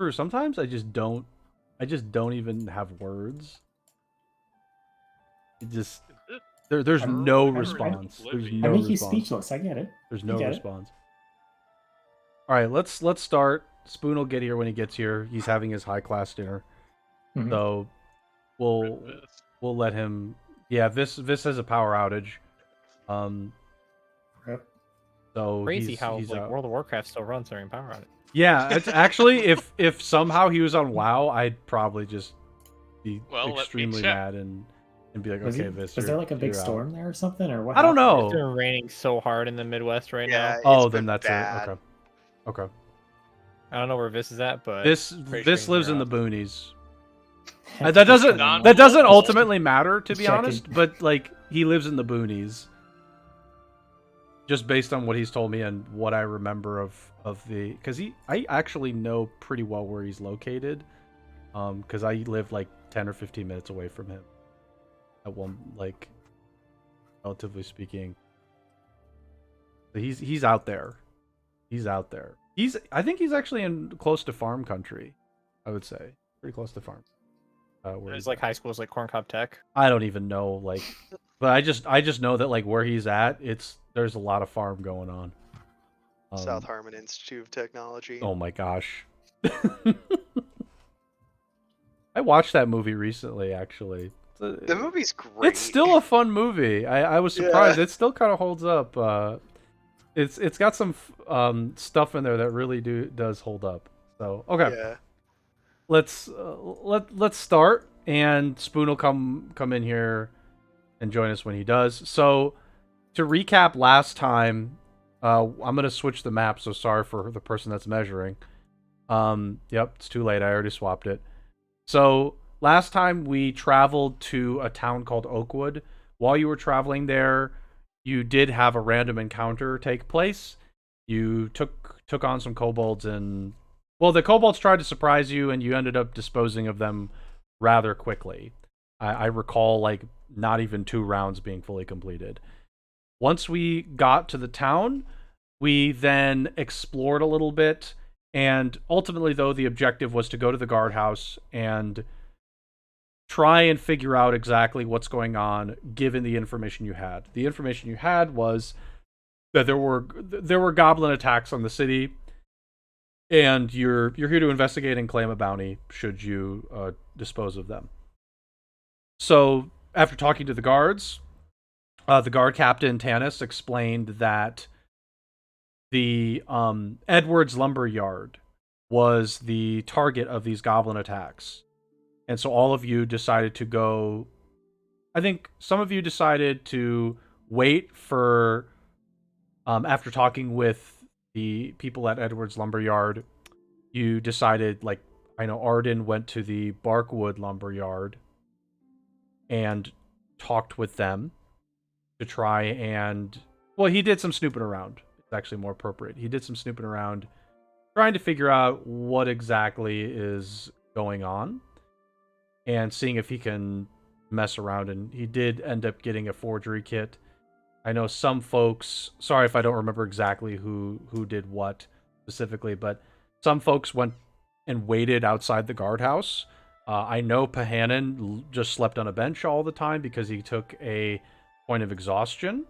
True. Sometimes I just don't. I just don't even have words. It just there's no response. There's I no make you response. speechless. I get it. There's I no get it. response. All right, let's start. Spoon will get here when he gets here. He's having his high class dinner, Mhm. so we'll we'll let him. Yeah, this has a power outage. Um, Yep. so Crazy how he's like out. World of Warcraft still runs during power outage. Yeah, it's actually if somehow he was on WoW, I'd probably just be Well, let me extremely check. mad and be like, okay, Vis, Was there like a big you're out. storm there or something, or what I don't happened? It's know. been raining so hard in the Midwest right Yeah, now. Oh, it's then been that's bad. it. Okay. Okay. I don't know where Vis is at, but This pretty sure this he's lives in near the us. boonies. Heck, That what's doesn't going on? that doesn't Just- ultimately matter to be checking. honest, but like he lives in the boonies. Just based on what he's told me and what I remember of the because I actually know pretty well where he's located. Because I live like 10 or 15 minutes away from him. At one like relatively speaking. But he's out there. He's out there. I think he's actually in close to farm country, I would say. Pretty close to farm. Where It's he's like at. high schools like Corncob Tech. I don't even know, like, but I just know that like where he's at, there's a lot of farm going on. South Harmon Institute of Technology. Oh my gosh. I watched that movie recently, actually. The movie's great. It's still a fun movie. I was surprised. Yeah. It still kind of holds up. It's got some stuff in there that really does hold up. So okay, Yeah. let's start, and Spoon will come in here and join us when he does. So to recap last time, I'm gonna switch the map. So sorry for the person that's measuring. Yep, it's too late. I already swapped it. So last time we traveled to a town called Oakwood. While you were traveling there, you did have a random encounter take place. You took on some kobolds, and well, the kobolds tried to surprise you, and you ended up disposing of them rather quickly. I recall like not even 2 rounds being fully completed. Once we got to the town, we then explored a little bit, and ultimately, though, the objective was to go to the guardhouse and try and figure out exactly what's going on, given the information you had. The information you had was that there were goblin attacks on the city, and you're here to investigate and claim a bounty should you dispose of them. So after talking to the guards, the guard captain Tanis explained that the Edwards lumber yard was the target of these goblin attacks. And so all of you decided to go. I think some of you decided to wait for, after talking with the people at Edwards lumber yard, you decided, like, I know Arden went to the Barkwood lumber yard and talked with them to try and, well, he did some snooping around. It's actually more appropriate. He did some snooping around trying to figure out what exactly is going on and seeing if he can mess around, and he did end up getting a forgery kit. I know some folks, sorry if I don't remember exactly who did what specifically, but some folks went and waited outside the guardhouse. I know Pahanin just slept on a bench all the time because he took a point of exhaustion.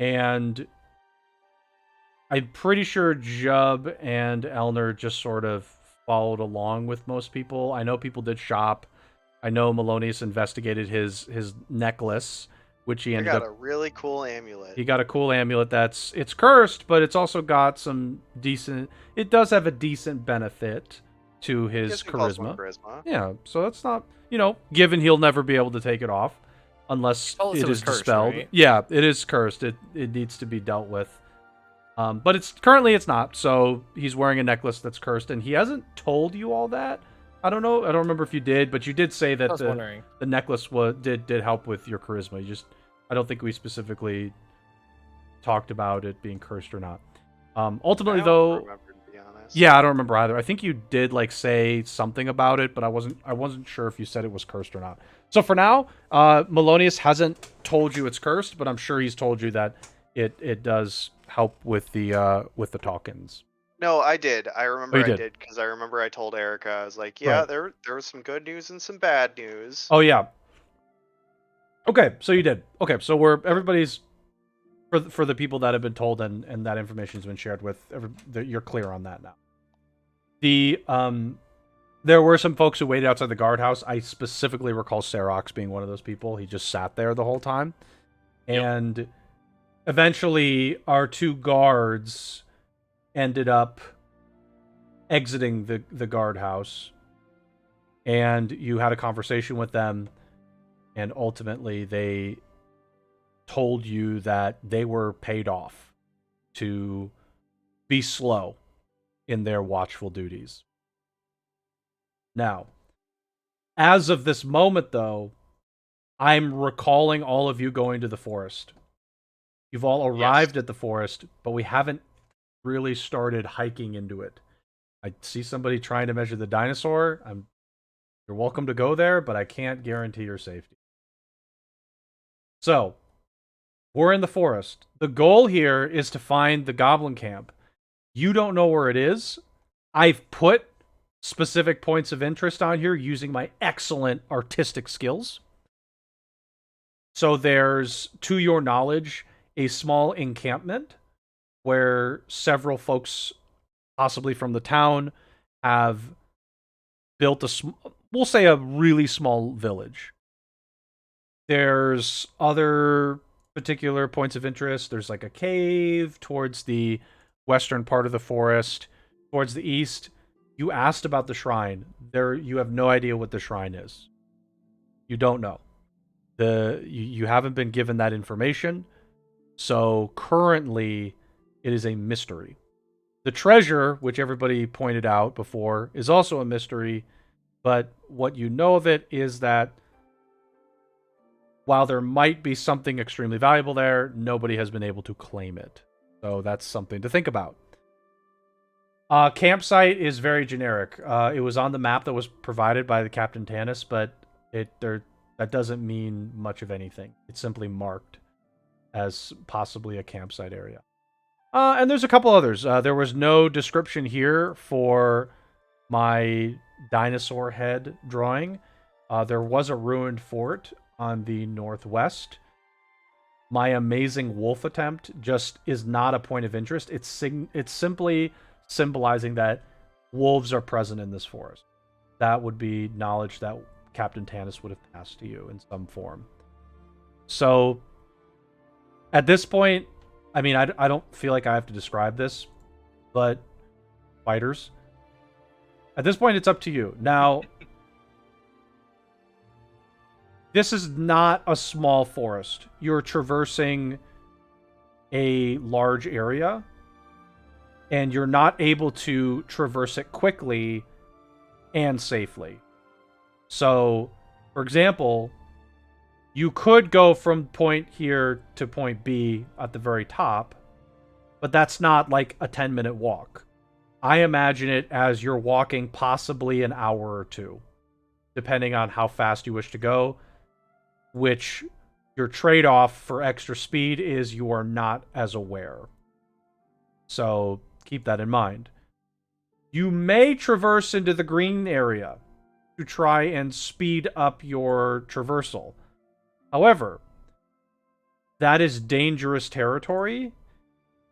And I'm pretty sure Jub and Elner just sort of followed along with most people. I know people did shop. I know Melonius investigated his necklace, which he ended up. I got a really cool amulet. He got a cool amulet it's cursed, but it's also got some decent. It does have a decent benefit to his charisma. Yeah, so that's not, given he'll never be able to take it off unless it is cursed, dispelled. right? Yeah, it is cursed. It needs to be dealt with. But it's not. So he's wearing a necklace that's cursed, and he hasn't told you all that. I don't know. I don't remember if you did, but you did say that the necklace did help with your charisma. I don't think we specifically talked about it being cursed or not. Ultimately, though, remember, to be honest. yeah, I don't remember either. I think you did say something about it, but I wasn't sure if you said it was cursed or not. So for now, Melonius hasn't told you it's cursed, but I'm sure he's told you that it does help with the tokens. No, I did. I remember you I did? did because I remember I told Erica, I was like, yeah, Right. there was some good news and some bad news. Oh yeah. Okay, so you did. Okay, so we're everybody's for the people that have been told and that information's been shared with. You're clear on that now. The there were some folks who waited outside the guardhouse. I specifically recall Serox being one of those people. He just sat there the whole time, and eventually our two guards ended up exiting the guardhouse, and you had a conversation with them, and ultimately they told you that they were paid off to be slow in their watchful duties. Now, as of this moment, though, I'm recalling all of you going to the forest. You've all arrived at the forest, but we haven't really started hiking into it. I see somebody trying to measure the dinosaur. You're welcome to go there, but I can't guarantee your safety. So, we're in the forest. The goal here is to find the goblin camp. You don't know where it is. I've put specific points of interest on here using my excellent artistic skills. So there's, to your knowledge, a small encampment where several folks, possibly from the town, have built we'll say a really small village. There's other particular points of interest. There's like a cave towards the western part of the forest. Towards the east, you asked about the shrine. You have no idea what the shrine is. You don't know. You haven't been given that information. So currently, it is a mystery. The treasure, which everybody pointed out before, is also a mystery. But what you know of it is that while there might be something extremely valuable there, nobody has been able to claim it. So that's something to think about. Campsite is very generic. It was on the map that was provided by the Captain Tanis, but that doesn't mean much of anything. It's simply marked as possibly a campsite area. And there's a couple others. There was no description here for my dinosaur head drawing. There was a ruined fort on the northwest. My amazing wolf attempt just is not a point of interest. It's simply symbolizing that wolves are present in this forest. That would be knowledge that Captain Tanis would have passed to you in some form. So, at this point, I mean, I don't feel like I have to describe this, but fighters, at this point, it's up to you. Now, this is not a small forest. You're traversing a large area, and you're not able to traverse it quickly and safely. So, for example, you could go from point here to point B at the very top, but that's not like a 10-minute walk. I imagine it as you're walking possibly an hour or two, depending on how fast you wish to go, which your trade-off for extra speed is you are not as aware. So keep that in mind. You may traverse into the green area to try and speed up your traversal. However, that is dangerous territory,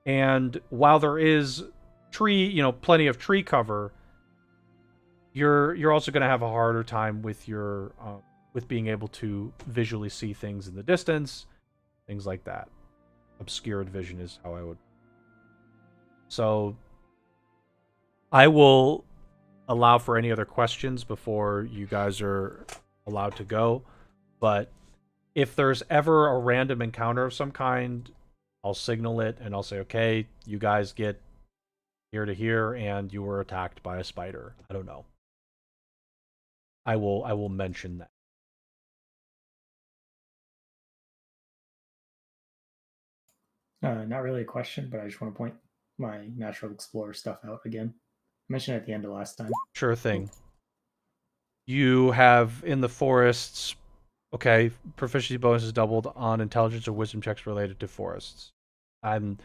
and while there is plenty of tree cover, you're also going to have a harder time with your with being able to visually see things in the distance, things like that. Obscured vision is how I would. So I will allow for any other questions before you guys are allowed to go, but if there's ever a random encounter of some kind, I'll signal it and I'll say, okay, you guys get here to here and you were attacked by a spider. I don't know. I will mention that. Not really a question, but I just want to point my natural explorer stuff out again. I mentioned it at the end of last time. Sure thing. You have in the forests, okay, proficiency bonus is doubled on intelligence or wisdom checks related to forests. I'm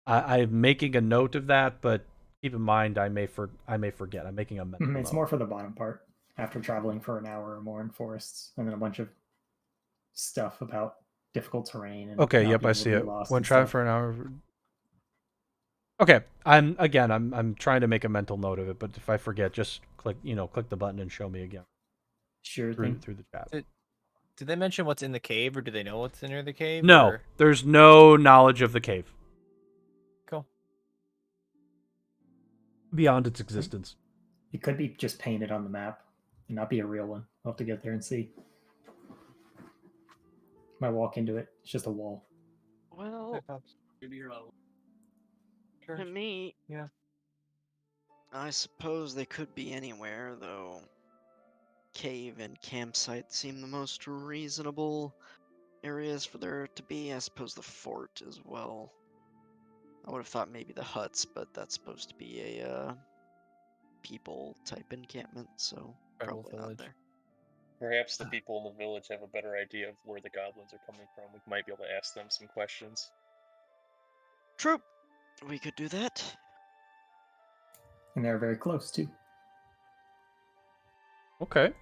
making a note of that, but keep in mind I may forget. I'm making a mental It's note. more for the bottom part. After traveling for an hour or more in forests, and then a bunch of stuff about difficult terrain and Okay, not yep, being I able see to be it. lost When and traveling stuff. for an hour. Okay, I'm trying to make a mental note of it, but if I forget, just click the button and show me again Sure through thing. the chat. Did they mention what's in the cave, or do they know what's near the cave? No, Or... there's no knowledge of the cave Cool. beyond its existence. It could be just painted on the map and not be a real one. We'll have to get there and see. Might walk into it. It's just a wall. Well, Sure. to me, Yeah. I suppose they could be anywhere, though. Cave and campsite seem the most reasonable areas for there to be. I suppose the fort as well. I would have thought maybe the huts, but that's supposed to be a people type encampment, so Tribal probably not village. there. Perhaps the people in the village have a better idea of where the goblins are coming from. We might be able to ask them some questions. True. We could do that. And they're very close, too. Okay,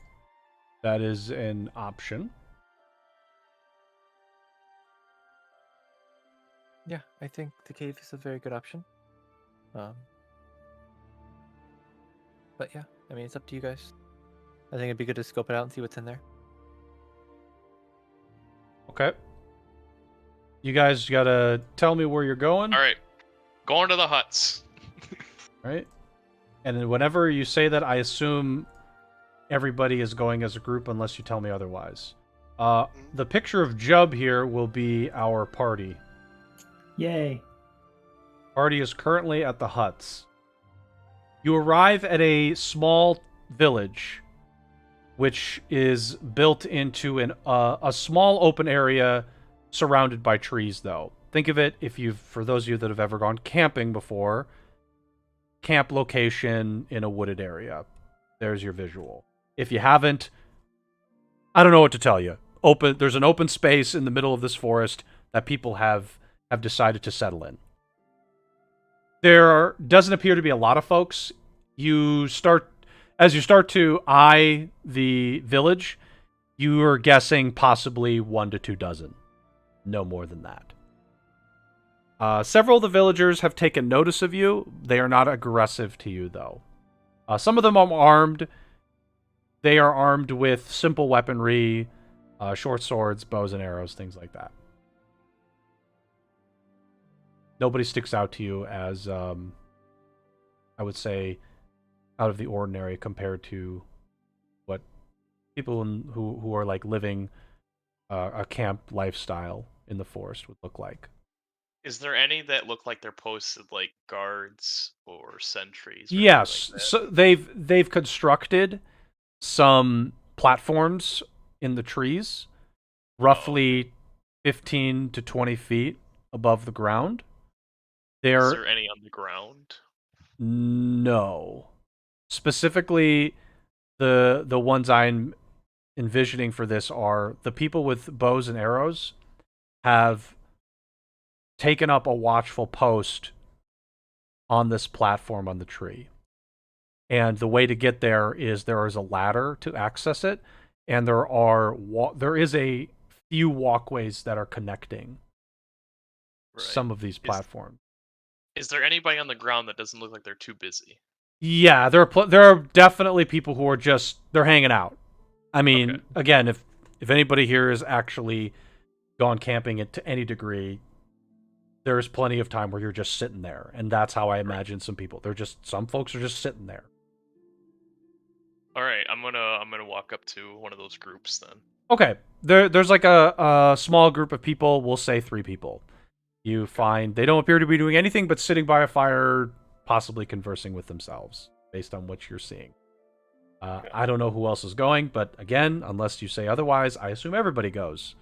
that is an option. Yeah, I think the cave is a very good option. But yeah, I mean, it's up to you guys. I think it'd be good to scope it out and see what's in there. Okay. You guys gotta tell me where you're going. All right, going to the huts. Right? And then whenever you say that, I assume everybody is going as a group unless you tell me otherwise. The picture of Jub here will be our party. Yay. Party is currently at the huts. You arrive at a small village, which is built into a small open area surrounded by trees, though. Think of it, for those of you that have ever gone camping before, camp location in a wooded area. There's your visual. If you haven't, I don't know what to tell you. There's an open space in the middle of this forest that people have decided to settle in. There doesn't appear to be a lot of folks. As you start to eye the village, you are guessing possibly 1 to 2 dozen. No more than that. Several of the villagers have taken notice of you. They are not aggressive to you, though. Some of them are armed. They are armed with simple weaponry, short swords, bows and arrows, things like that. Nobody sticks out to you as, I would say, out of the ordinary compared to what people who are like living a camp lifestyle in the forest would look like. Is there any that look like they're posted like guards or sentries? Or Yes, like that? so they've constructed some platforms in the trees, roughly 15 to 20 feet above the ground. Is there any on the ground? No. Specifically, the ones I'm envisioning for this are the people with bows and arrows have taken up a watchful post on this platform on the tree. And the way to get there is a ladder to access it, and there is a few walkways that are connecting some of these platforms. Is there anybody on the ground that doesn't look like they're too busy? Yeah, there are definitely people who are they're hanging out. I mean, again, if anybody here has actually gone camping to any degree, there's plenty of time where you're just sitting there, and that's how I imagine some people. Some folks are just sitting there. All right, I'm gonna walk up to one of those groups then. Okay, there's like a small group of people. We'll say 3 people. You find they don't appear to be doing anything but sitting by a fire, possibly conversing with themselves, based on what you're seeing. I don't know who else is going, but again, unless you say otherwise, I assume everybody goes.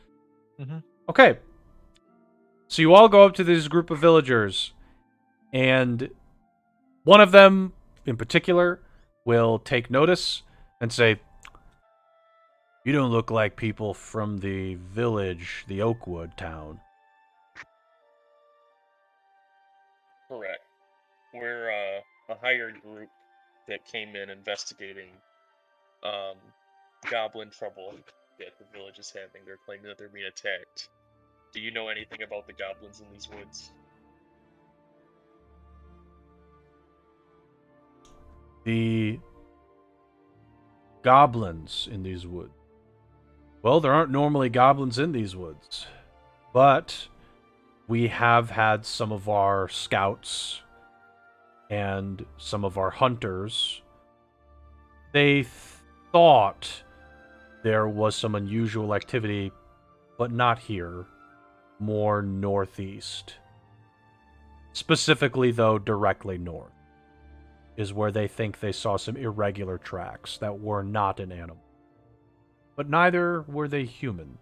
Mm-hmm. Okay. So you all go up to this group of villagers, and one of them, in particular, will take notice and say, "You don't look like people from the village, the Oakwood town." Correct. We're a hired group that came in investigating goblin trouble that the village is having. They're claiming that they're being attacked. Do you know anything about the goblins in these woods? The goblins in these woods. Well, there aren't normally goblins in these woods, but we have had some of our scouts and some of our hunters. They thought there was some unusual activity, but not here, more northeast. Specifically, though, directly north is where they think they saw some irregular tracks that were not an animal. But neither were they human.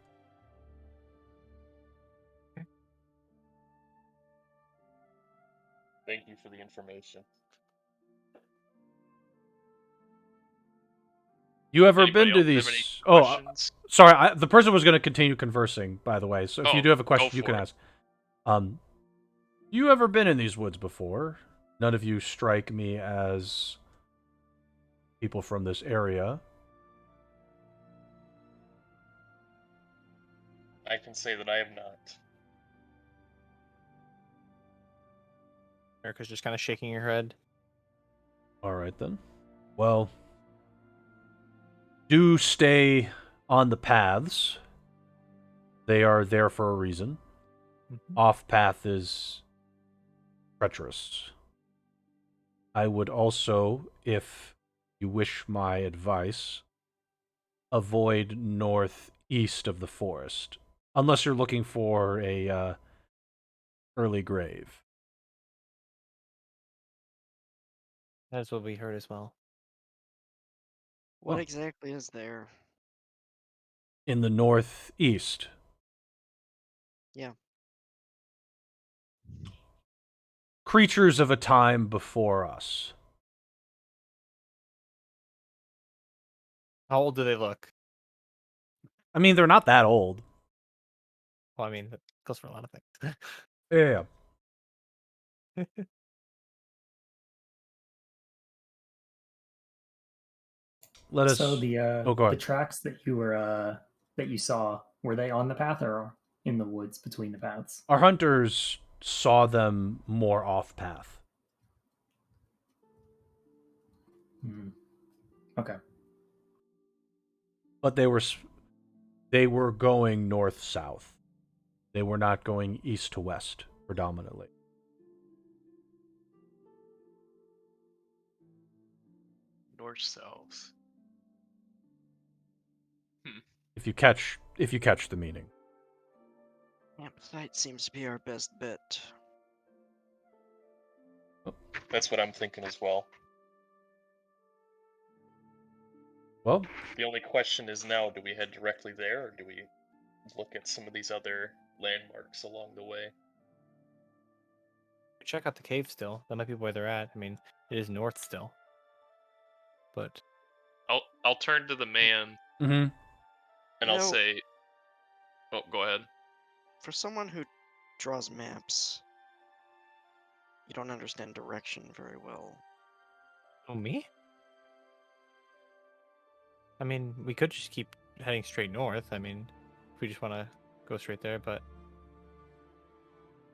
Thank you for the information. You ever Anybody been to else have any these? questions? Sorry. The person was going to continue conversing, by the way. So if you Oh, do have a go question, you for can it. ask. You ever been in these woods before? None of you strike me as people from this area. I can say that I have not. Erica's just kind of shaking her head. All right, then. Well, do stay on the paths. They are there for a reason. Off path is treacherous. I would also, if you wish my advice, avoid northeast of the forest. Unless you're looking for a early grave. That's what we heard as well. What Oh. exactly is there? In the northeast. Yeah. Creatures of a time before us. How old do they look? I mean, they're not that old. Well, I mean, that goes for a lot of things. Yeah. Let us. So Go the ahead. tracks that you saw, were they on the path or in the woods between the paths? Our hunters saw them more off path. Okay. But they were going north south. They were not going east to west predominantly. North south. If you catch the meaning. Campsite seems to be our best bet. That's what I'm thinking as well. Well, The only question is now, do we head directly there, or do we look at some of these other landmarks along the way? Check out the cave still. That might be where they're at. I mean, it is north still. But I'll turn to the man mm-hmm. and I'll say, oh, go ahead. For someone who draws maps, you don't understand direction very well. oh, me? I mean, we could just keep heading straight north. I mean, if we just want to go straight there, but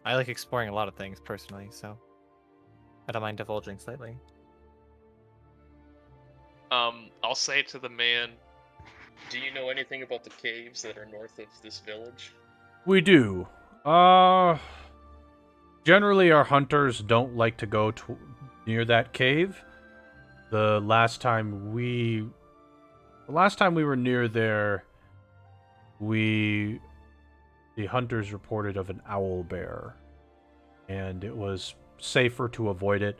I like exploring a lot of things personally, so I don't mind divulging slightly. I'll say to the man, do you know anything about the caves that are north of this village? We do. Generally our hunters don't like to go near that cave. The last time we were near there, the hunters reported of an owl bear, and it was safer to avoid it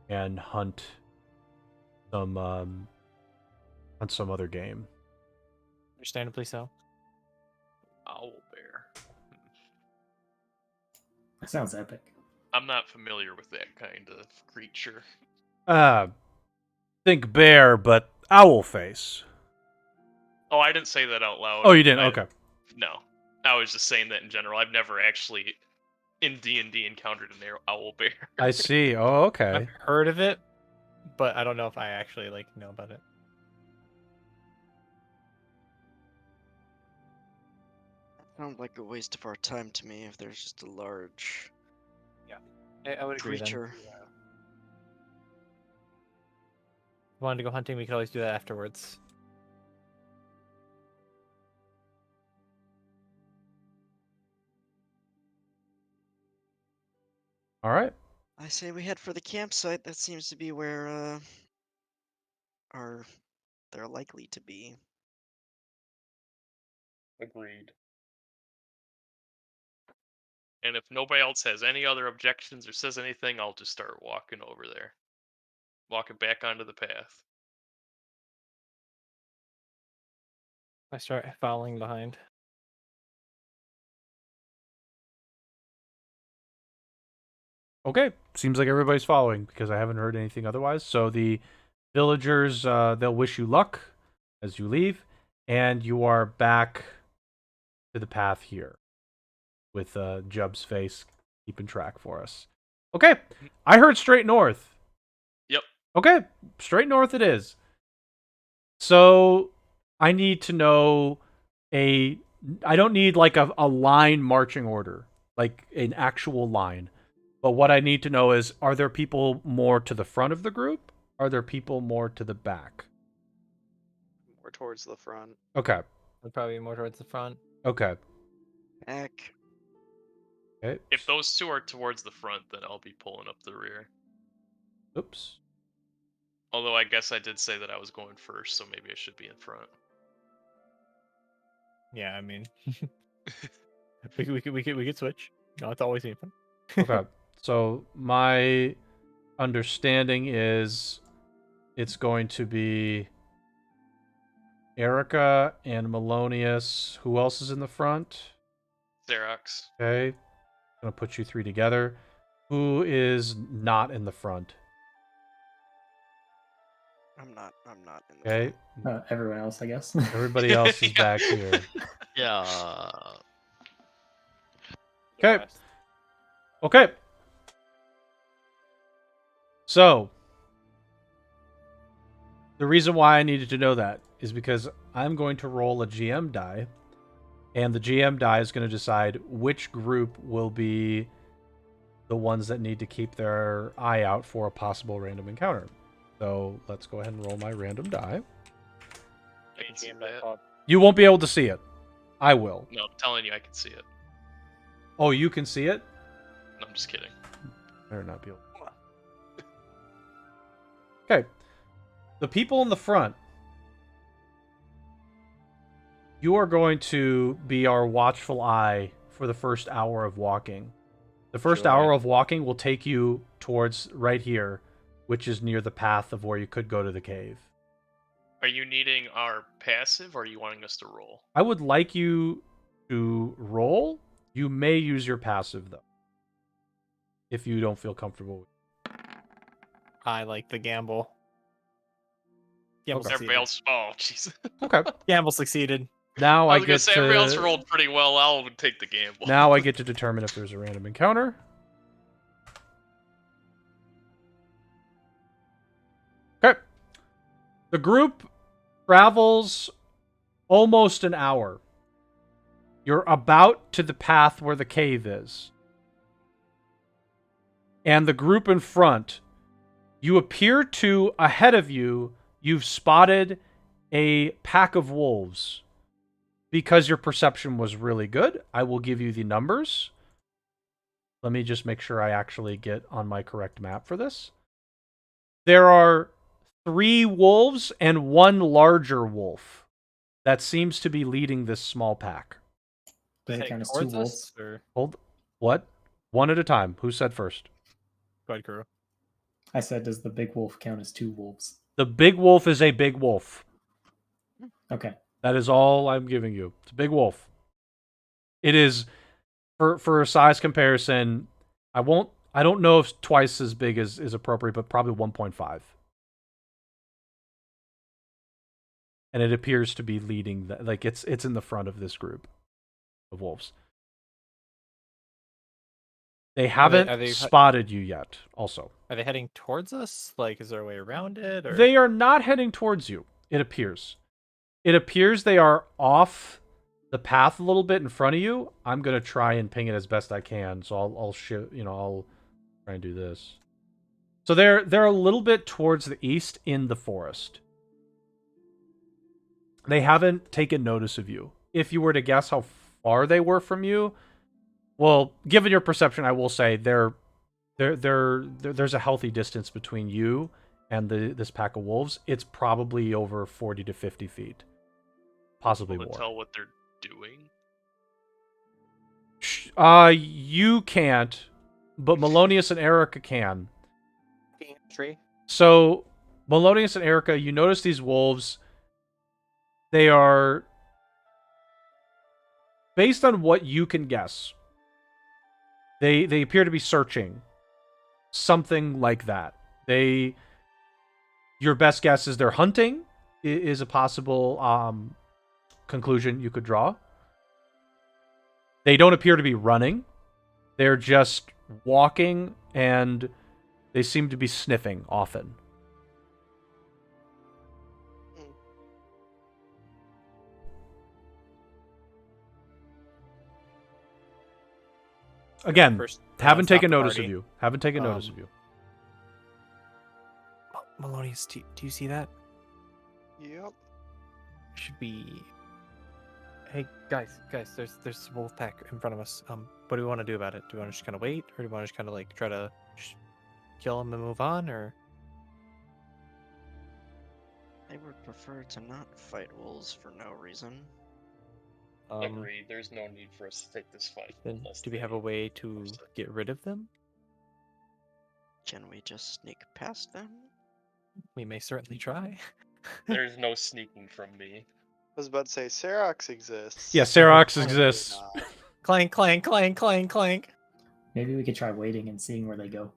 and hunt some other game. Understandably so. Owl bear. That sounds epic. I'm not familiar with that kind of creature. Think bear, but owl face. Oh, I didn't say that out loud. Oh, you didn't? Okay. No. I was just saying that in general. I've never actually, in D&D, encountered an owl bear. I see. Oh, okay. I've heard of it, but I don't know if I actually know about it. Sounds like a waste of our time to me if there's just a large I would agree. Then, if creature. you wanted to go hunting, we could always do that afterwards. All right. I say we head for the campsite. That seems to be where they're likely to be. Agreed. And if nobody else has any other objections or says anything, I'll just start walking over there. Walking back onto the path. I start following behind. Okay. Seems like everybody's following because I haven't heard anything otherwise. So the villagers, they'll wish you luck as you leave, and you are back to the path here with Jub's face keeping track for us. Okay. I heard straight north. Yep. Okay. Straight north it is. So I need to know I don't need like a line marching order, like an actual line. But what I need to know is, are there people more to the front of the group? Are there people more to the back? More towards the front. Okay. Would probably be more towards the front. Okay. Heck. Okay. If those two are towards the front, then I'll be pulling up the rear. Oops. Although I guess I did say that I was going first, so maybe I should be in front. Yeah, I mean, we could switch. No, it's always even. Okay. So my understanding is it's going to be Erica and Melonius. Who else is in the front? Xerox. Okay. Gonna put you three together. Who is not in the front? I'm not in the Okay. front. Everyone else, I guess. Everybody else is Yeah. back here. Yeah. Okay. Okay. So, the reason why I needed to know that is because I'm going to roll a GM die, and the GM die is going to decide which group will be the ones that need to keep their eye out for a possible random encounter. So, let's go ahead and roll my random die. I can see that. You won't be able to see it. I will. No, I'm telling you, I can see it. Oh, you can see it? No, I'm just kidding. Better not be able. Okay. The people in the front. You are going to be our watchful eye for the first hour of walking. The first Sure. hour of walking will take you towards right here, which is near the path of where you could go to the cave. Are you needing our passive, or are you wanting us to roll? I would like you to roll. You may use your passive, though, if you don't feel comfortable. I like the gamble. Gamble Okay. Everybody succeeded. else. Oh, jeez. Okay. Gamble succeeded. Now I I was gonna get say everybody else to. rolled pretty well. I'll take the gamble. Now I get to determine if there's a random encounter. Okay. The group travels almost an hour. You're about to the path where the cave is. And the group in front, you appear to, ahead of you, you've spotted a pack of wolves. Because your perception was really good, I will give you the numbers. Let me just make sure I actually get on my correct map for this. There are 3 wolves and 1 larger wolf that seems to be leading this small pack. Do they Heading count as 2 towards us, wolves? or Hold. What? One at a time. Who said first? go ahead, Kuro. I said, does the big wolf count as 2 wolves? The big wolf is a big wolf. Okay. That is all I'm giving you. It's a big wolf. It is for a size comparison. I don't know if twice as big is appropriate, but probably 1.5. And it appears to be leading like it's in the front of this group of wolves. They haven't are they- spotted you yet. Also, Are they heading towards us? Like, is there a way around it? Or they are not heading towards you. It appears. It appears they are off the path a little bit in front of you. I'm gonna try and ping it as best I can. So I'll I'll try and do this. So they're a little bit towards the east in the forest. They haven't taken notice of you. If you were to guess how far they were from you, well, given your perception, I will say there's a healthy distance between you and this pack of wolves. It's probably over 40 to 50 feet, possibly Able to more. tell what they're doing. You can't, but Melonius and Erica can. tree? So, Melonius and Erica, you notice these wolves. They are, based on what you can guess, they appear to be searching. Something like that. Your best guess is they're hunting, is a possible conclusion you could draw. They don't appear to be running. They're just walking, and they seem to be sniffing often. Again, First, haven't stop taken the notice party. of you. Haven't taken notice of you. Maloney's, do you see that? Yep. Should be. Hey guys, there's a wolf pack in front of us. What do we want to do about it? Do we want to just kind of wait, or do we want to just kind of like try to just kill them and move on, or? I would prefer to not fight wolves for no reason. Agreed. There's no need for us to take this fight. Then unless do we they have a way to force it. get rid of them? Can we just sneak past them? We may certainly try. There's no sneaking from me. I was about to say Serox exists. Yeah, Serox Probably exists. not. Clank, clank, clank, clank, clank. Maybe we could try waiting and seeing where they go.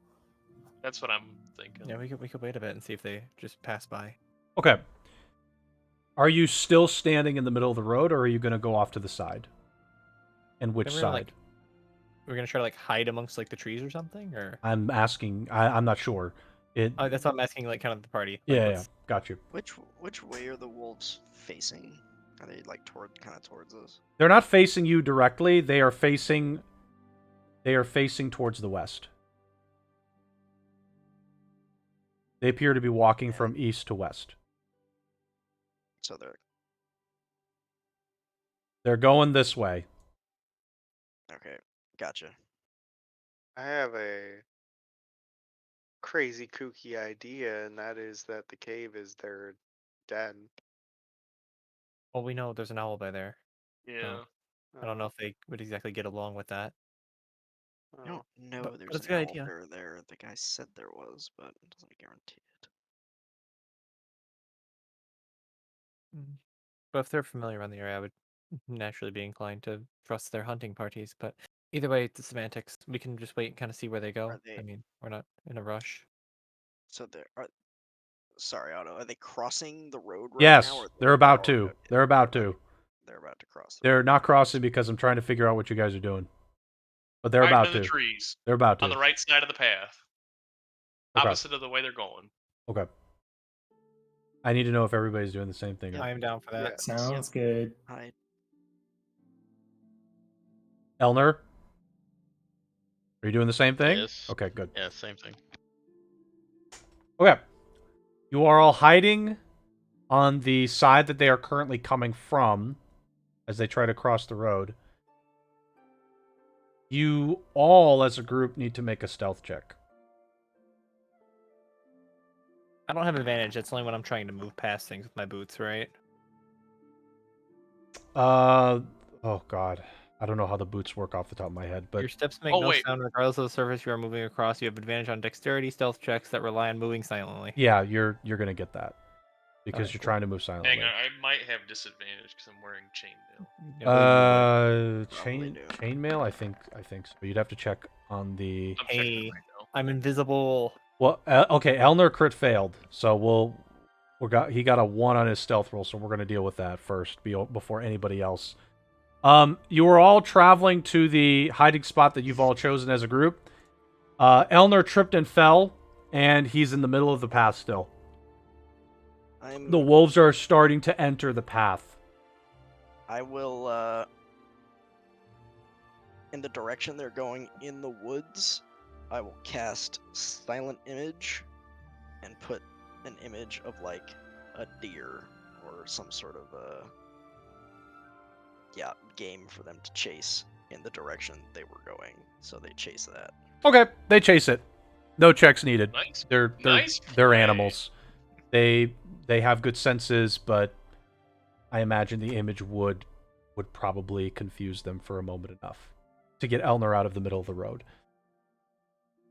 That's what I'm thinking. Yeah, we could wait a bit and see if they just pass by. Okay. Are you still standing in the middle of the road, or are you going to go off to the side? And which Then we're, side? like, we're gonna try to like hide amongst like the trees or something, or I'm asking. I'm not sure. that's what I'm asking. Like kind of the party. Like, Yeah, what's- got you. Which way are the wolves facing? Are they like kind of towards us? They're not facing you directly. They are facing towards the west. They appear to be walking from east to west. So They're going this way. okay, gotcha. I have a crazy kooky idea, and that is that the cave is their den. Well, we know there's an owl by there. Yeah. I don't know if they would exactly get along with that. I don't know but there's it's a an good idea. owlbear there. The guy said there was, but it doesn't guarantee it. But if they're familiar around the area, I would naturally be inclined to trust their hunting parties. But either way, it's semantics. We can just wait and kind of see where they go. Are they- I mean, we're not in a rush. So sorry, Otto. Are they crossing the road right Yes, now? Or they're about oh, to. okay, They're about to. They're about to cross. They're not crossing because I'm trying to figure out what you guys are doing. But they're Right about into to. the trees They're about to. on the right side of the path, Okay. opposite of the way they're going. Okay. I need to know if everybody's doing the same thing. I am down for that. Sounds good. Hide. Elner? Are you doing the same thing? Yes. Okay, good. Yeah, same thing. Okay. You are all hiding on the side that they are currently coming from as they try to cross the road. You all, as a group, need to make a stealth check. I don't have advantage. That's only when I'm trying to move past things with my boots, right? Oh god. I don't know how the boots work off the top of my head, but Your steps make Oh, no wait. sound regardless of the surface you are moving across. You have advantage on dexterity stealth checks that rely on moving silently. yeah, you're gonna get that because Alright, you're cool. trying to move silently. Hang on, I might have disadvantage because I'm wearing chainmail. Probably do. Chainmail. I think so. You'd have to check on the. I'm checking Hey. it right now. I'm invisible. Well, okay. Elner crit failed, so he got a 1 on his stealth roll, so we're gonna deal with that first before anybody else You are all traveling to the hiding spot that you've all chosen as a group. Elner tripped and fell, and he's in the middle of the path still. The wolves are starting to enter the path. I will, in the direction they're going in the woods, I will cast Silent Image and put an image of, like, a deer or some sort of game for them to chase in the direction they were going. So they chase that. Okay, they chase it. No checks needed. Nice. They're Nice they're play. animals. They have good senses, but I imagine the image would probably confuse them for a moment enough to get Elner out of the middle of the road.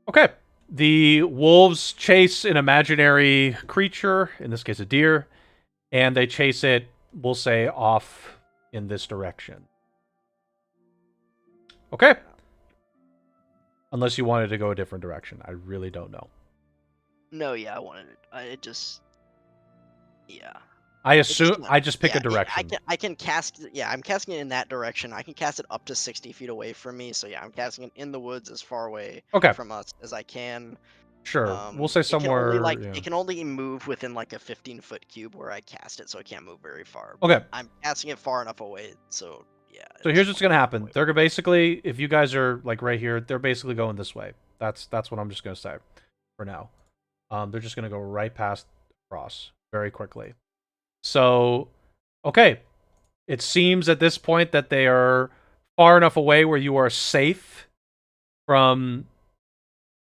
Okay. The wolves chase an imaginary creature, in this case a deer, and they chase it, we'll say, off in this direction. Okay. Unless you wanted to go a different direction. I really don't know. No, yeah, I wanted it. I just, yeah. I It's assume not- I just pick yeah, a direction. I can cast. Yeah, I'm casting it in that direction. I can cast it up to 60 feet away from me. So yeah, I'm casting it in the woods as far away Okay. from us as I can. Sure. We'll say It can somewhere. only, like, yeah. it can only move within like a 15-foot cube where I cast it, so it can't move very far. Okay. I'm casting it far enough away, so yeah. So here's what's gonna happen. They're gonna basically, if you guys are like right here, they're basically going this way. That's what I'm just gonna say for now. They're just gonna go right past across very quickly. So, okay, it seems at this point that they are far enough away where you are safe from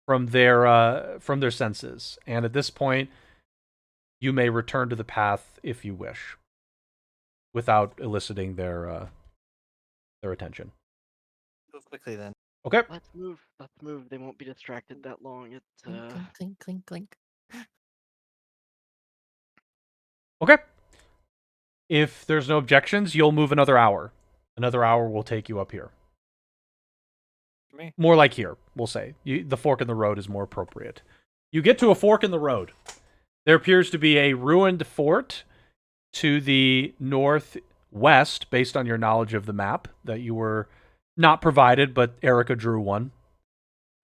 their senses, and at this point, you may return to the path if you wish, without eliciting their attention. Move quickly then. Okay. Let's move. Let's move. They won't be distracted that long. It's Clink, clink, clink, clink. Okay. If there's no objections, you'll move another hour. Another hour will take you up here. For me. More like here, we'll say. The fork in the road is more appropriate. You get to a fork in the road. There appears to be a ruined fort to the northwest, based on your knowledge of the map that you were not provided, but Erica drew one.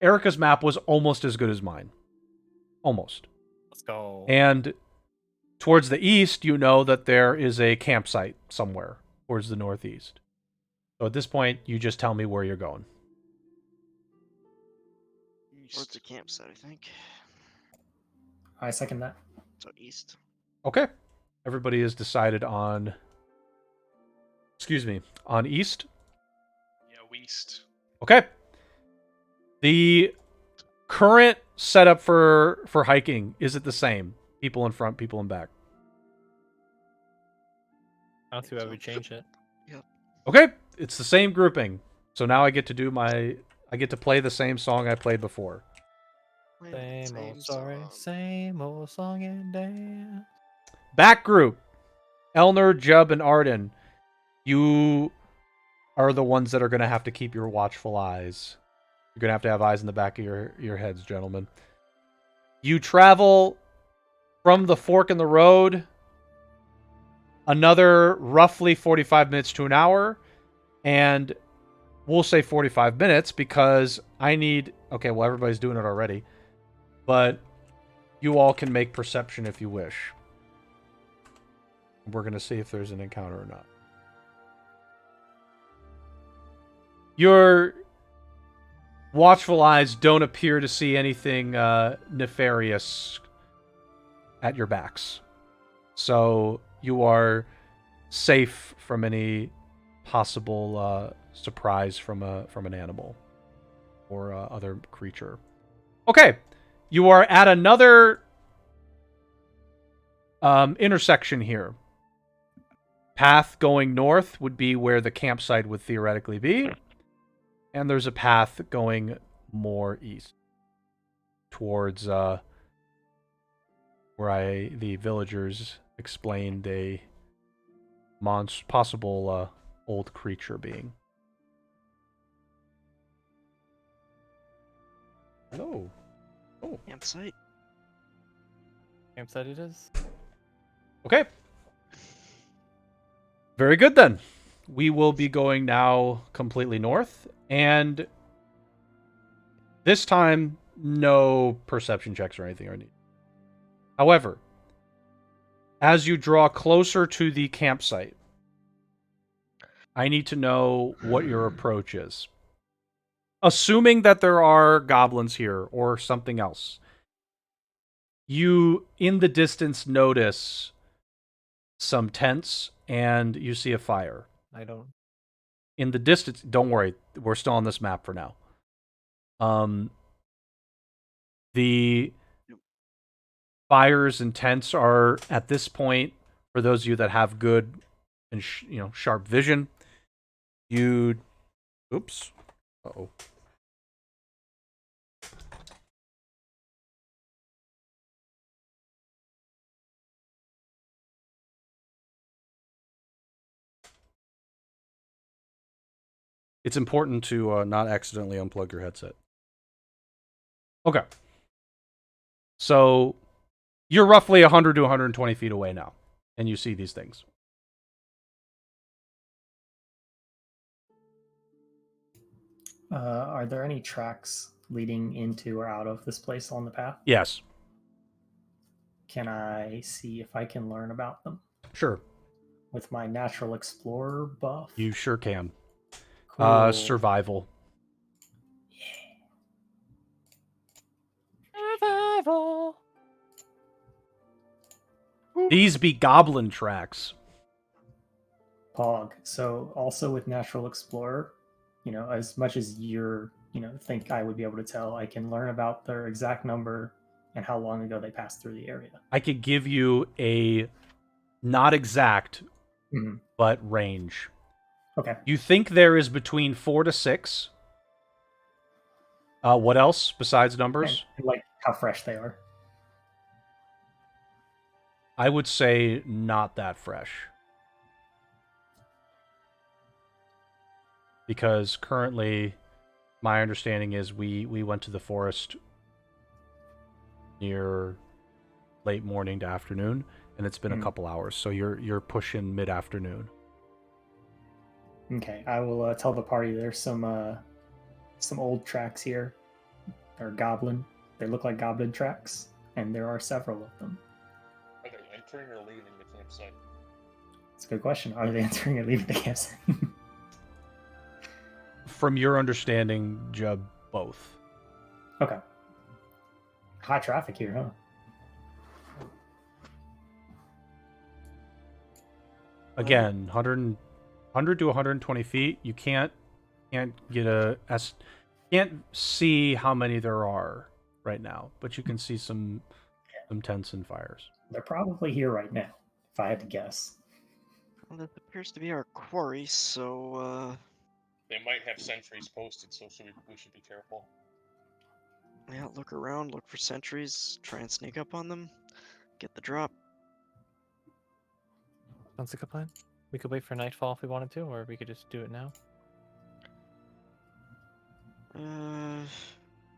Erica's map was almost as good as mine. Almost. Let's go. And towards the east, you know that there is a campsite somewhere towards the northeast. So at this point, you just tell me where you're going. towards the campsite, I think. I second that. So east. Okay. Everybody has decided on... on east? Yeah, west. Okay. The current setup for hiking, is it the same? People in front, people in back. I don't see why we change it. Okay, it's the same grouping. So now I get to play the same song I played before. Same old story, same old song and dance. Back group. Elner, Jub, and Arden. You are the ones that are going to have to keep your watchful eyes. You're going to have eyes in the back of your heads, gentlemen. You travel from the fork in the road another roughly 45 minutes to an hour, and we'll say 45 minutes because I need... Okay, well, everybody's doing it already, but you all can make perception if you wish. We're going to see if there's an encounter or not. Your watchful eyes don't appear to see anything nefarious at your backs. So you are safe from any possible surprise from an animal or other creature. Okay, you are at another intersection here. Path going north would be where the campsite would theoretically be. And there's a path going more east towards where the villagers explained a possible old creature being. Hello. Oh. Campsite. Campsite it is. Okay. Very good then. we will be going now completely north, and this time, no perception checks or anything are needed. However, as you draw closer to the campsite, I need to know what your approach is. Assuming that there are goblins here or something else, you, in the distance, notice some tents and you see a fire. I don't. In the distance, don't worry, we're still on this map for now. The fires and tents are at this point, for those of you that have good and sharp vision, you oops. Uh-oh. It's important to not accidentally unplug your headset. Okay. So you're roughly 100 to 120 feet away now, and you see these things. Are there any tracks leading into or out of this place on the path? Yes. Can I see if I can learn about them Sure. with my natural explorer buff? You sure can. Cool. Survival. Survival. These be goblin tracks. Pog. So also with natural explorer, as much as you're, think I would be able to tell, I can learn about their exact number and how long ago they passed through the area. I could give you a not exact, Mhm. but range. Okay. You think there is between 4 to 6. What else besides numbers? And like how fresh they are. I would say not that fresh. Because currently, my understanding is we went to the forest near late morning to afternoon, and it's been a couple hours. So you're pushing mid-afternoon. Okay, I will tell the party there's some old tracks here. They're goblin. They look like goblin tracks, and there are several of them. Are they entering or leaving the campsite? It's a good question. Are they entering or leaving the campsite? From your understanding, Jub, both. Okay. High traffic here, huh? Again, 100 to 120 feet. You can't get can't see how many there are right now, but you can see some tents and fires. They're probably here right now, if I had to guess. Well, that appears to be our quarry, so They might have sentries posted, so we should be careful. yeah, look around, look for sentries, try and sneak up on them, get the drop. Sounds like a plan. We could wait for nightfall if we wanted to, or we could just do it now.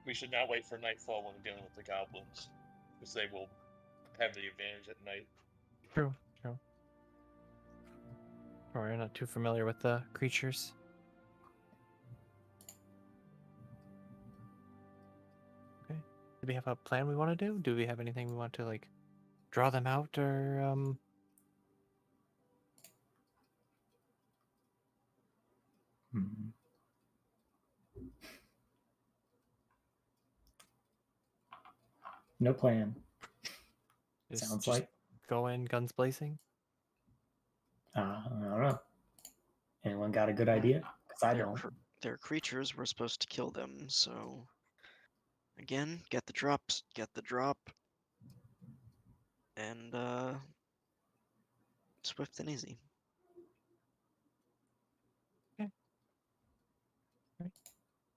We should not wait for nightfall when we're dealing with the goblins, because they will have the advantage at night. True. Or you're not too familiar with the creatures. Okay. Do we have a plan we want to do? Do we have anything we want to draw them out or No plan. just Sounds like. go in guns blazing? I don't know. Anyone got a good idea? Because I don't. They're creatures, we're supposed to kill them, so again, get the drop, and swift and easy. Okay. Right.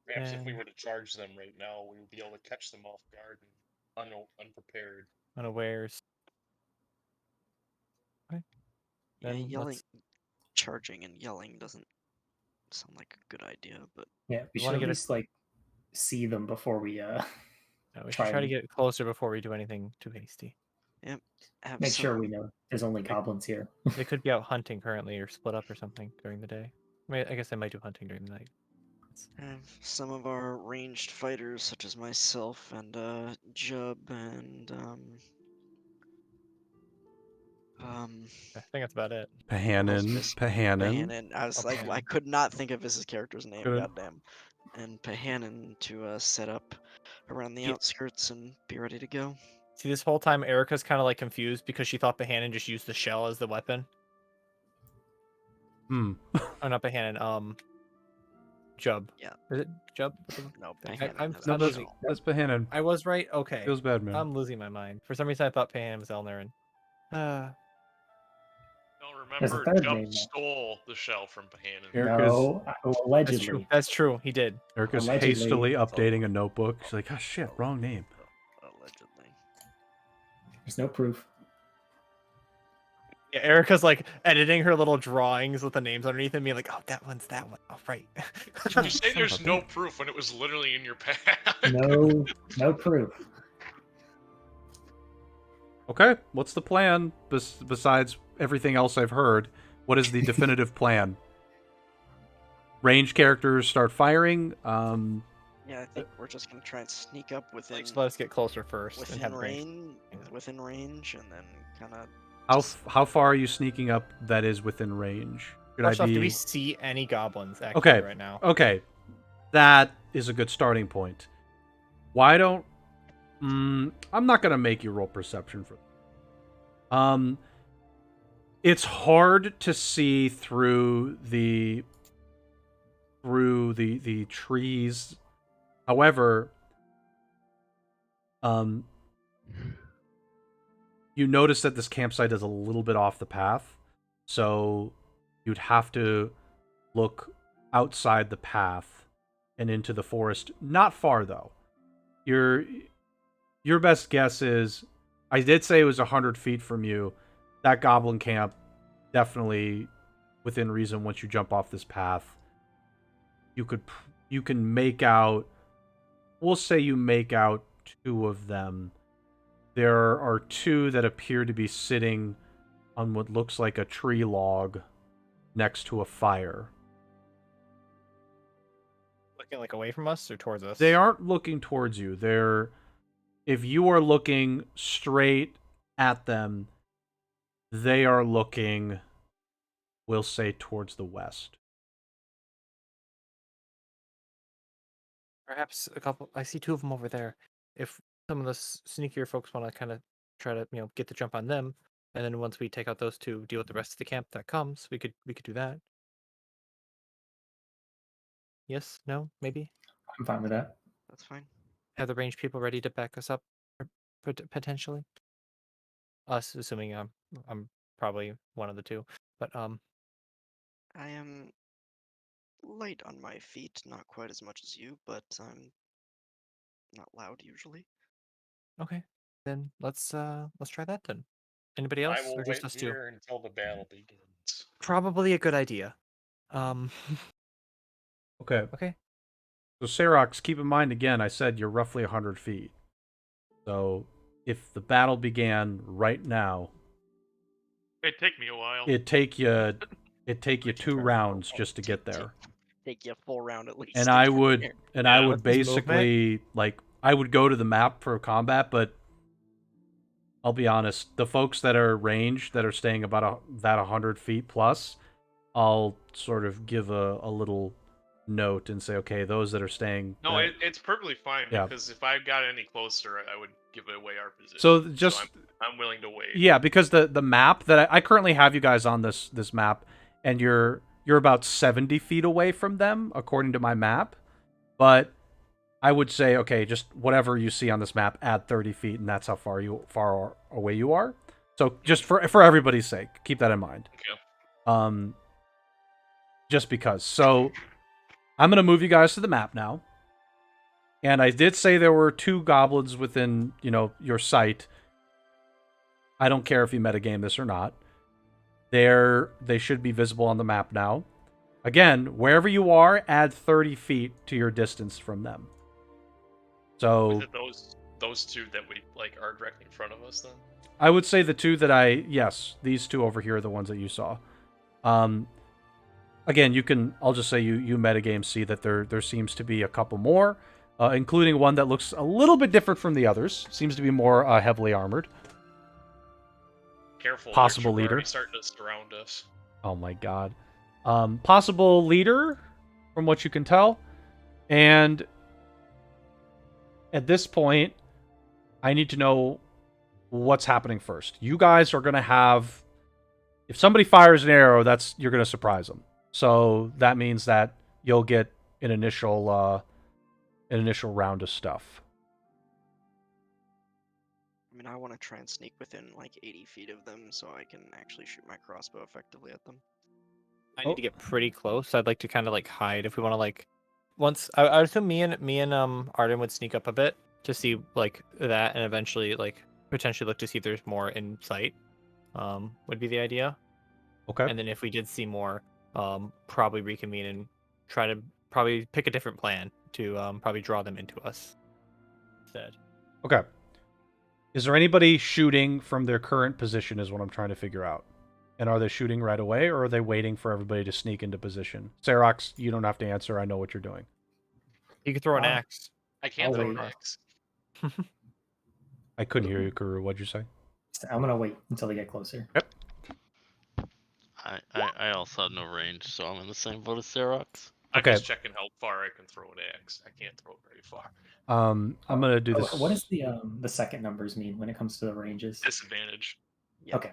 Perhaps if we were to charge them right now, we would be able to catch them off guard and unprepared. Unawares. Okay. Yeah, Then charging and yelling doesn't sound like a good idea, but Yeah, we You should wanna at get a- least see them before we we should try to get closer before we do anything too hasty. Make sure we Absolutely. know there's only goblins here. They could be out hunting currently or split up or something during the day. I guess they might do hunting during the night. Some of our ranged fighters, such as myself and Jub and I think that's about it. Pahanin. Pahanin. I was Oh, like, I Pahanin. could not think of his character's name. Good. Goddamn. And Pahanin to set up around the Yeah. outskirts and be ready to go. See, this whole time Erica's kind of like confused because she thought Pahanin just used the shell as the weapon. Hmm. Oh, not Pahanin. Jub. Yeah. Is it Jub? No, I- Pahanin I'm- has No, I'm the that's, losing- shell. that's Pahanin. I was right. Okay. Feels bad, man. I'm losing my mind. For some reason, I thought Pahanin was Elnarin. No, There's a remember, third name Jump now. stole the shell from Pahanin. Erica's No, That's allegedly. true. That's true. He did. Erica's Allegedly. hastily updating a notebook. She's like, oh shit, wrong name. Allegedly. There's no proof. Yeah, Erica's like editing her little drawings with the names underneath and being like, "Oh, that one's that one. Oh, right." You say there's no proof when it was literally in your pack. No proof. Okay, what's the plan besides everything else I've heard? What is the definitive plan? Range characters start firing. Yeah, I think we're just gonna try and sneak up within Like, let us get closer first and within have range. range, and then kind of. How far are you sneaking up that is within range? Should First I off, be... do we see any goblins actually Okay. right now? Okay, that is a good starting point. Why don't... I'm not going to make you roll perception for it's hard to see through the trees. However, you notice that this campsite is a little bit off the path, so you'd have to look outside the path and into the forest. Not far, though. Your best guess is, I did say it was 100 feet from you. That goblin camp, definitely within reason once you jump off this path. You can make out, we'll say you make out 2 of them. There are 2 that appear to be sitting on what looks like a tree log next to a fire. Looking like away from us or towards us? They aren't looking towards you. If you are looking straight at them, they are looking, we'll say, towards the west. Perhaps a couple. I see 2 of them over there. If some of the sneakier folks want to kind of try to, get the jump on them, and then once we take out those 2, deal with the rest of the camp that comes, we could do that. Yes? No? Maybe? I'm fine with that. That's fine. Have the range people ready to back us up, potentially. Us, assuming I'm probably one of the 2, but I am light on my feet, not quite as much as you, but I'm not loud usually. okay. Then let's try that then. Anybody else I will or just wait us 2? here until the battle begins. Probably a good idea. Okay. Okay. So, Serox, keep in mind, again, I said you're roughly 100 feet. So, if the battle began right now, It'd take me a while. it'd take you 2 rounds just to get there. Take you a full round at least. And to I get would there. What's his basically, like, I would go to the map for combat, but I'll be honest, the folks that are ranged, that are staying about that 100 feet plus, I'll sort of give a little note and say, okay, those that are staying... No, it's perfectly fine, Yeah. because if I got any closer, I would give away our position. So just... I'm willing to wait. Yeah, because the map that I currently have you guys on this map, and you're about 70 feet away from them, according to my map. But I would say, okay, just whatever you see on this map, add 30 feet, and that's how far away you are. So just for everybody's sake, keep that in mind. Okay. Just because. So I'm going to move you guys to the map now. And I did say there were 2 goblins within, your sight. I don't care if you metagame this or not. They should be visible on the map now. Again, wherever you are, add 30 feet to your distance from them. So Was it those two that we like are directly in front of us then? I would say the two that yes, these two over here are the ones that you saw. Again, I'll just say you metagame see that there seems to be a couple more, including one that looks a little bit different from the others. Seems to be more heavily armored. Careful, Possible they're leader. already starting to surround us. Oh my god. Possible leader, from what you can tell. And at this point, I need to know what's happening first. You guys are going to have... If somebody fires an arrow, you're going to surprise them. So that means that you'll get an initial round of stuff. I mean, I want to try and sneak within like 80 feet of them so I can actually shoot my crossbow effectively at them. I need to get pretty close. I'd like to kind of like hide if we want to like. Once I would assume me and Arden would sneak up a bit to see like that, and eventually like potentially look to see if there's more in sight. Would be the idea. Okay. And then if we did see more, probably reconvene and try to probably pick a different plan to probably draw them into us instead. Okay. Is there anybody shooting from their current position is what I'm trying to figure out. And are they shooting right away, or are they waiting for everybody to sneak into position? Serox, you don't have to answer. I know what you're doing. You could throw an Uh, axe. I can't I'll throw an wait. axe. I couldn't hear you, Kuru. What'd you say? I'm gonna wait until they get closer. Yep. I also have no range, so I'm in the same boat as Xerox. I'm Okay. just checking how far I can throw an axe. I can't throw it very far. I'm gonna do this. What does the second numbers mean when it comes to the ranges? Disadvantage. Yeah. Okay.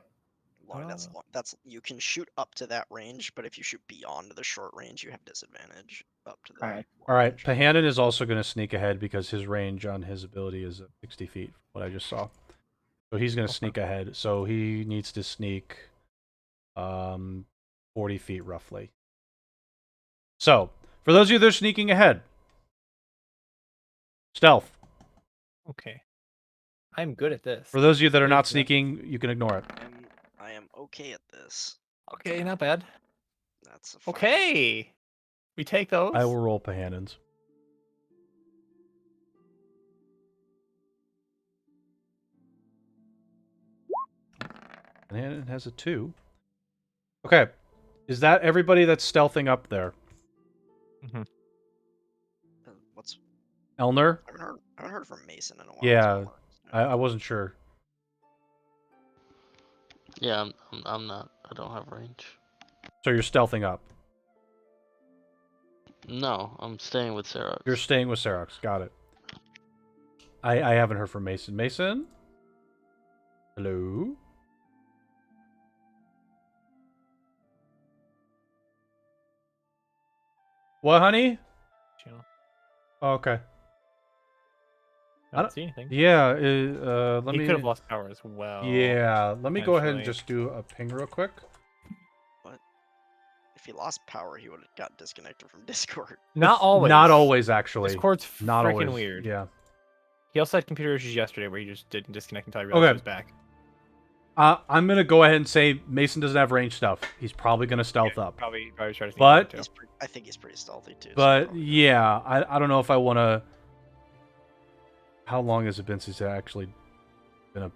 That's you can shoot up to that range, but if you shoot beyond the short range, you have disadvantage up to the. All right. All right. Pahanin is also going to sneak ahead because his range on his ability is 60 feet. What I just saw. So he's going to sneak ahead. So he needs to sneak 40 feet roughly. So for those of you that are sneaking ahead, stealth. Okay. I'm good at this. For those of you that are not Yeah. sneaking, you can ignore it. I am okay at this. Okay, not bad. That's a fine. Okay. We take those. I will roll Pahanins. Pahanin has a 2. Okay. Is that everybody that's stealthing up there? What's Elner? I haven't heard from Mason in a while. Yeah, so I wasn't sure. Yeah, I'm not. I don't have range. So you're stealthing up. No, I'm staying with Xerox. You're staying with Serox. Got it. I haven't heard from Mason. Mason? Hello? What, honey? Chill. Oh, okay. I don't see anything. Yeah, let He me... could have lost power as well. Yeah, let me go ahead and potentially. just do a ping real quick. if he lost power, he would have got disconnected from Discord. Not always. Not always, actually. Discord's Not freaking always. weird. Yeah. He also had computer issues yesterday where he just didn't disconnect until I realized he was back. I'm going to go ahead and say Mason doesn't have range stuff. He's probably going to stealth up. Probably try to sneak But- in too. I think he's pretty stealthy too. so But probably- yeah, I don't know if I want to... How long has it been since it actually been a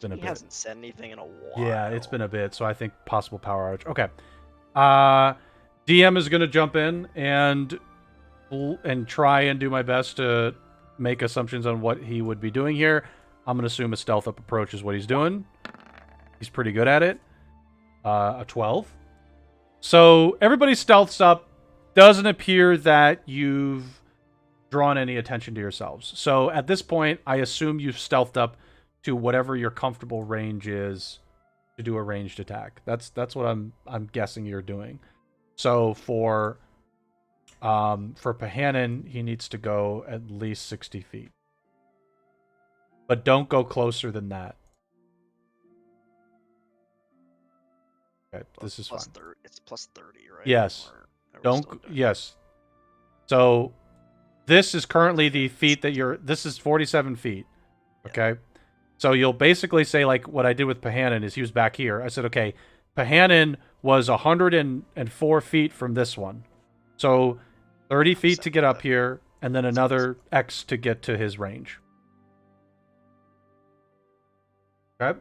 he bit? hasn't said anything in a while. Yeah, it's been a bit, so I think possible power outage. Okay. DM is going to jump in and try and do my best to make assumptions on what he would be doing here. I'm going to assume a stealth up approach is what he's doing. He's pretty good at it. A 12. So everybody stealths up. Doesn't appear that you've drawn any attention to yourselves. So at this point, I assume you've stealthed up to whatever your comfortable range is to do a ranged attack. That's what I'm guessing you're doing. So for Pahanin, he needs to go at least 60 feet. But don't go closer than that. Okay, this is plus fine. 30, it's plus 30, right? Yes. Or we're still Don't doing- yes. So this is currently the feet that this is 47 feet. Okay. So you'll basically say like what I did with Pahanin is he was back here. I said, okay, Pahanin was 104 feet from this one. So 30 feet to get up here and then another X to get to his range. Okay.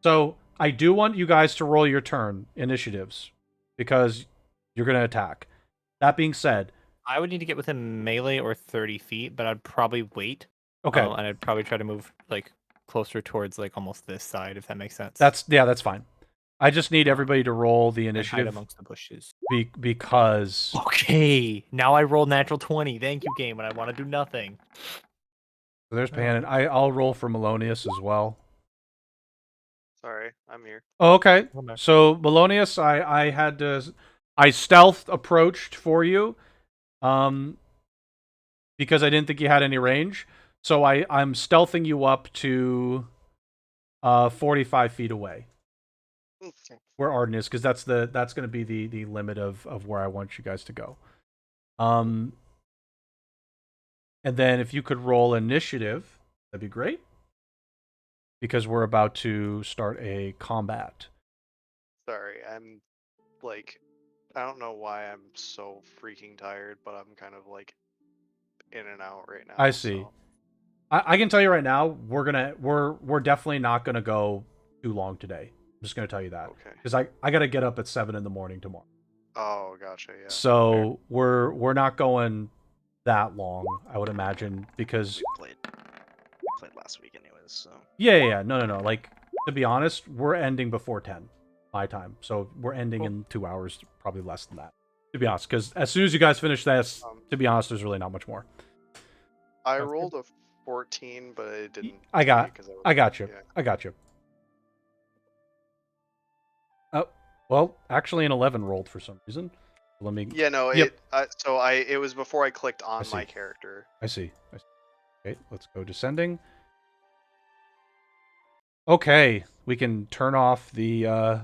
So I do want you guys to roll your turn initiatives because you're going to attack. That being said, I would need to get within melee or 30 feet, but I'd probably wait. okay, And I'd probably try to move like closer towards like almost this side, if that makes sense. that's fine. I just need everybody to roll the And hide initiative amongst the bushes. because Okay, now I rolled natural 20. Thank you, game, and I want to do nothing. there's Pan, and I'll roll for Melonius as well. Sorry, I'm here. Oh, okay. Come back. So Melonius, I stealth approached for you, because I didn't think you had any range. So I'm stealthing you up to 45 feet away where Arden is, because that's going to be the limit of where I want you guys to go. And then if you could roll initiative, that'd be great, because we're about to start a combat. Sorry, I'm like, I don't know why I'm so freaking tired, but I'm kind of like in and out right now. I see. So. I can tell you right now, we're definitely not gonna go too long today. I'm just gonna tell you that, Okay. because I gotta get up at 7 a.m. tomorrow. Oh, gotcha. Yeah. So we're not going that long, I would imagine, because We played last week anyways, so. yeah. No. Like, to be honest, we're ending before 10 my time, so we're ending in 2 hours, probably less than that. To be honest, because as soon as you guys finish this, to be honest, there's really not much more. I rolled a 14, but it didn't. I got you. Yeah. I got you. Oh, well, actually, an 11 rolled for some reason. Let me. Yeah, no. Yep. It was before I clicked on my character. I see. Okay, let's go descending. Okay, we can turn off the.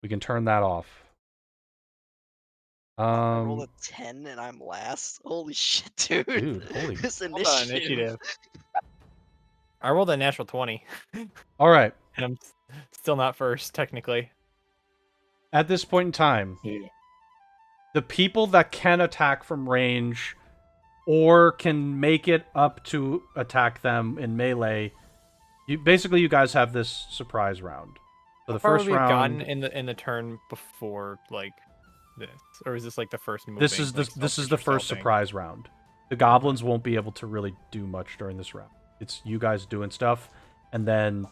We can turn that off. I rolled a 10 and I'm last. Holy shit, dude! Holy. This Hold on, initiative. I rolled a natural 20. All right. And I'm still not first, technically. At this point in time, the people that can attack from range or can make it up to attack them in melee, you guys have this surprise round. So the first round in the turn before like this, or is this like the first move? This is the first surprise round. The goblins won't be able to really do much during this round. It's you guys doing stuff, and then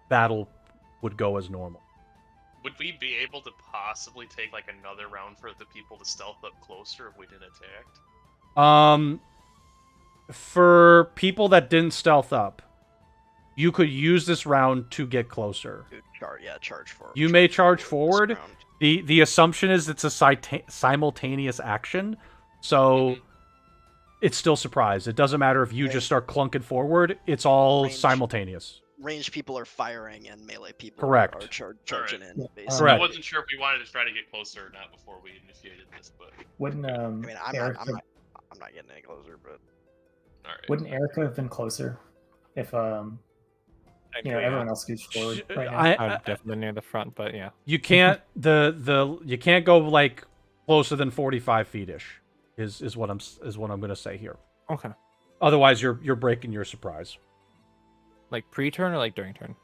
battle would go as normal. Would we be able to possibly take like another round for the people to stealth up closer if we didn't attack? For people that didn't stealth up, you could use this round to get closer. Charge forward. You may charge forward. The assumption is it's a simultaneous action, so it's still surprise. It doesn't matter if you just start clunking forward. It's all simultaneous. Ranged people are firing and melee people are charging in. Basically. Correct. I wasn't sure if we wanted to try to get closer or not before we initiated this, but Wouldn't I mean, I'm Erica, not getting any closer, but all right. wouldn't Erica have been closer if everyone else goes forward right now? I'm definitely near the front, but yeah. You can't you can't go like closer than 45 feet ish. Is what I'm gonna say here. Okay. Otherwise, you're breaking your surprise. Like pre-turn or like during turn?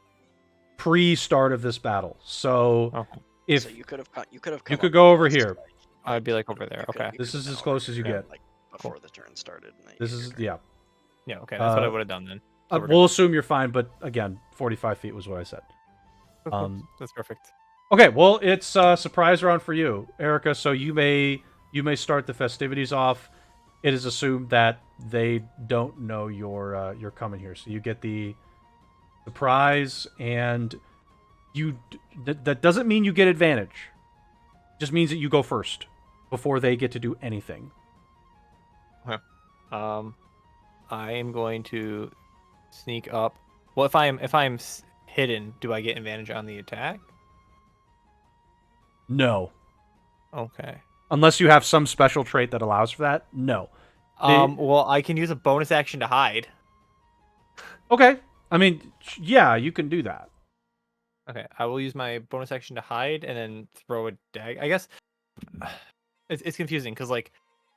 Pre-start of this battle. So if so you could go over here. I'd be like over there. Okay. This is as close as you get. Like before the turn started. This is yeah. Yeah. Okay. That's what I would have done then. We'll assume you're fine, but again, 45 feet was what I said. That's perfect. Okay, well, it's a surprise round for you, Erica. So you may start the festivities off. It is assumed that they don't know you're coming here, so you get the surprise, and that doesn't mean you get advantage. It just means that you go first before they get to do anything. Okay. I am going to sneak up. Well, if I'm hidden, do I get advantage on the attack? No. Okay. Unless you have some special trait that allows for that. No. Well, I can use a bonus action to hide. Okay. I mean, yeah, you can do that. Okay, I will use my bonus action to hide and then throw a dagger. I guess it's confusing because like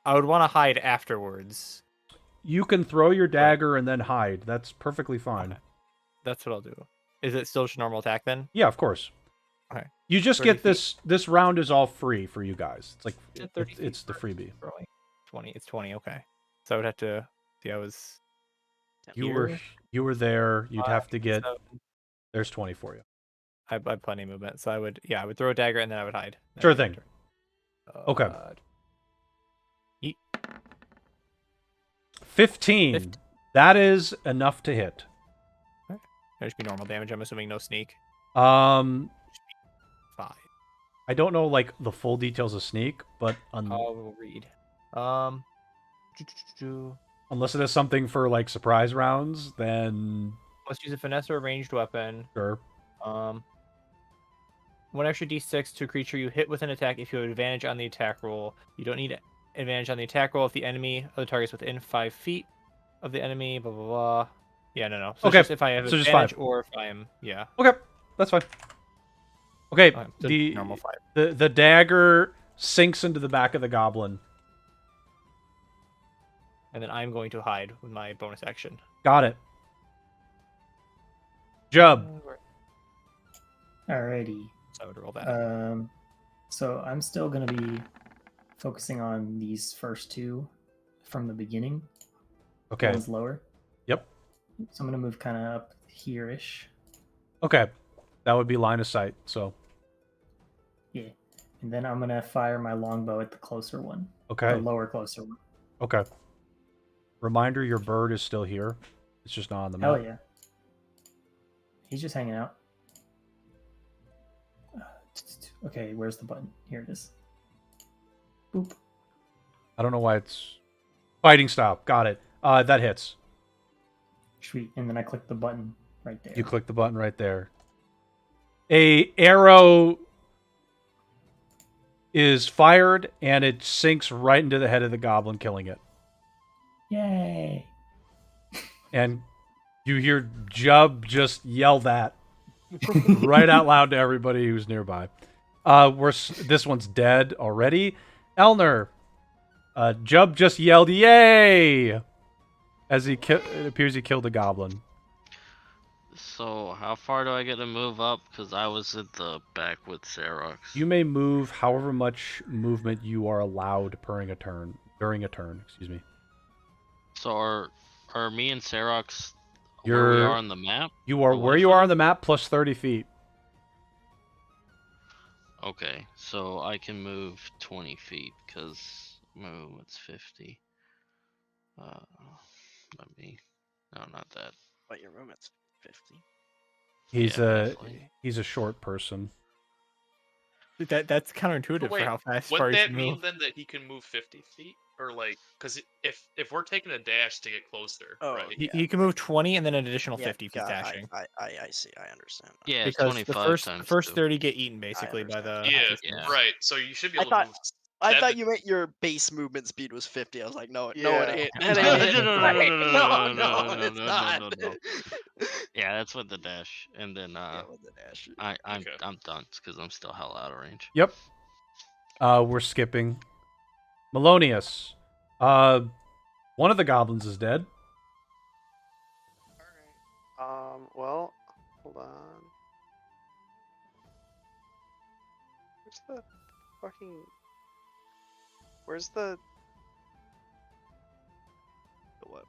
I would want to hide afterwards. You can throw your dagger and then hide. That's perfectly fine. Okay. That's what I'll do. Is it still just normal attack then? Yeah, of course. Okay. You just 30 get this round is all free for you guys. It's like Is it 30 feet it's the freebie. throwing? 20. It's 20. Okay. So I would have to see. I was. You were there. You'd have to get. So There's 20 for you. I have plenty of movement, so I would throw a dagger and then I would hide. Sure thing. Okay. 15. That is enough to hit. That should be normal damage. I'm assuming no sneak. 5. 5. I don't know like the full details of sneak, but I'll read. unless it is something for like surprise rounds, then Let's use a finesse or a ranged weapon. sure. 1 extra d6 to a creature you hit with an attack if you have advantage on the attack roll. You don't need advantage on the attack roll if the enemy or the target's within 5 feet of the enemy. Blah blah blah. Yeah, no. So Okay, it's just if I have so just advantage 5. or if I am Okay, that's fine. Okay, so the normal 5. the dagger sinks into the back of the goblin. And then I'm going to hide with my bonus action. Got it. Jub. Alrighty. So I would roll that. So I'm still gonna be focusing on these first two from the beginning. Okay. One's lower. Yep. So I'm gonna move kind of up here-ish. Okay. That would be line of sight. So Yeah. And then I'm gonna fire my longbow at the closer one. okay. The lower closer one. Okay. Reminder: your bird is still here. It's just not on the map. Hell yeah. He's just hanging out. Okay, where's the button? Here it is. Boop. I don't know why it's fighting stop. Got it. That hits. Sweet. And then I click the button right there. You click the button right there. A arrow is fired and it sinks right into the head of the goblin, killing it. Yay! And you hear Jub just yell that right out loud to everybody who's nearby. This one's dead already. Elner, Jub just yelled "Yay!" as it appears he killed a goblin. So how far do I get to move up? Because I was at the back with Xerox. You may move however much movement you are allowed during a turn. Excuse me. So are me and Xerox where You're we are on the map? You are Or where what you for? are on the map plus 30 feet. Okay, so I can move 20 feet because it's 50. Let me. No, not that. But your movement's 50. He's a short person. That's counterintuitive Wait, for how fast would far that you mean move. then that he can move 50 feet? Or like, because if we're taking a dash to get closer, Oh, right? He can move 20 and then an additional 50 if he's God, dashing. I see. I understand. Yeah, it's Because 25 the times first 2. 30 get eaten basically by the. Yeah, Yeah. right. So you should be I able to thought- move. I thought 7 you meant your base movement speed was 50. I was like, no, Yeah. no, it ain't. No, That no, ain't it. no, no, Right? no, No, no, it's no, not. no, no. Yeah, that's with the dash, and then Yeah, with the dash. I'm Okay. I'm done because I'm still hell out of range. Yep. We're skipping. Melonius. One of the goblins is dead. Well, hold on. Where's the fucking? Where's the What?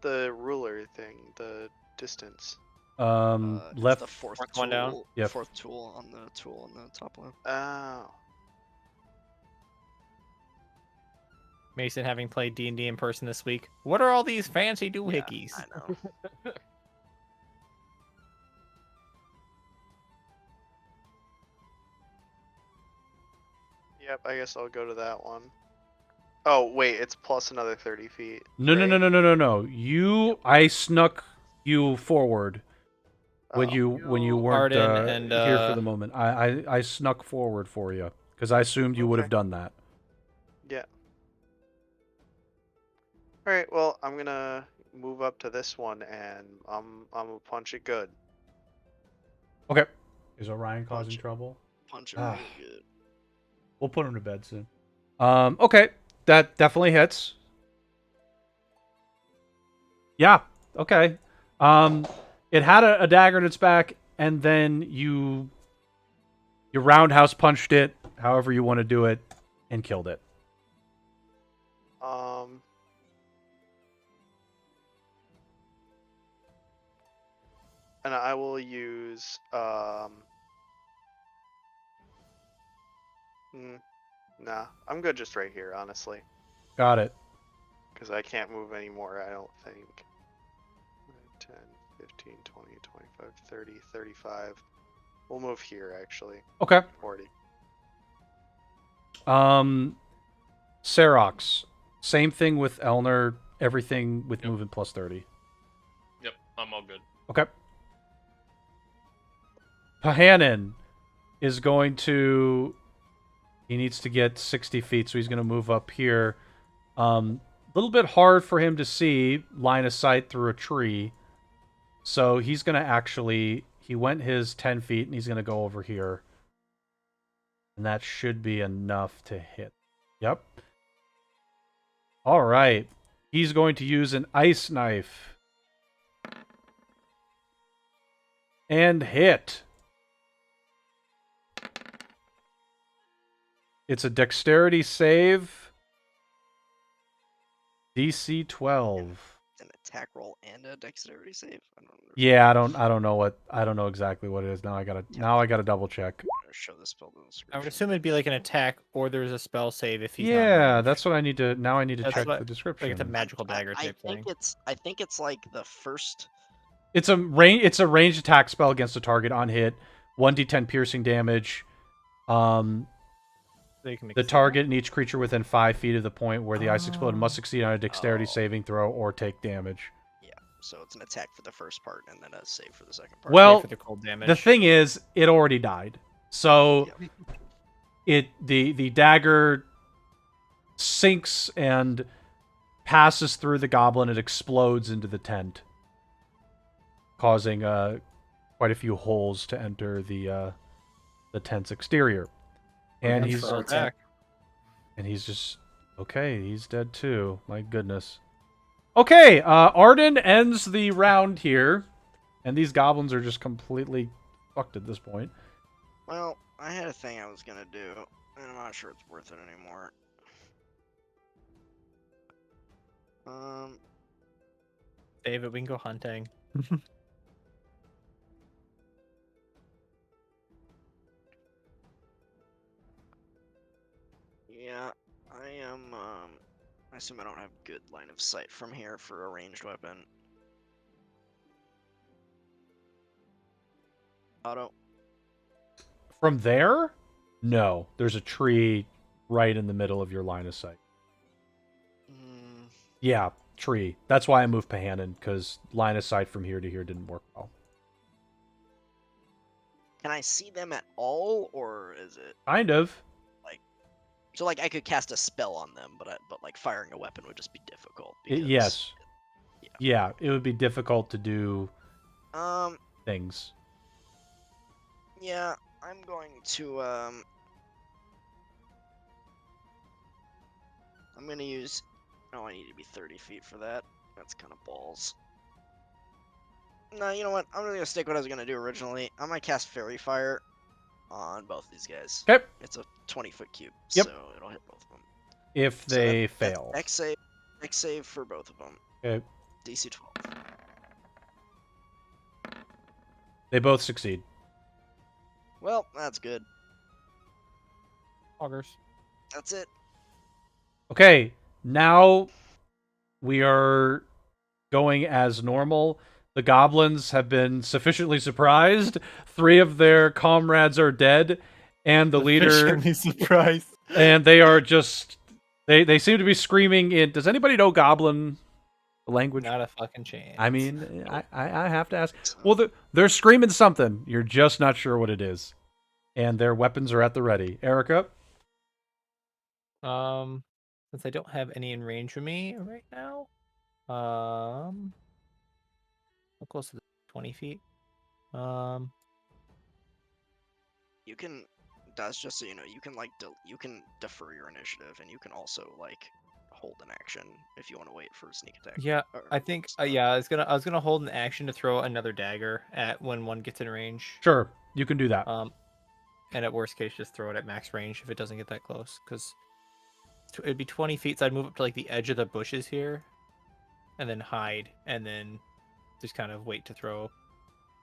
the ruler thing? The distance. It's Left. the fourth Fourth tool. one down? Yep. Fourth tool on the top left. Oh. Mason, having played D&D in person this week, what are all these fancy doohickeys? I know. Yep, I guess I'll go to that one. Oh wait, it's plus another 30 feet. No. I snuck you forward when Oh. you weren't Arden and, here for the moment. I snuck forward for you because I assumed you would have Okay. done that. Yeah. All right. Well, I'm gonna move up to this one, and I'm gonna punch it good. Okay. Is Orion causing Punch it. trouble? Punch it Ah. really good. We'll put him to bed soon. Okay. That definitely hits. Yeah. Okay. It had a dagger in its back, and then you roundhouse punched it, however you want to do it, and killed it. And I will use nah, I'm good just right here, honestly, Got it. because I can't move anymore, I don't think. 10, 15, 20, 25, 30, 35. We'll move here, actually. Okay. 40. Serox. Same thing with Elner. Everything with Yep. movement plus 30. Yep, I'm all good. Okay. Pahanin is going to... He needs to get 60 feet, so he's going to move up here. A little bit hard for him to see line of sight through a tree. So he's going to actually... He went his 10 feet, and he's going to go over here. And that should be enough to hit. Yep. All right. He's going to use an ice knife. And hit. It's a dexterity save. DC 12. An attack roll and a dexterity save. I don't know. Yeah, I don't know exactly what it is. Now I gotta double check. Show the spell to the I would description. assume it'd be like an attack, or there's a spell save if he's not Yeah, ranged. that's what I need to. Now I need to That's check what- the description. Like it's a magical dagger I type thing. think it's like the first. It's a ranged attack spell against a target on hit. 1d10 piercing damage. So you can make The a save. target and each creature within 5 feet of the point where the ice exploded must succeed on a dexterity saving throw or take damage. So it's an attack for the first part and then a save for the second part. Well, for the cold damage. the thing is, it already died. So the dagger sinks and passes through the goblin. It explodes into the tent, causing quite a few holes to enter the tent's exterior. And That's he's for our attack. just okay. He's dead too. My goodness. Okay, Arden ends the round here, and these goblins are just completely fucked at this point. Well, I had a thing I was gonna do, and I'm not sure it's worth it anymore. David, we can go hunting. Yeah, I am. I assume I don't have good line of sight from here for a ranged weapon. Auto. From there, no. There's a tree right in the middle of your line of sight. Yeah, tree. That's why I moved Pahanin, because line of sight from here to here didn't work well. Can I see them at all, or is it Kind of. so like I could cast a spell on them, but like firing a weapon would just be difficult. Yes. Yeah, it would be difficult to do things. Yeah, I'm going to I'm gonna use. Oh, I need to be 30 feet for that. That's kind of balls. No, you know what? I'm gonna stick with what I was gonna do originally. I'm gonna cast Fairy Fire on both these guys. Okay. It's a 20-foot cube, Yep. so it'll hit both of them. If So they that's fail. Dex save for both of them. Okay. DC 12. They both succeed. Well, that's good. Augers. That's it. Okay, now we are going as normal. The goblins have been sufficiently surprised. 3 of their comrades are dead, and the leader, Sufficiently surprised. and they are just they seem to be screaming in. Does anybody know goblin language? Not a fucking chance. I mean, I have to ask. Well, they're screaming something. You're just not sure what it is, and their weapons are at the ready. Erica. Since I don't have any in range of me right now, how close is it? 20 feet. You can. That's just so you know. You can like you can defer your initiative, and you can also like hold an action if you want to wait for a sneak attack. Yeah, or I think. stuff. Yeah, I was gonna hold an action to throw another dagger at when one gets in range. Sure, you can do that. And at worst case, just throw it at max range if it doesn't get that close, because it'd be 20 feet. So I'd move up to like the edge of the bushes here, and then hide, and then just kind of wait to throw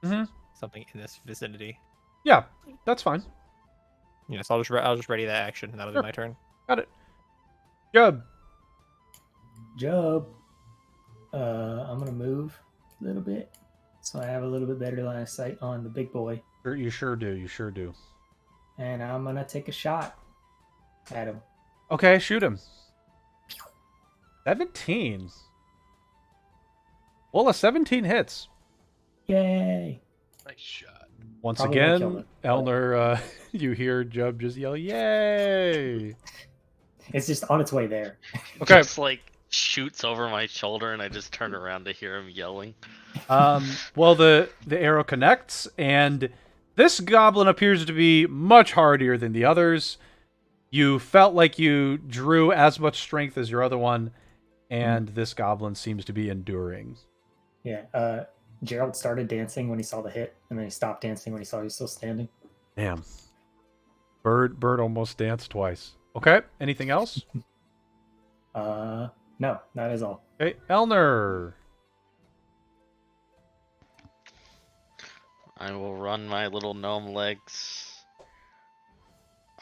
Mhm. something in this vicinity. Yeah, that's fine. Yeah, so I'll just ready that action, and that'll Sure. be my turn. Got it. Good. Job. I'm gonna move a little bit, so I have a little bit better line of sight on the big boy, You sure do. You sure do. and I'm gonna take a shot at him. Okay, shoot him. 17. Well, a 17 hits. Yay! Nice shot. Once Probably won't kill again, it. Elner, you hear Jub just yell, "Yay!" It's just on its way there. Okay. Just like shoots over my shoulder, and I just turn around to hear him yelling. Well, the arrow connects, and this goblin appears to be much hardier than the others. You felt like you drew as much strength as your other one, and this goblin seems to be enduring. Yeah. Gerald started dancing when he saw the hit, and then he stopped dancing when he saw he was still standing. Damn. Bird almost danced twice. Okay, anything else? No, that is all. Okay, Elner. I will run my little gnome legs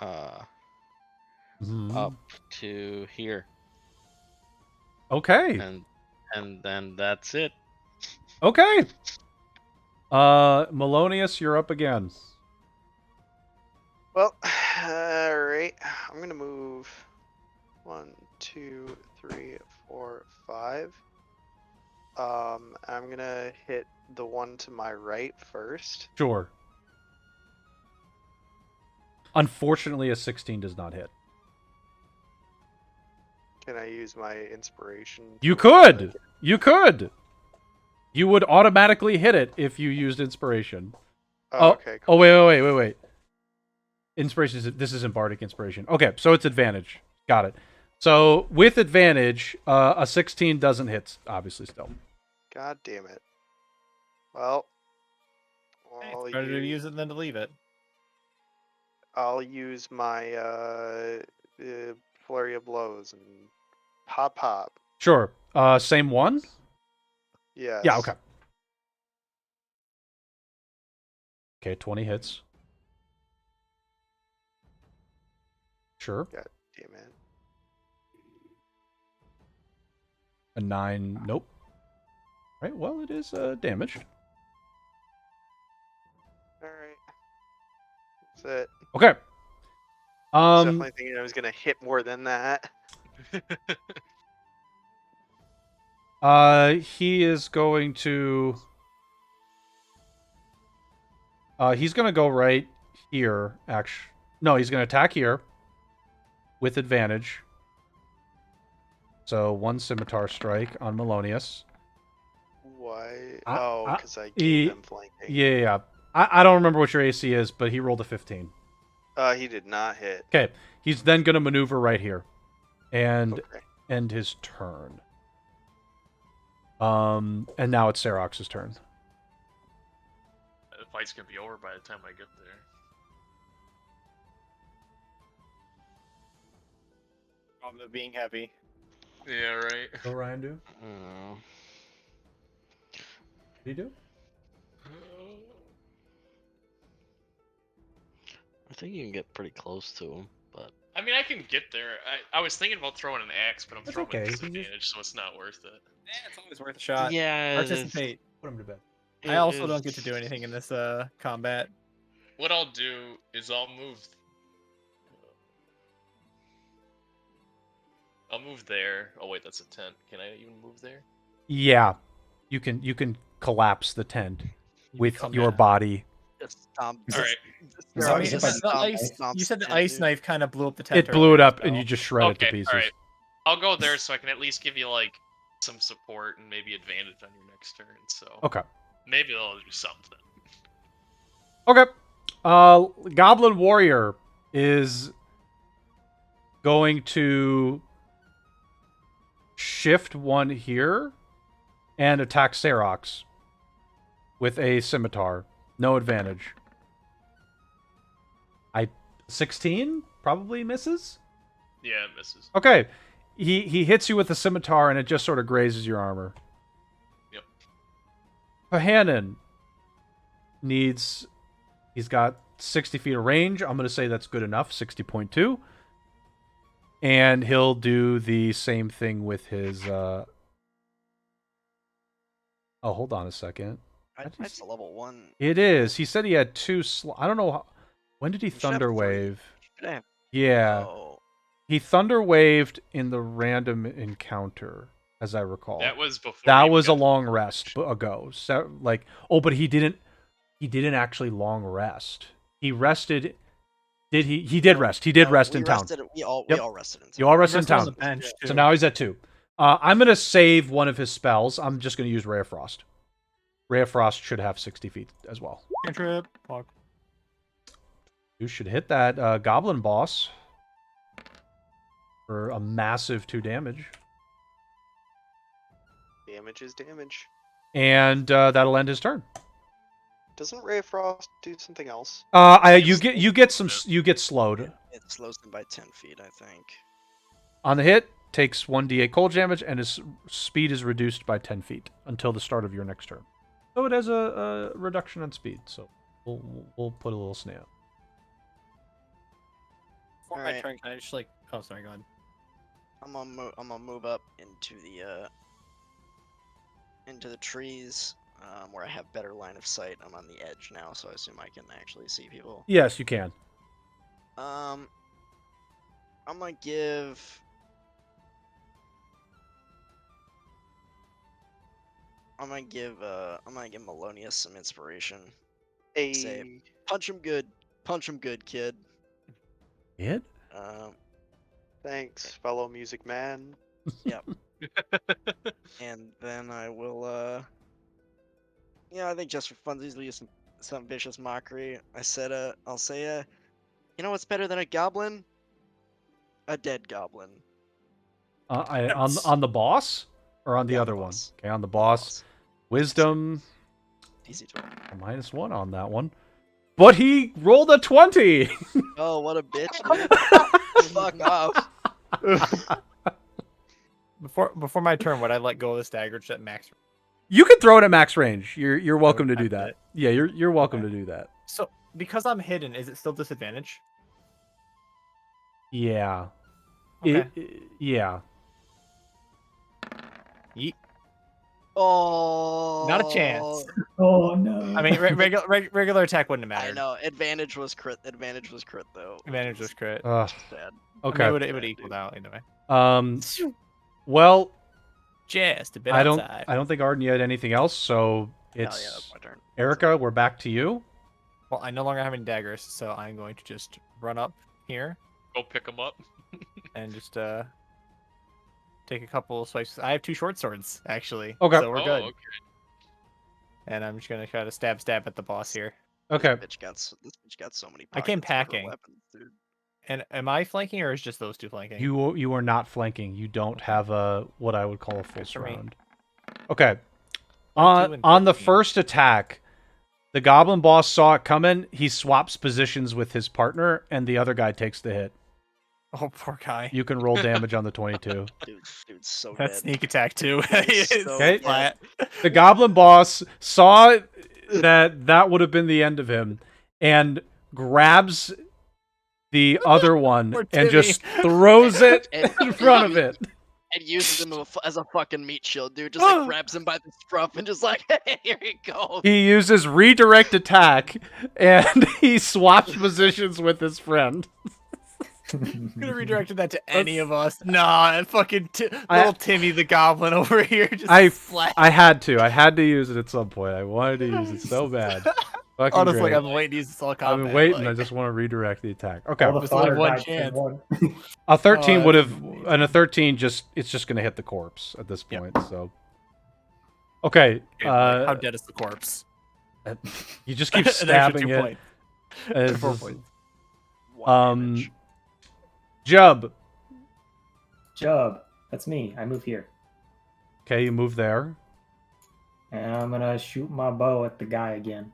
Mhm. up to here, Okay. and then that's it. Okay. Melonius, you're up again. Well, alright. I'm gonna move 1, 2, 3, 4, 5. I'm gonna hit the one to my right first. Sure. Unfortunately, a 16 does not hit. Can I use my inspiration? You to- could! You could! You would automatically hit it if you used inspiration. Oh, okay, cool. Oh, wait. Inspiration is... This isn't Bardic Inspiration. Okay, so it's advantage. Got it. So, with advantage, a 16 doesn't hit, obviously, still. God damn it. Well, It's better to use it than to leave it. I'll use my flurry of blows and pop. Sure. Same one? Yes. Yeah, okay. Okay, 20 hits. Sure. God damn it. A 9, nope. Right, well, it is damaged. Alright. That's it. Okay. Definitely thinking I was gonna hit more than that. He is going to... he's going to go right here, actually. No, he's going to attack here with advantage. So, 1 scimitar strike on Melonius. Why? I- Because I gave him flanking. Yeah. I don't remember what your AC is, but he rolled a 15. He did not hit. Okay, he's then going to maneuver right here and Okay. end his turn. And now it's Serox's turn. The fight's gonna be over by the time I get there. Problem of being heavy. Yeah, right. What did Ryan do? Mm. What did he do? I think you can get pretty close to him, but I mean, I can get there. I was thinking about throwing an axe, but I'm That's throwing okay, with you can disadvantage, so it's not worth it. It's always worth a shot. yeah, Participate. Put him to bed. I also don't get to do anything in this combat. What I'll do is I'll move there. Oh wait, that's a tent. Can I even move there? Yeah, you can collapse the tent with become your that. body. Just stomp. All right. As I long mean, as the if I stomp- ice, stomp you said the tent, ice dude. knife kind of blew up the tent. It blew it earlier, up, and so- you just shred it to Okay, pieces. all right. I'll go there so I can at least give you like some support and maybe advantage on your next turn. So Okay. maybe they'll do something. Okay. Goblin Warrior is going to shift 1 here and attack Serox with a scimitar. No advantage. 16 probably misses. Yeah, it misses. Okay. He hits you with the scimitar and it just sort of grazes your armor. Yep. Pahanin needs... He's got 60 feet of range. I'm going to say that's good enough. 60.2. And he'll do the same thing with his... Oh, hold on a second. That's a level 1. It is. He said he had 2... I don't know... When did he You should have Thunder 3. Wave? Should have- Yeah. Oh, He Thunder Waved in the random encounter, as I recall. That was before. That we was a got to long the rest mission. ago. So, like, oh, but he didn't actually long rest. He rested. Did he? He did rest. He did no, rest we in town. rested, we all Yep. rested in town. You all rested in Rested on town. the bench, So too. now he's at 2. I'm going to save one of his spells. I'm just going to use Ray of Frost. Ray of Frost should have 60 feet as well. Cantrip. Fuck. You should hit that goblin boss for a massive 2 damage. Damage is damage. And that'll end his turn. Doesn't Ray of Frost do something else? You get slowed. It slows them by 10 feet, I think. On the hit, takes 1d8 cold damage, and his speed is reduced by 10 feet until the start of your next turn. So it has a reduction on speed. So we'll put a little snap. Before my Alright. turn, can I just like... Oh, sorry, go ahead. I'm gonna move up into the trees where I have better line of sight. I'm on the edge now, so I assume I can actually see people. Yes, you can. I'm gonna give. I'm gonna give Melonius some inspiration. A Say, punch him good, kid. It? thanks, fellow music man. And then I will, I think just for funsies, we'll use some vicious mockery. I'll say, you know what's better than a goblin? A dead goblin. On the boss or on the Yeah, on other the one? boss. Okay, on the boss. Wisdom DC 20. -1 on that one. But he rolled a 20. Oh, what a bitch, dude. Fuck off. Before my turn, would I let go of this dagger just at max? You can throw it at max range. You're welcome to I do would that. bet. Yeah, you're welcome Okay. to do that. So because I'm hidden, is it still disadvantage? Yeah. Okay. Yeah. Yeet. Oh. Not a chance. Oh no. I mean, regular attack wouldn't have I mattered. know. Advantage was crit though. Advantage was crit. Ugh, Sad. I mean, okay. it would equal out anyway. Well, Just a bit I don't outside. think Arden, you had anything else, so Hell it's yeah, that's my turn. Erica, we're back to you. Well, I no longer have any daggers, so I'm going to just run up here Go pick him up. and just take a couple swipes. I have 2 short swords actually. Okay. So we're good. Okay. And I'm just gonna try to stab at the boss here. Okay. This bitch got so many. I came pockets for her packing. Weapons, dude. And am I flanking or is just those 2 flanking? You are not flanking. You don't have a what I would call a full Good for me. surround. Okay. 2 and On the 13. first attack, the goblin boss saw it coming. He swaps positions with his partner, and the other guy takes the hit. Oh, poor guy. You can roll damage on the 22. Dude's so That's dead. sneak attack too. He's It's so Okay. flat. The goblin boss saw that would have been the end of him, and grabs the other one Poor and Timmy. just throws it And- in front of it. And uses him as a fucking meat shield, dude. Just like grabs him by the scruff and just like, hey, here you go. He uses redirect attack, and he swaps positions with his friend. Could have redirected that to any of us. Nah, fucking I- little Timmy the Goblin over here just I flat. had to use it at some point. I wanted to use it so bad. Fucking Honestly, great. I'm waiting to use this all I've combat. been waiting. I like- just want to redirect the attack. Okay, All the There's only fodder one died in chance. one. a 13 Oh, would that's have, amazing. and a 13 it's just gonna hit the corpse at this Yep. point. So, okay, Okay, like, how dead is the corpse? you just keep An extra stabbing 2 it. points. It's 4 just- points. One damage. Jub, Jub, that's me. I move here. Okay, you move there. And I'm gonna shoot my bow at the guy again.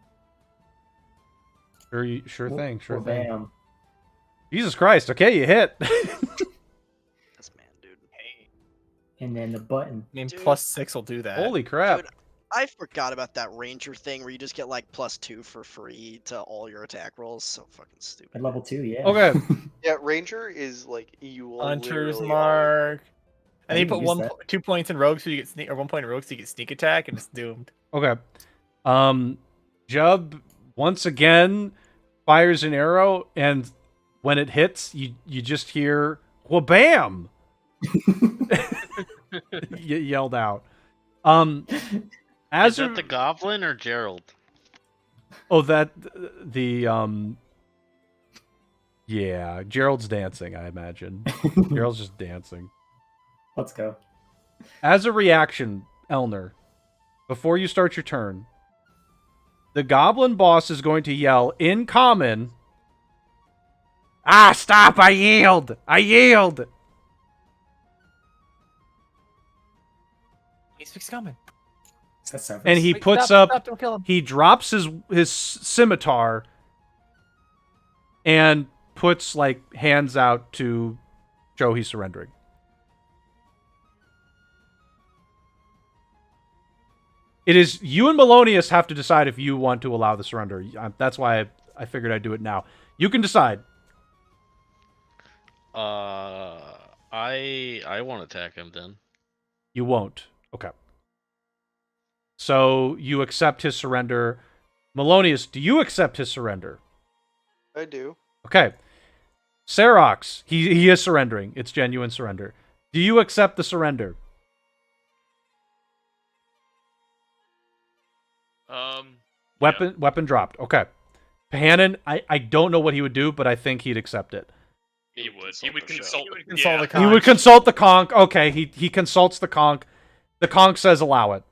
Sure thing. Sure Well, thing. bam. Jesus Christ. Okay, you hit. Yes, man, dude. Hey, And then the button. I mean, Dude. +6 will do that. Holy crap. Dude, I forgot about that ranger thing where you just get like +2 for free to all your attack rolls. So fucking stupid. At level 2, yeah. Okay. Yeah, Ranger is like you will Hunter's literally Mark. I And then you didn't put use that. 2 points in rogue, so you get sneak, or 1 point in rogue, so you get sneak attack, and it's doomed. Okay. Jub once again fires an arrow, and when it hits, you just hear "wha-bam!" Yelled out. As Is that the goblin or Gerald? yeah, Gerald's dancing, I imagine. Gerald's just dancing. Let's go. As a reaction, Elner, before you start your turn, the goblin boss is going to yell in common, "Ah, stop! I yield! I yield!" He speaks common. Is that Severus? And he Wait, puts stop, up, stop, don't kill him. he drops his scimitar and puts like hands out to show he's surrendering. It is you and Melonius have to decide if you want to allow the surrender. That's why I figured I'd do it now. You can decide. I won't attack him then. You won't. Okay. So you accept his surrender. Melonius, do you accept his surrender? I do. Okay. Serox, he is surrendering. It's genuine surrender. Do you accept the surrender? Weapon dropped. Okay. Pahanin, I don't know what he would do, but I think he'd accept it. He would. He would consult. He would consult the He conch. would consult the conch. Okay, he consults the conch. The conch says allow it.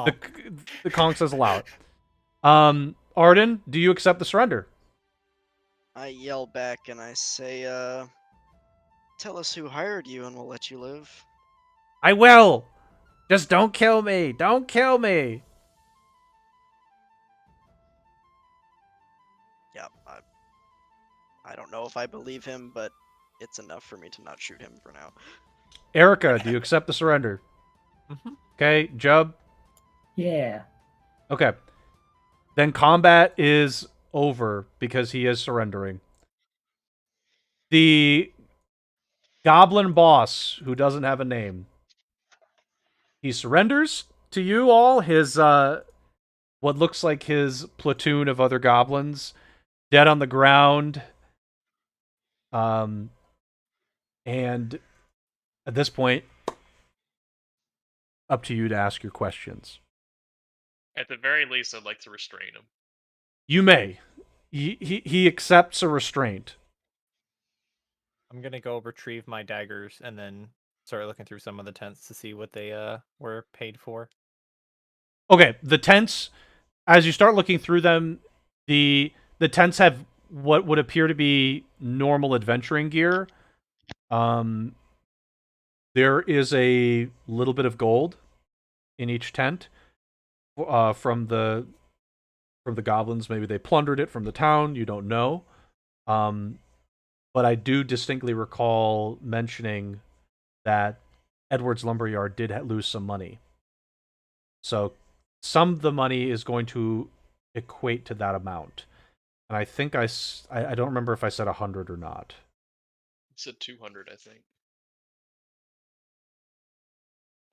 The conch says allow it. Arden, do you accept the surrender? I yell back and I say, tell us who hired you and we'll let you live. I will. Just don't kill me. Don't kill me. Yeah, I don't know if I believe him, but it's enough for me to not shoot him for now. Erica, do you accept the surrender? Mhm. Okay, Jub. Yeah. Okay. Then combat is over because he is surrendering. The goblin boss, who doesn't have a name, he surrenders to you all. His what looks like his platoon of other goblins dead on the ground. And at this point, up to you to ask your questions. At the very least, I'd like to restrain him. You may. He accepts a restraint. I'm gonna go retrieve my daggers and then start looking through some of the tents to see what they were paid for. Okay, the tents, as you start looking through them, the tents have what would appear to be normal adventuring gear. There is a little bit of gold in each tent from the goblins. Maybe they plundered it from the town. You don't know. But I do distinctly recall mentioning that Edward's Lumberyard did lose some money. So some of the money is going to equate to that amount. And I think I don't remember if I said 100 or not. It said 200, I think.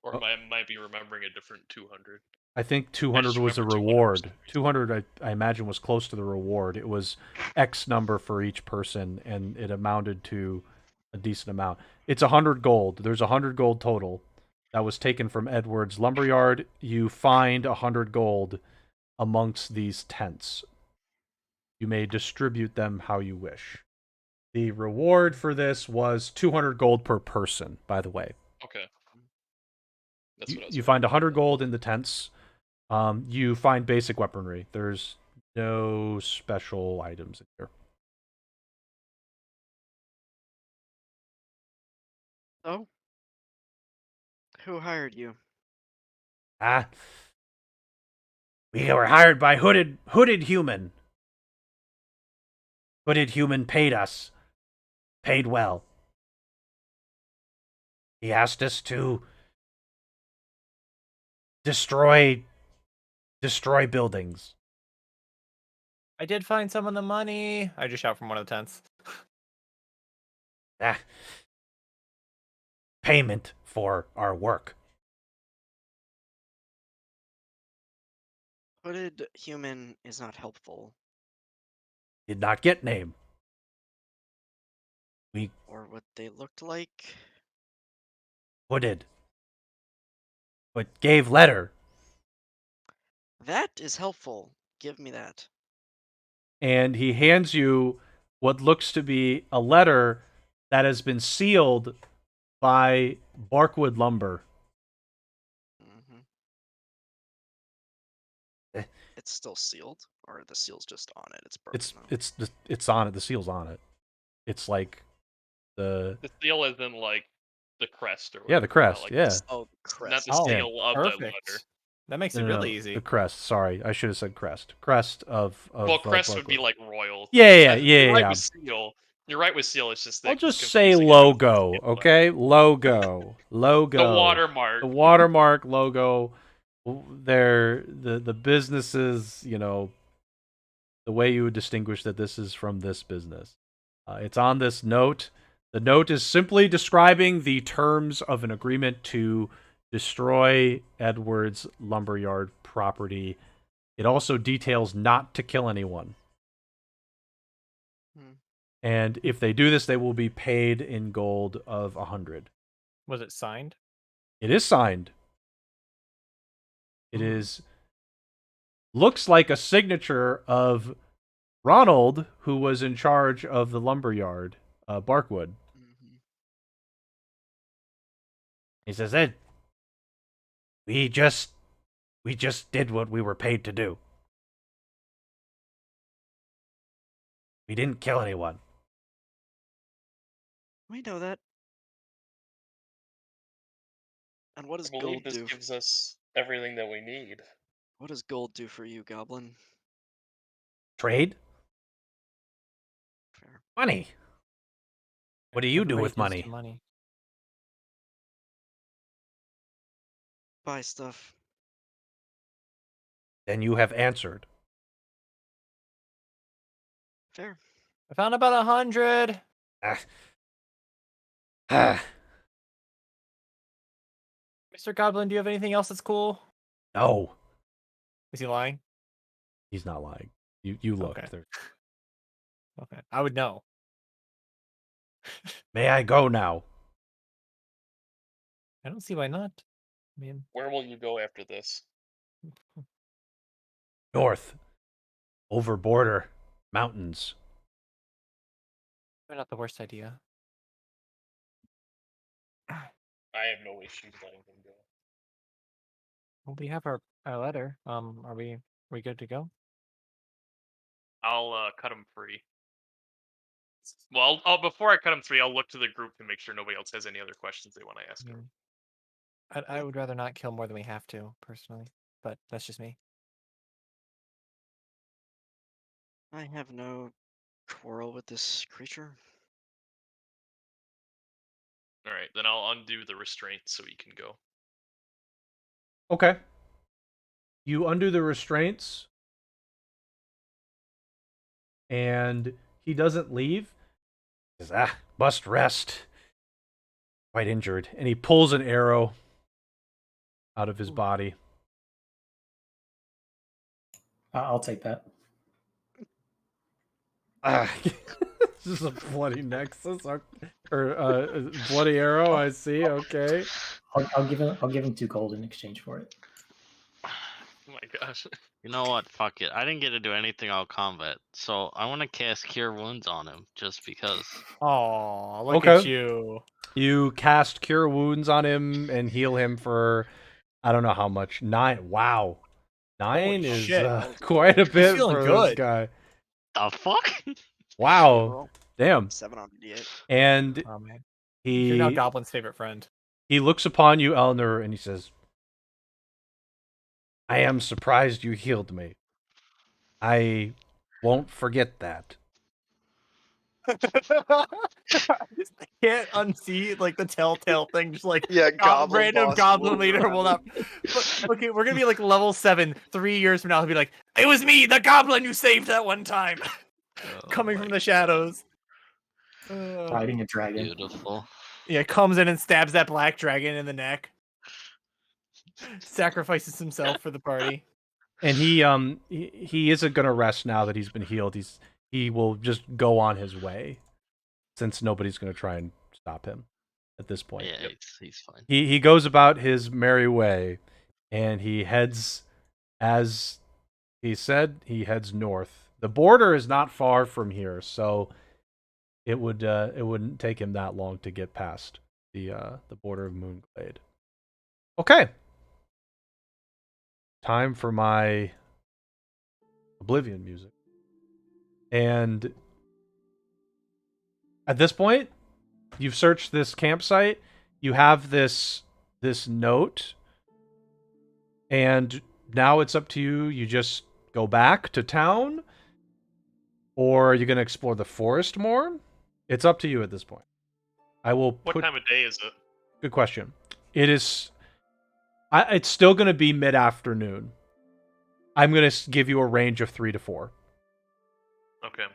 Or I might be remembering a different 200. I think 200 was a remember 200 was reward. the 200, I imagine, was close to the reward. It was X number for each person, and it amounted to a decent amount. It's 100 gold. There's 100 gold total that was taken from Edward's Lumberyard. You find 100 gold amongst these tents. You may distribute them how you wish. The reward for this was 200 gold per person, by the way. Okay. That's what I was You find 100 gold in the tents. You find basic weaponry. There's no special items in here. Oh. Who hired you? Ah, we were hired by hooded human. Hooded human paid us. Paid well. He asked us to destroy buildings. I did find some of the money. I just shout from one of the tents. Ah, payment for our work. Hooded human is not helpful. Did not get name. We Or what they looked like. hooded. But gave letter. That is helpful. Give me that. And he hands you what looks to be a letter that has been sealed by Barkwood Lumber. hmm Eh. It's still sealed, or the seal's just on it. It's broken. It's on it. The seal's on it. It's like the The seal is in like the crest or yeah, whatever. the crest. Not like yeah, the, Oh, the crest. not the Yeah. seal of the Perfect. letter. That makes it No, really easy. The crest. Sorry, I should have said crest. Crest of Well, crest would be Barkwood. like royal. Yeah. You're right Yeah. with seal. You're right with seal. It's just that I'll it's just say confusing if it's logo, the seal letter. okay? Logo. The watermark. The watermark logo. The businesses, the way you would distinguish that this is from this business. It's on this note. The note is simply describing the terms of an agreement to destroy Edwards Lumberyard property. It also details not to kill anyone. And if they do this, they will be paid in gold of 100. Was it signed? It is signed. It is looks like a signature of Ronald, who was in charge of the lumberyard, Barkwood. He says, "Ed, we just did what we were paid to do. We didn't kill anyone." We know that. And what does I believe gold this do? gives us everything that we need. What does gold do for you, Goblin? Trade? Fair. Money. What do you do Everybody with gives money? to money. Buy stuff. Then you have answered. Fair. I found about 100. Mr. Goblin, do you have anything else that's cool? No, Is he lying? he's not lying. You looked. Okay. There. Okay. I would know. May I go now? I don't see why not. I mean, Where will you go after this? North. Over border. Mountains. probably not the worst idea. I have no issues letting him go. Well, we have our letter. Are we good to go? I'll cut him free. Well, before I cut him free, I'll look to the group to make sure nobody else has any other questions they want to ask him. I would rather not kill more than we have to, personally. But that's just me. I have no quarrel with this creature. All right, then I'll undo the restraint so he can go. Okay. You undo the restraints, and he doesn't leave. He says, must rest. Quite injured. And he pulls an arrow out of his body. I'll take that. This is a bloody nexus or bloody arrow. I see. Okay. I'll give him 2 gold in exchange for it. Oh my gosh. You know what? Fuck it. I didn't get to do anything all combat, so I want to cast Cure Wounds on him just because. Oh, look Okay. at you. You cast Cure Wounds on him and heal him for I don't know how much. 9. Wow. 9 Holy is shit. quite a bit feeling for this good. guy. The fuck? Wow. Roll Damn. 7 on D8. And Oh man, you're now Goblin's favorite friend. He looks upon you, Eleanor, and he says, I am surprised you healed me. I won't forget that. I can't unsee like the telltale thing, just like Yeah, goblin random boss goblin will leader will run. not. Okay, we're gonna be like level 7 3 years from now. He'll be like, "It was me, the goblin you saved that one time," Oh coming from my the shadows. Fighting a dragon. Beautiful. Yeah, comes in and stabs that black dragon in the neck. Sacrifices himself for the party. And he isn't gonna rest now that he's been healed. He will just go on his way, since nobody's gonna try and stop him at this point. Yeah, he's fine. He goes about his merry way, and he heads, as he said, he heads north. The border is not far from here, so it wouldn't take him that long to get past the border of Moonglade. Okay. Time for my Oblivion music. And at this point, you've searched this campsite. You have this note, and now it's up to you. You just go back to town, or are you going to explore the forest more? It's up to you at this point. I will What put. time of day is it? Good question. It is. It's still going to be mid-afternoon. I'm going to give you a range of 3 to 4. Okay.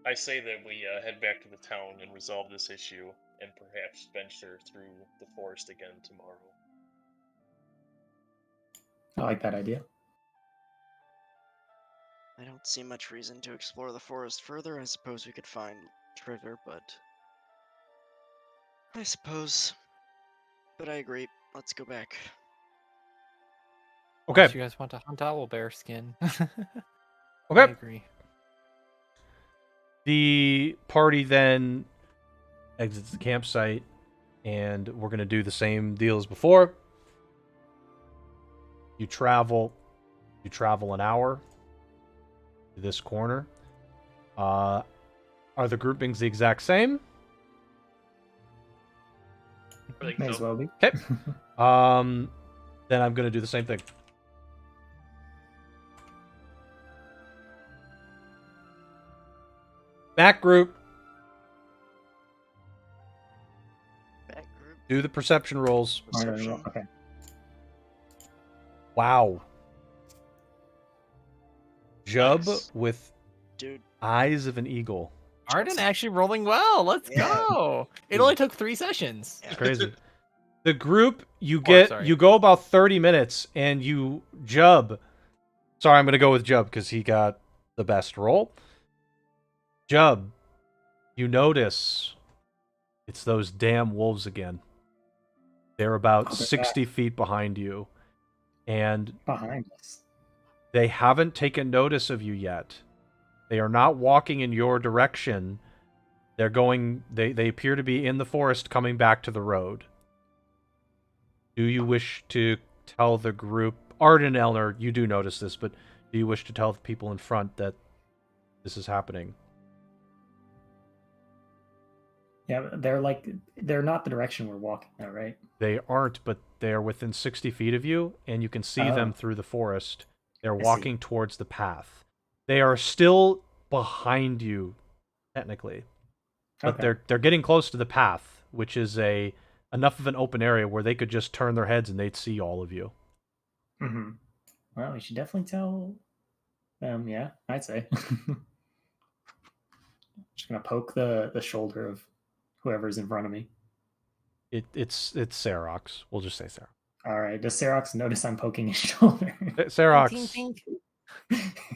I say that we head back to the town and resolve this issue, and perhaps venture through the forest again tomorrow. I like that idea. I don't see much reason to explore the forest further. I suppose we could find treasure, but I suppose. But I agree. Let's go back. Okay. Unless you guys want to hunt owlbear skin. I Okay. agree. The party then exits the campsite, and we're going to do the same deal as before. You travel an hour to this corner. Are the groupings the exact same? I think May as so. well be. Okay. Then I'm going to do the same thing. Back group, Back group. do the perception rolls. Perception. Okay. Wow. Jub Nice. with Dude, eyes of an eagle. Arden actually rolling well. Let's Yeah. go. It only took 3 sessions. yeah. It's crazy. The group, you sorry. you go about 30 minutes, and Jub. Sorry, I'm going to go with Jub because he got the best roll. Jub, you notice it's those damn wolves again. They're about Oh, they're 60 feet behind you, and Behind us. they haven't taken notice of you yet. They are not walking in your direction. They're going. They appear to be in the forest, coming back to the road. Do you wish to tell the group, Arden and Elner, you do notice this, but do you wish to tell the people in front that this is happening? Yeah, they're not the direction we're walking now, right? They aren't, but they are within 60 feet of you, and you can see them Oh. through the forest. They're see. walking towards the path. They are still behind you, technically, but Okay. they're getting close to the path, which is enough of an open area where they could just turn their heads and they'd see all of you. Mm-hmm. Well, we should definitely tell them. Yeah, I'd say. Just gonna poke the shoulder of whoever's in front of me. It's Serox. We'll just say Serox. All right. Does Serox notice I'm poking his shoulder? Serox,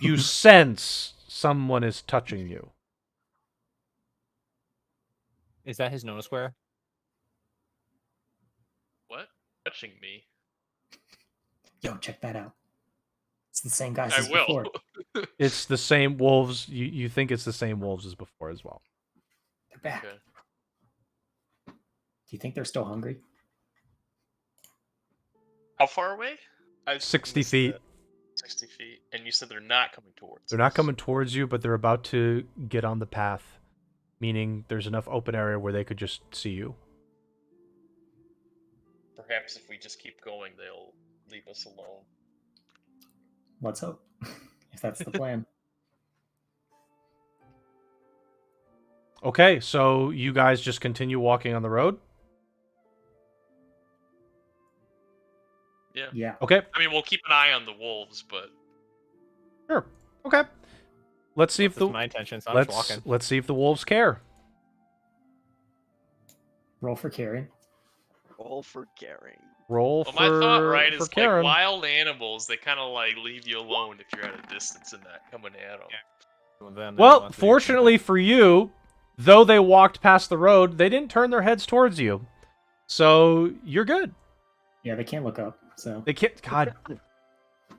you sense someone is touching you. Is that his notice square? What? Touching me? Yo, check that out. It's the same guys I as will. before. It's the same wolves. You think it's the same wolves as before as well. They're back. Okay. Do you think they're still hungry? How far away? I 60 missed feet. that. 60 feet. And you said they're not coming towards They're not us. coming towards you, but they're about to get on the path, meaning there's enough open area where they could just see you. perhaps if we just keep going, they'll leave us alone. Let's hope, if that's the plan. Okay, so you guys just continue walking on the road? Yeah. Yeah. Okay, I mean, we'll keep an eye on the wolves, but sure. Okay. Let's see if That's the my intention, so I'm just walking. let's see if the wolves care. Roll for carry. All for caring. Roll well, for my thought, right, for is Karen. like wild animals. They kind of like leave you alone if you're at a distance and not coming at them. Well, then Well, unless they- fortunately for you, though they walked past the road, they didn't turn their heads towards you. So you're good. Yeah, they can't look up. So They can't. God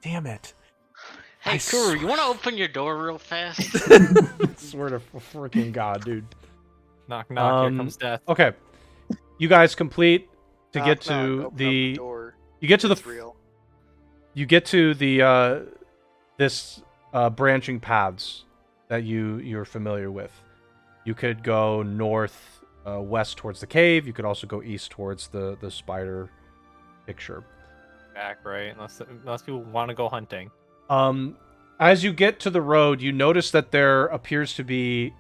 damn it! Hey, I Kuru, you want to open your door real fast? Swear to freaking God, dude. knock knock, here Um, comes death. Okay, you guys complete to Knock, get knock, to open up the. door. You get to It's the. real. You get to the this branching paths that you're familiar with. You could go north, west towards the cave. You could also go east towards the spider picture. Back, right? Unless people want to go hunting. As you get to the road, you notice that there appears to be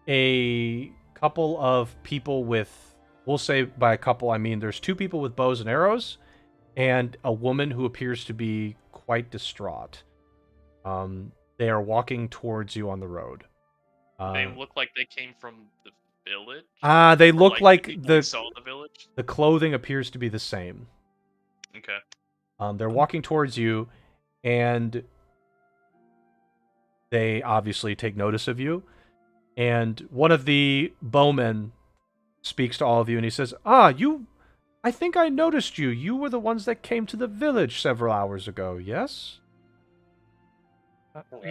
a couple of people with, we'll say by a couple, I mean there's 2 people with bows and arrows, and a woman who appears to be quite distraught. They are walking towards you on the road. They look like they came from the village. They Or, look the like people we the saw in the village. the clothing appears to be the same. Okay. They're walking towards you, and they obviously take notice of you. And one of the bowmen speaks to all of you, and he says, I think I noticed you. You were the ones that came to the village several hours ago, yes?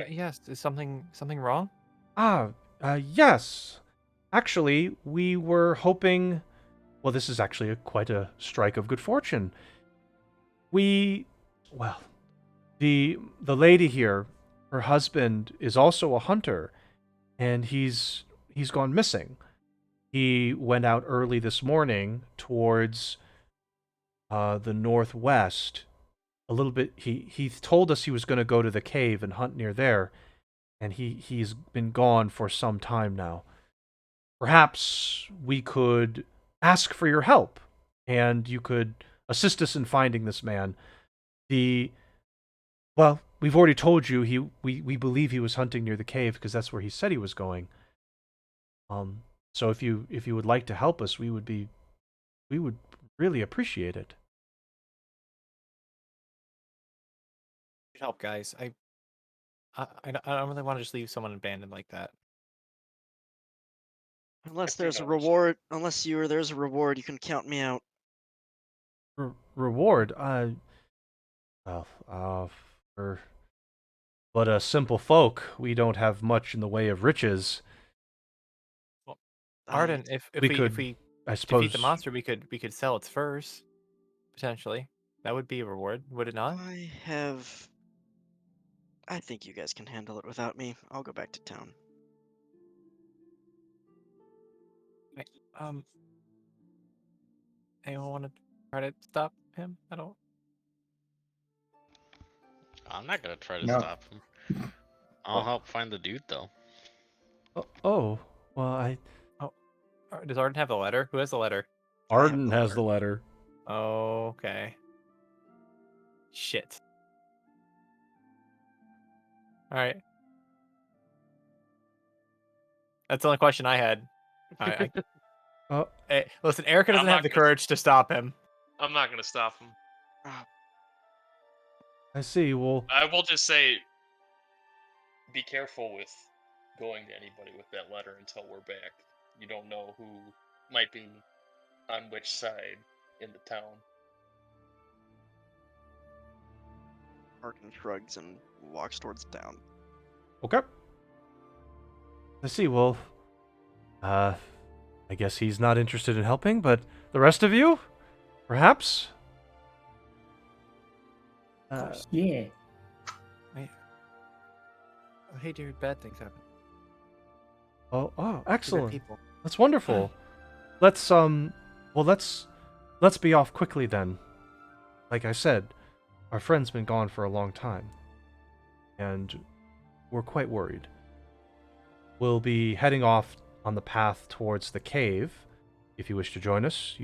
Yes, is something wrong? Yes. Actually, we were hoping... Well, this is actually quite a strike of good fortune. The lady here, her husband is also a hunter, and he's gone missing. He went out early this morning towards the northwest. A little bit. He told us he was going to go to the cave and hunt near there, and he's been gone for some time now. Perhaps we could ask for your help, and you could assist us in finding this man. Well, we've already told you we believe he was hunting near the cave because that's where he said he was going. So if you would like to help us, we would really appreciate it. Help, guys. I don't really want to just leave someone abandoned like that. Unless If you there's a know. reward, there's a reward, you can count me out. Reward? For but simple folk, we don't have much in the way of riches. Arden, if we we could, if we I suppose, defeat the monster, we could sell its furs, potentially. That would be a reward, would it not? I think you guys can handle it without me. I'll go back to town. Anyone want to try to stop him? I don't. I'm not gonna try to No. stop him. I'll help find the dude though. well, Does Arden have the letter? Who has the letter? Arden has the letter. Okay. Shit. All right. That's the only question I had. Hey, listen, Erica doesn't I'm have not the gonna- courage to stop him. I'm not gonna stop him. I see. Well, I will just say, be careful with going to anybody with that letter until we're back. You don't know who might be on which side in the town. Arkin shrugs and walks towards town. okay. I see. Well, I guess he's not interested in helping, but the rest of you, perhaps. yeah. Oh, hey, dude, bad things happen. Oh, They're excellent. people. That's wonderful. Let's let's be off quickly then. Like I said, our friend's been gone for a long time, and we're quite worried. We'll be heading off on the path towards the cave. If you wish to join us,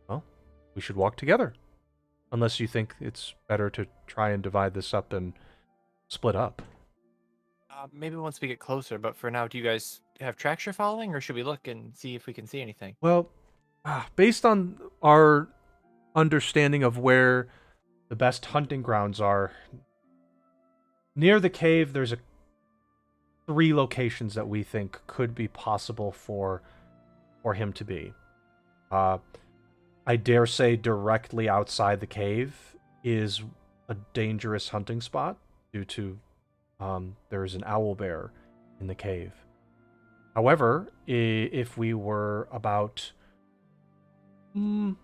well, we should walk together. Unless you think it's better to try and divide this up and split up. Maybe once we get closer, but for now, do you guys have tracks you're following, or should we look and see if we can see anything? Well, based on our understanding of where the best hunting grounds are, near the cave, there's 3 locations that we think could be possible for him to be. I dare say directly outside the cave is a dangerous hunting spot due to there's an owl bear in the cave. However, if we were about, I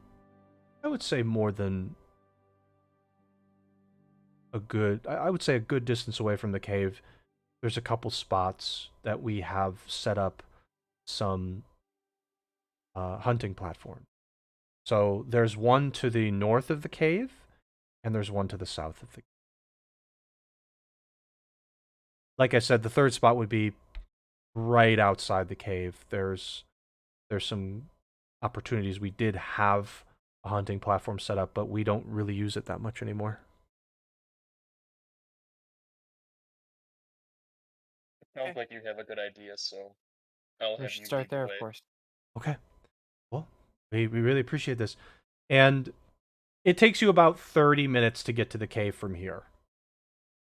would say more than I would say a good distance away from the cave, there's a couple spots that we have set up some hunting platforms. So there's one to the north of the cave, and there's one to the south of the cave. Like I said, the third spot would be right outside the cave. There's some opportunities. We did have a hunting platform set up, but we don't really use it that much anymore. Sounds like you have a good idea, so I'll We have should you start lead the there, of way. course. Okay. Well, we really appreciate this. And it takes you about 30 minutes to get to the cave from here.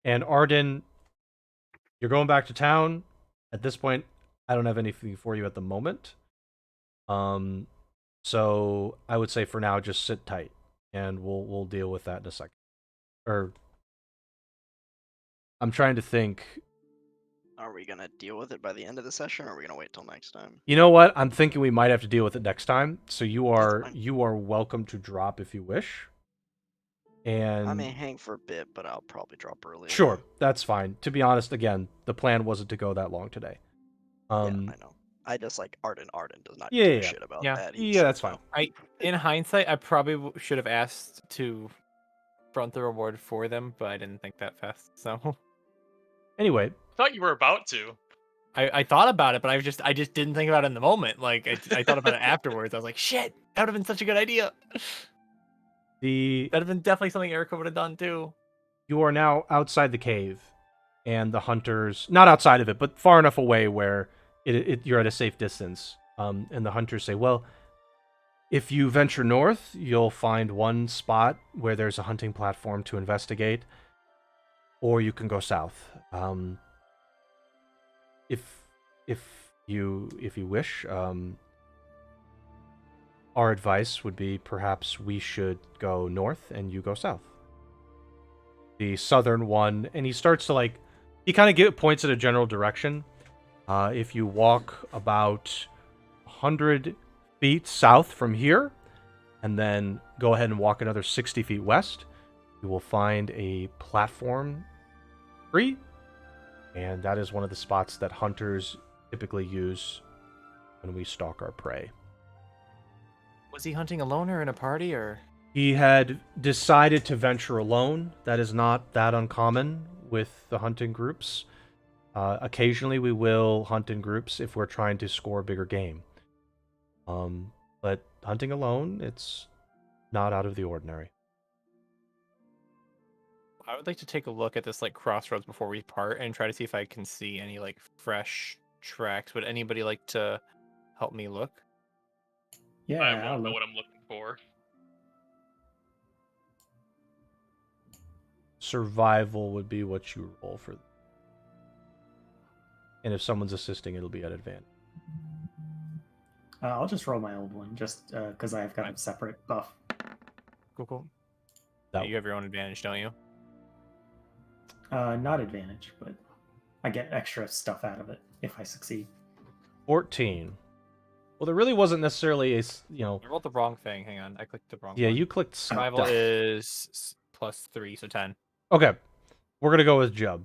And Arden, you're going back to town. At this point, I don't have anything for you at the moment. So I would say for now, just sit tight, and we'll deal with that in a second. Or I'm trying to think. Are we gonna deal with it by the end of the session, or are we gonna wait till next time? You know what? I'm thinking we might have to deal with it next time. So That's fine. you are welcome to drop if you wish. And I may hang for a bit, but I'll probably drop early. sure, that's fine. To be honest, again, the plan wasn't to go that long today. Yeah, I know. I just like Arden. Arden does not Yeah, give yeah, a yeah. shit about Yeah. that. Yeah, that's fine. In hindsight, I probably should have asked to front the reward for them, but I didn't think that fast. So Anyway, I thought you were about to. I thought about it, but I just didn't think about it in the moment. Like I thought about it afterwards. I was like, shit, that would have been such a good idea. That'd have been definitely something Erica would have done too. you are now outside the cave, and the hunters, not outside of it, but far enough away where you're at a safe distance. And the hunters say, well, if you venture north, you'll find one spot where there's a hunting platform to investigate, or you can go south. If you wish, our advice would be perhaps we should go north and you go south. The southern one, and he starts to he kind of points at a general direction. If you walk about 100 feet south from here, and then go ahead and walk another 60 feet west, you will find a platform tree, and that is one of the spots that hunters typically use when we stalk our prey. Was he hunting alone or in a party or? He had decided to venture alone. That is not that uncommon with the hunting groups. Occasionally we will hunt in groups if we're trying to score bigger game. But hunting alone, it's not out of the ordinary. I would like to take a look at this crossroads before we part and try to see if I can see any fresh tracks. Would anybody like to help me look? Yeah, I I'll won't know look. what I'm looking for. Survival would be what you roll for. And if someone's assisting, it'll be at advantage. I'll just roll my old one, just because I've got a separate buff. Cool. That- You have your own advantage, don't you? Not advantage, but I get extra stuff out of it if I succeed. 14. Well, there really wasn't necessarily a, I rolled the wrong thing. Hang on, I clicked the wrong. Yeah, one. you clicked Survival stuff. is +3, so 10. Okay, we're gonna go with Jub.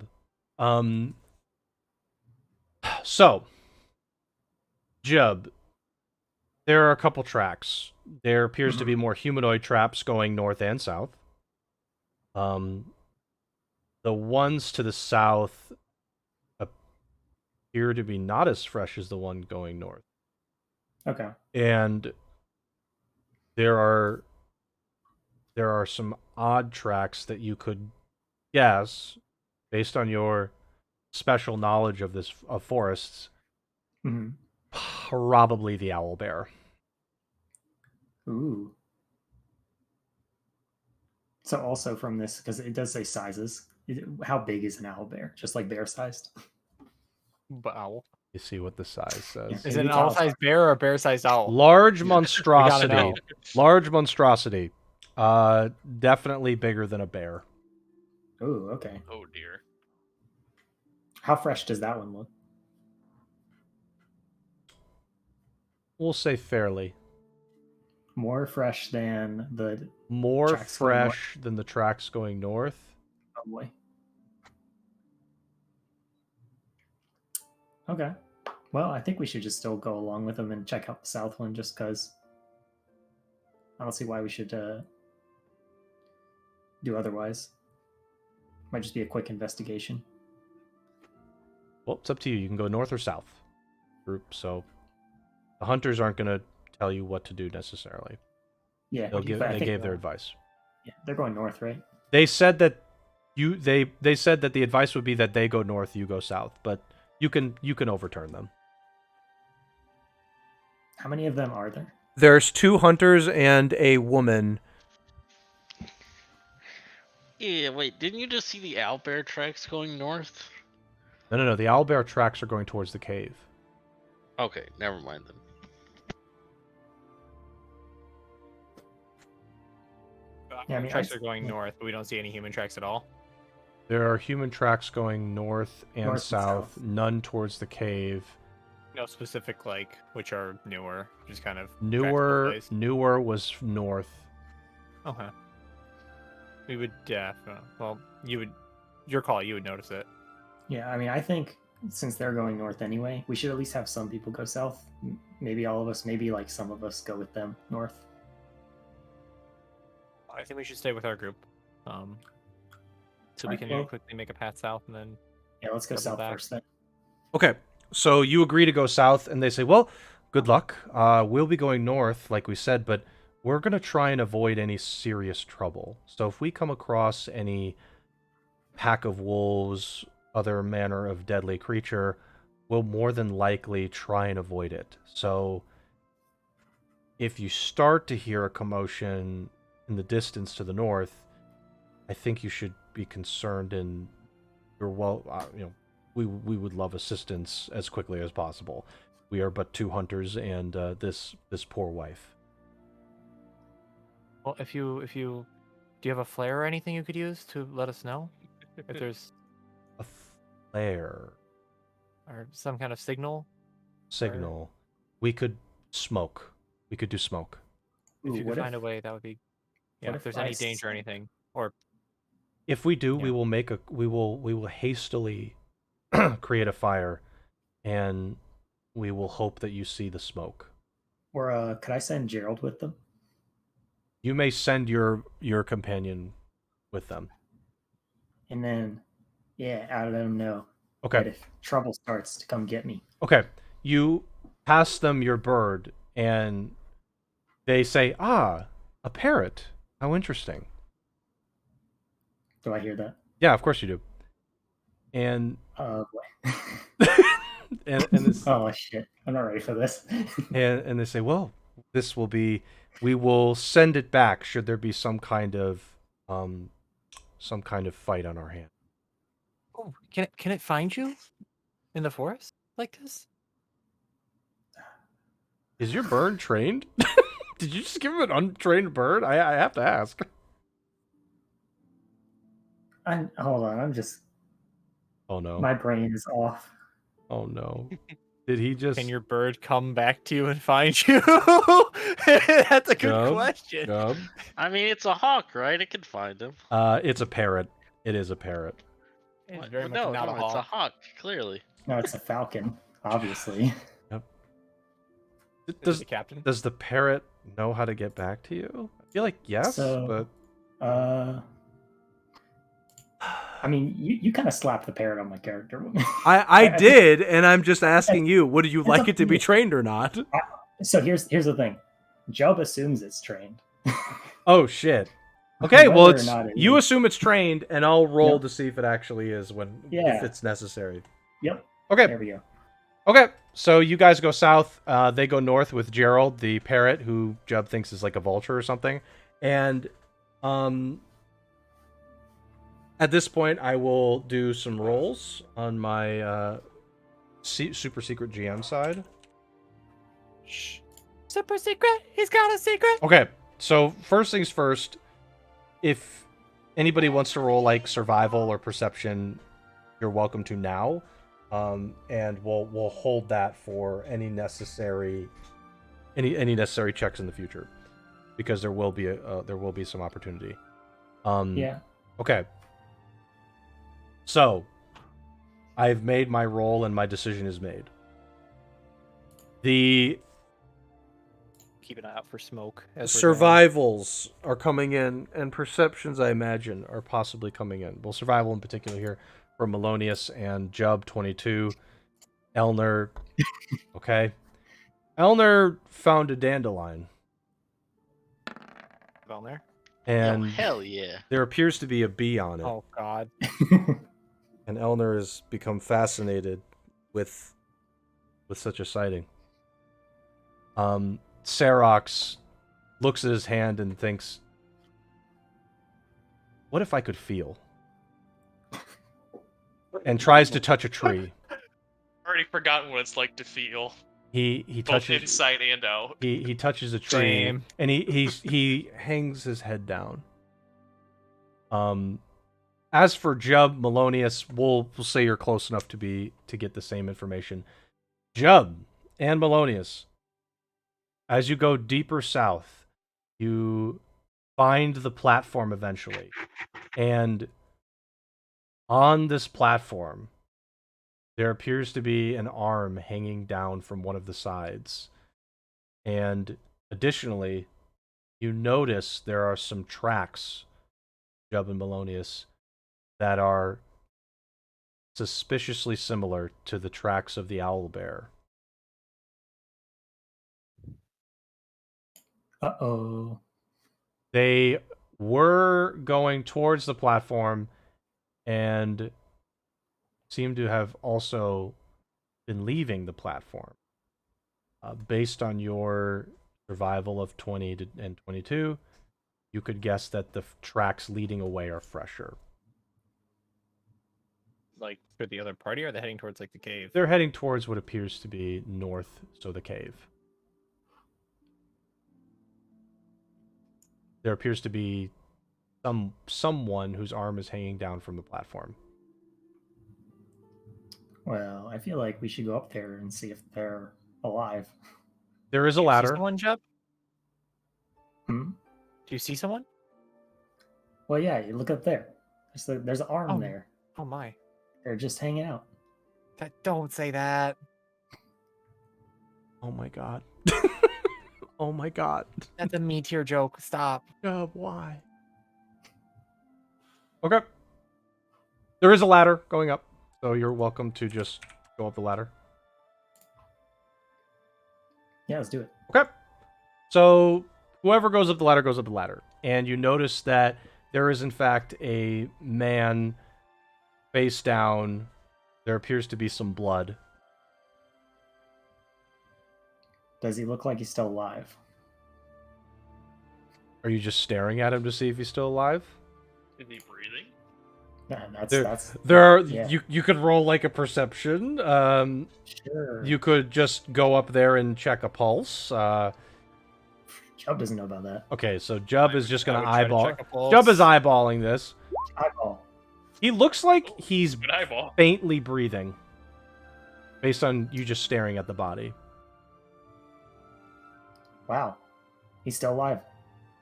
So, Jub, There are a couple tracks. There appears to be more humanoid traps going north and south. The ones to the south appear to be not as fresh as the one going north. Okay. And there are some odd tracks that you could guess based on your special knowledge of forests. Hmm. Probably the owl bear. Ooh. So also from this, because it does say sizes, how big is an owl bear? Just like bear sized? Owl. You see what the size says. Yeah. Is it an Maybe tell us owl-sized bear or a bear-sized owl? Large know. monstrosity. Large monstrosity. Definitely bigger than a bear. Ooh, okay. Oh dear. How fresh does that one look? We'll say fairly. More fresh than the More tracks going north? fresh than the tracks going north. Oh boy. Okay. Well, I think we should just still go along with them and check out the south one just because I don't see why we should do otherwise. Might just be a quick investigation. Well, it's up to you. You can go north or south. Group. So the hunters aren't going to tell you what to do necessarily. Yeah, They but I think, gave their advice. Yeah, they're going north, right? They said that they said that the advice would be that they go north, you go south, but you can overturn them. How many of them are there? There's 2 hunters and a woman. Yeah, wait, didn't you just see the owlbear tracks going north? No. The owlbear tracks are going towards the cave. Okay, never mind then. Yeah, I mean, tracks I- are going north, but we don't see any human tracks at all. There are human tracks going north and North and south, south. none towards the cave. No specific, like, which are newer, just kind of Newer was north. Okay. We would well, your call, you would notice it. Yeah, I mean, I think since they're going north anyway, we should at least have some people go south. Maybe all of us, maybe like some of us go with them north. I think we should stay with our group. So we Alright, can well- quickly make a path south and then Yeah, let's go Double south back. first then. Okay, so you agree to go south, and they say, well, good luck. We'll be going north, like we said, but we're going to try and avoid any serious trouble. So if we come across any pack of wolves, other manner of deadly creature, we'll more than likely try and avoid it. So if you start to hear a commotion in the distance to the north, I think you should be concerned and you're we would love assistance as quickly as possible. We are but 2 hunters and this poor wife. well, if you do you have a flare or anything you could use to let us know if there's A flare or some kind of signal? signal. We could smoke. We could do smoke. If Ooh, you could find a way, that would be. Yeah, what if there's if I any danger or send- anything, or If we do, we Yeah. will hastily create a fire, and we will hope that you see the smoke. Or could I send Gerald with them? You may send your companion with them. And then, yeah, I'll let them know that Okay. if trouble starts to come get me. Okay. You pass them your bird, and they say, "Ah, a parrot. How interesting." Do I hear that? Yeah, of course you do. And Boy. and this, Oh shit! I'm not ready for this. and they say, "Well, this will be. We will send it back should there be some kind of fight on our hand." oh, can it find you in the forest like this? Is your bird trained? Did you just give him an untrained bird? I have to ask. Hold on. I'm just. Oh no. My brain is off. Oh no. Did he just Can your bird come back to you and find you? That's a good Gub? question. Gub? I mean, it's a hawk, right? It can find him. It's a parrot. It is a parrot. It's What? very Well, much not a it's a hawk. hawk, clearly. No, it's a falcon, obviously. Does the captain? does the parrot know how to get back to you? I feel like yes, So, but I mean, you kind of slapped the parrot on my character. I think- did, and I'm just asking you, would you It's like up it to to be you. trained or not? So here's the thing. Job assumes it's trained. Oh shit. Okay, well Whether or it's not it you is. assume it's trained, and I'll roll Yep. to see if it actually is if Yeah. it's necessary. Yep. Okay. There we go. Okay, so you guys go south. They go north with Gerald, the parrot, who Jub thinks is like a vulture or something. And at this point, I will do some rolls on my super secret GM side. Shh. Super secret. He's got a secret. Okay, so first things first. If anybody wants to roll like survival or perception, you're welcome to now. And we'll hold that for any necessary checks in the future, because there will be some opportunity. Yeah. Okay. So, I've made my roll and my decision is made. The Keep an eye out for smoke. as we're going. survivals are coming in, and perceptions, I imagine, are possibly coming in. Well, survival in particular here for Melonius and Jub 22. Elner, okay. Elner found a dandelion, Down there. and Oh, hell yeah. there appears to be a bee on it. Oh God. And Elner has become fascinated with such a sighting. Serox looks at his hand and thinks, what if I could feel? And tries to touch a tree. Already forgotten what it's like to feel, He both touches inside and out. he touches a tree. Same. And he hangs his head down. As for Jub, Melonius, we'll say you're close enough to get the same information. Jub and Melonius, as you go deeper south, you find the platform eventually. And on this platform, there appears to be an arm hanging down from one of the sides. And additionally, you notice there are some tracks, Jub and Melonius, that are suspiciously similar to the tracks of the owlbear. Uh-oh. They were going towards the platform and seem to have also been leaving the platform. Based on your survival of 20 and 22, you could guess that the tracks leading away are fresher. Like for the other party, or are they heading towards like the cave? They're heading towards what appears to be north, so the cave. There appears to be someone whose arm is hanging down from the platform. Well, I feel like we should go up there and see if they're alive. There is a Do you see ladder. someone, Jeb? Hmm? Do you see someone? Well, yeah, you look up there. There's an arm Oh. there. Oh my. They're just hanging out. Don't say that. Oh my god. Oh my god. That's a meteor joke. Stop. Why? Okay. There is a ladder going up, so you're welcome to just go up the ladder. Yeah, let's do it. Okay. So whoever goes up the ladder goes up the ladder. And you notice that there is in fact a man face down. There appears to be some blood. Does he look like he's still alive? Are you just staring at him to see if he's still alive? Is he breathing? Nah, There, that's there are yeah. you could roll like a perception. Sure. You could just go up there and check a pulse. Chubb doesn't know about that. Okay, so Jub is just I gonna would try to eyeball. check a pulse. Jub is eyeballing this. Eyeball. He looks like he's Good eyeball. faintly breathing, based on you just staring at the body. Wow. He's still alive.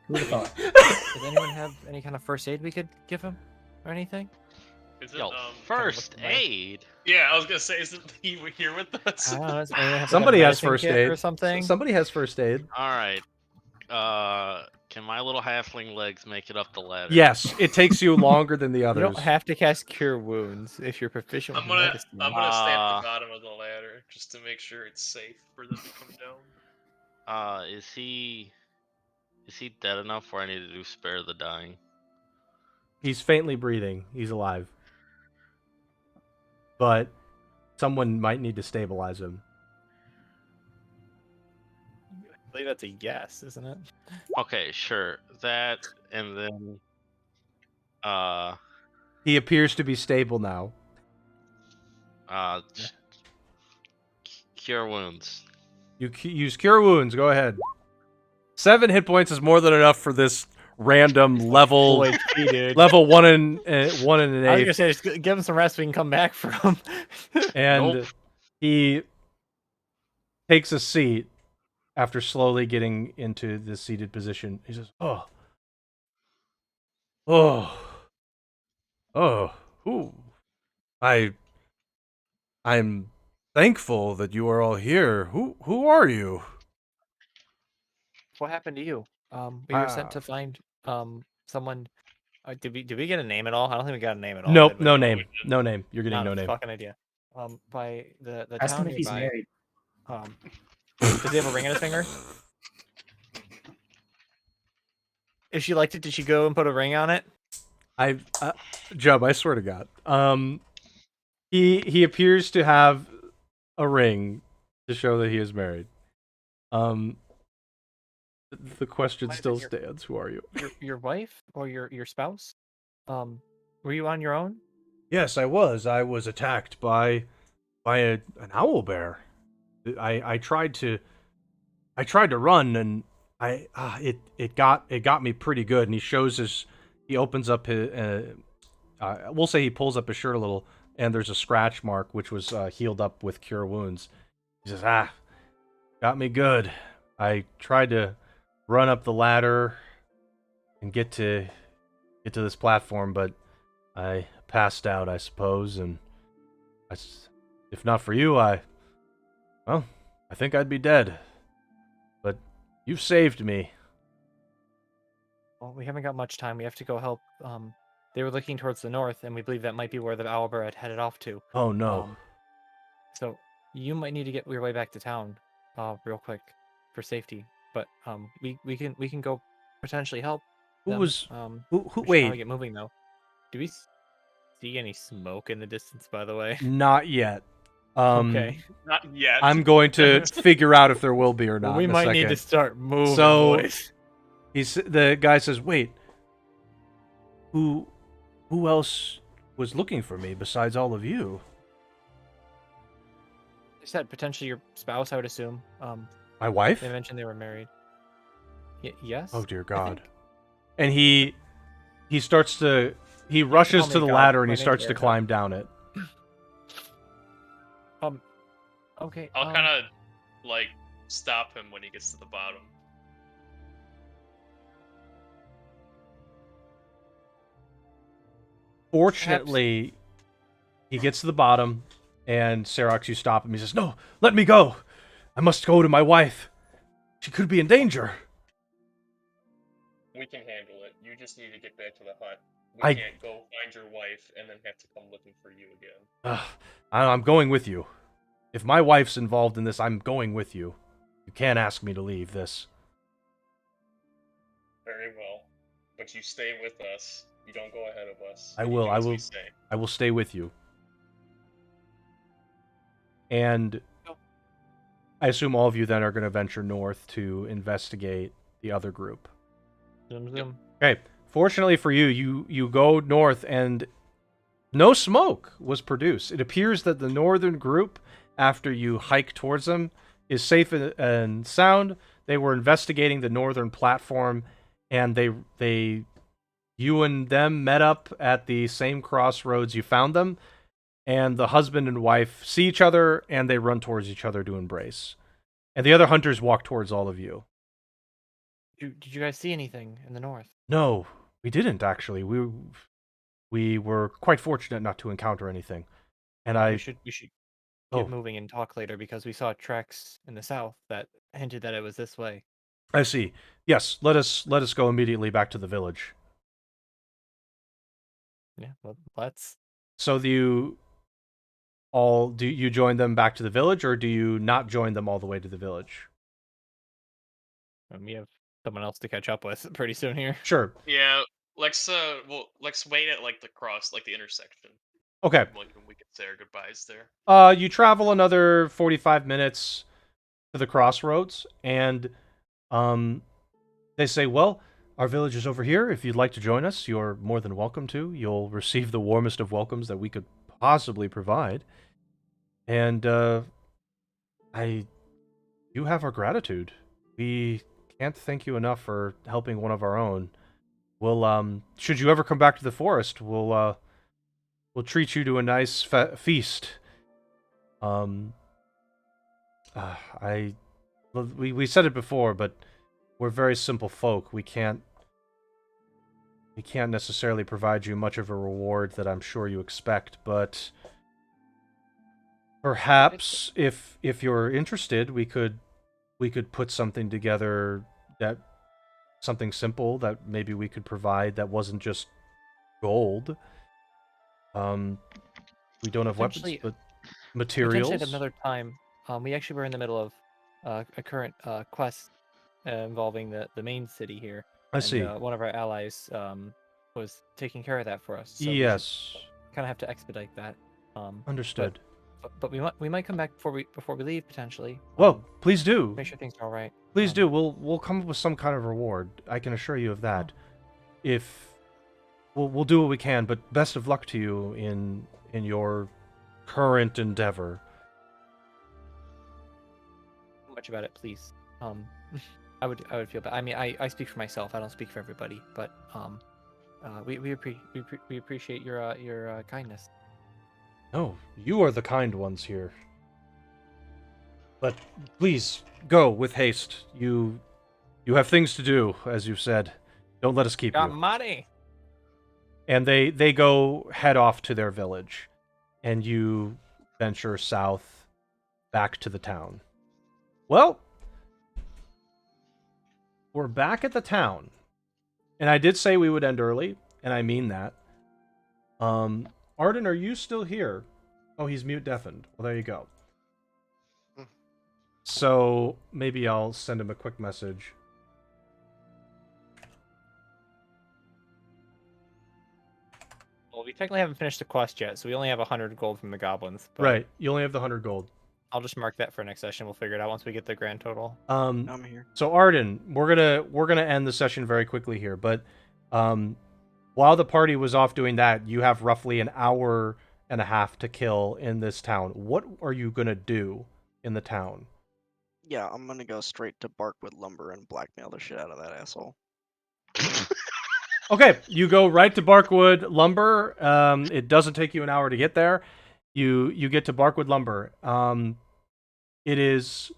Who would have thought? Does anyone have any kind of first aid we could give him, or anything? Is it Yo, um? first my- aid. Yeah, I was gonna say, isn't he here with us? I don't know. Does anyone have Somebody like a has medicine first kit aid or something? Somebody has first aid. All right. Can my little halfling legs make it up the ladder? Yes, it takes you longer than the You others. don't have to cast Cure Wounds if you're proficient I'm with gonna medicine. I'm gonna stay at Uh, the bottom of the ladder just to make sure it's safe for them to come down. Is he dead enough where I need to do spare the dying? He's faintly breathing. He's alive. But someone might need to stabilize him. I believe that's a yes, isn't it? Okay, sure. That and then He appears to be stable now. cure wounds. You use Cure Wounds. Go ahead. 7 hit points is more than enough for this random level Full HP, dude. level 1 and 1 and an I was eighth. gonna say, just give him some rest. We can come back from. And Nope. he takes a seat after slowly getting into the seated position. He says, "Oh, ooh, I'm thankful that you are all here. Who are you?" What happened to you? We were sent to find someone. Did we get a name at all? I don't think we got a name at all. Nope, did we? no No, name, we didn't. no name. You're getting Not no a name. fucking idea. By the Ask town him if he's nearby. married. Does he have a ring on his finger? If she liked it, did she go and put a ring on it? Jub, I swear to God. He appears to have a ring to show that he is married. The question Might have still been your- stands. Who are you? Your wife or your spouse? Were you on your own? Yes, I was. I was attacked by an owl bear. I tried to run, and it got me pretty good. And he opens up his we'll say he pulls up his shirt a little, and there's a scratch mark which was healed up with Cure Wounds. He says, got me good. I tried to run up the ladder and get to this platform, but I passed out, I suppose, and if not for you, I think I'd be dead. But you've saved me. Well, we haven't got much time. We have to go help. They were looking towards the north, and we believe that might be where the owlbear had headed off to. Oh no. So you might need to get your way back to town, real quick, for safety. But we can go potentially help. Who them. was we who should probably wait, get moving though. Do we see any smoke in the distance? By the way. not yet. Okay. Not yet. I'm going to figure out if there will be or not. Well, we in a might need second. to start moving, So- boys. The guy says, "Wait, who else was looking for me besides all of you?" They said potentially your spouse, I would assume. My wife? They mentioned they were married. Yes. Oh dear I God! think. And he rushes call to me the God. ladder and My he name's starts to Erica. climb down it. Okay. I'll kind of like stop him when he gets to the bottom. Fortunately, he gets to the bottom, and Serox, you stop him. He says, "No, let me go. I must go to my wife. She could be in danger." We can handle it. You just need to get back to the hut. We I- can't go find your wife and then have to come looking for you again. I'm going with you. If my wife's involved in this, I'm going with you. You can't ask me to leave this. Very well. But you stay with us. You don't go ahead of us. I and you will, do I as we will. say. I will stay with you. And I assume all of you then are going to venture north to investigate the other group. Zoom, zoom. Okay. Fortunately for you, you go north and no smoke was produced. It appears that the northern group, after you hike towards them, is safe and sound. They were investigating the northern platform, and you and them met up at the same crossroads you found them, and the husband and wife see each other, and they run towards each other to embrace. And the other hunters walk towards all of you. Did you guys see anything in the north? No, we didn't actually. We We were quite fortunate not to encounter anything. And I... We should Oh, get moving and talk later because we saw tracks in the south that hinted that it was this way. I see. Yes, let us go immediately back to the village. Yeah, well, let's. So do you join them back to the village, or do you not join them all the way to the village? We have someone else to catch up with pretty soon here. Sure. Yeah, let's wait at like the cross, like the intersection. Okay. Like we could say our goodbyes there. You travel another 45 minutes to the crossroads, and they say, well, our village is over here. If you'd like to join us, you're more than welcome to. You'll receive the warmest of welcomes that we could possibly provide. And you have our gratitude. We can't thank you enough for helping one of our own. We'll should you ever come back to the forest, we'll treat you to a nice feast. We said it before, but we're very simple folk. We can't necessarily provide you much of a reward that I'm sure you expect, but perhaps if you're interested, we could put something together, that something simple that maybe we could provide that wasn't just gold. We don't have weapons, Potentially- but materials. Potentially at another time. We actually were in the middle of a current quest involving the main city here. I see. One of our allies was taking care of that for us. So Yes. kind of have to expedite that. Understood. But we might come back before we leave potentially. Well, please do. Make sure things are all right. Please do. We'll come up with some kind of reward. I can assure you of that. If we'll do what we can, but best of luck to you in your current endeavor. Much about it, please. I would feel bad. I mean, I speak for myself. I don't speak for everybody. But we appreciate your kindness. No, you are the kind ones here. But please go with haste. You have things to do, as you've said. Don't let us keep Got you. money. And they go head off to their village, and you venture south back to the town. Well, we're back at the town. And I did say we would end early, and I mean that. Arden, are you still here? Oh, he's mute deafened. Well, there you go. So maybe I'll send him a quick message. Well, we technically haven't finished the quest yet, so we only have 100 gold from the goblins. But Right, you only have the 100 gold. I'll just mark that for next session. We'll figure it out once we get the grand total. I'm here. So Arden, we're gonna end the session very quickly here, but while the party was off doing that, you have roughly an hour and a half to kill in this town. What are you gonna do in the town? Yeah, I'm gonna go straight to Barkwood Lumber and blackmail the shit out of that asshole. Okay, you go right to Barkwood Lumber. It doesn't take you an hour to get there. You get to Barkwood Lumber. It is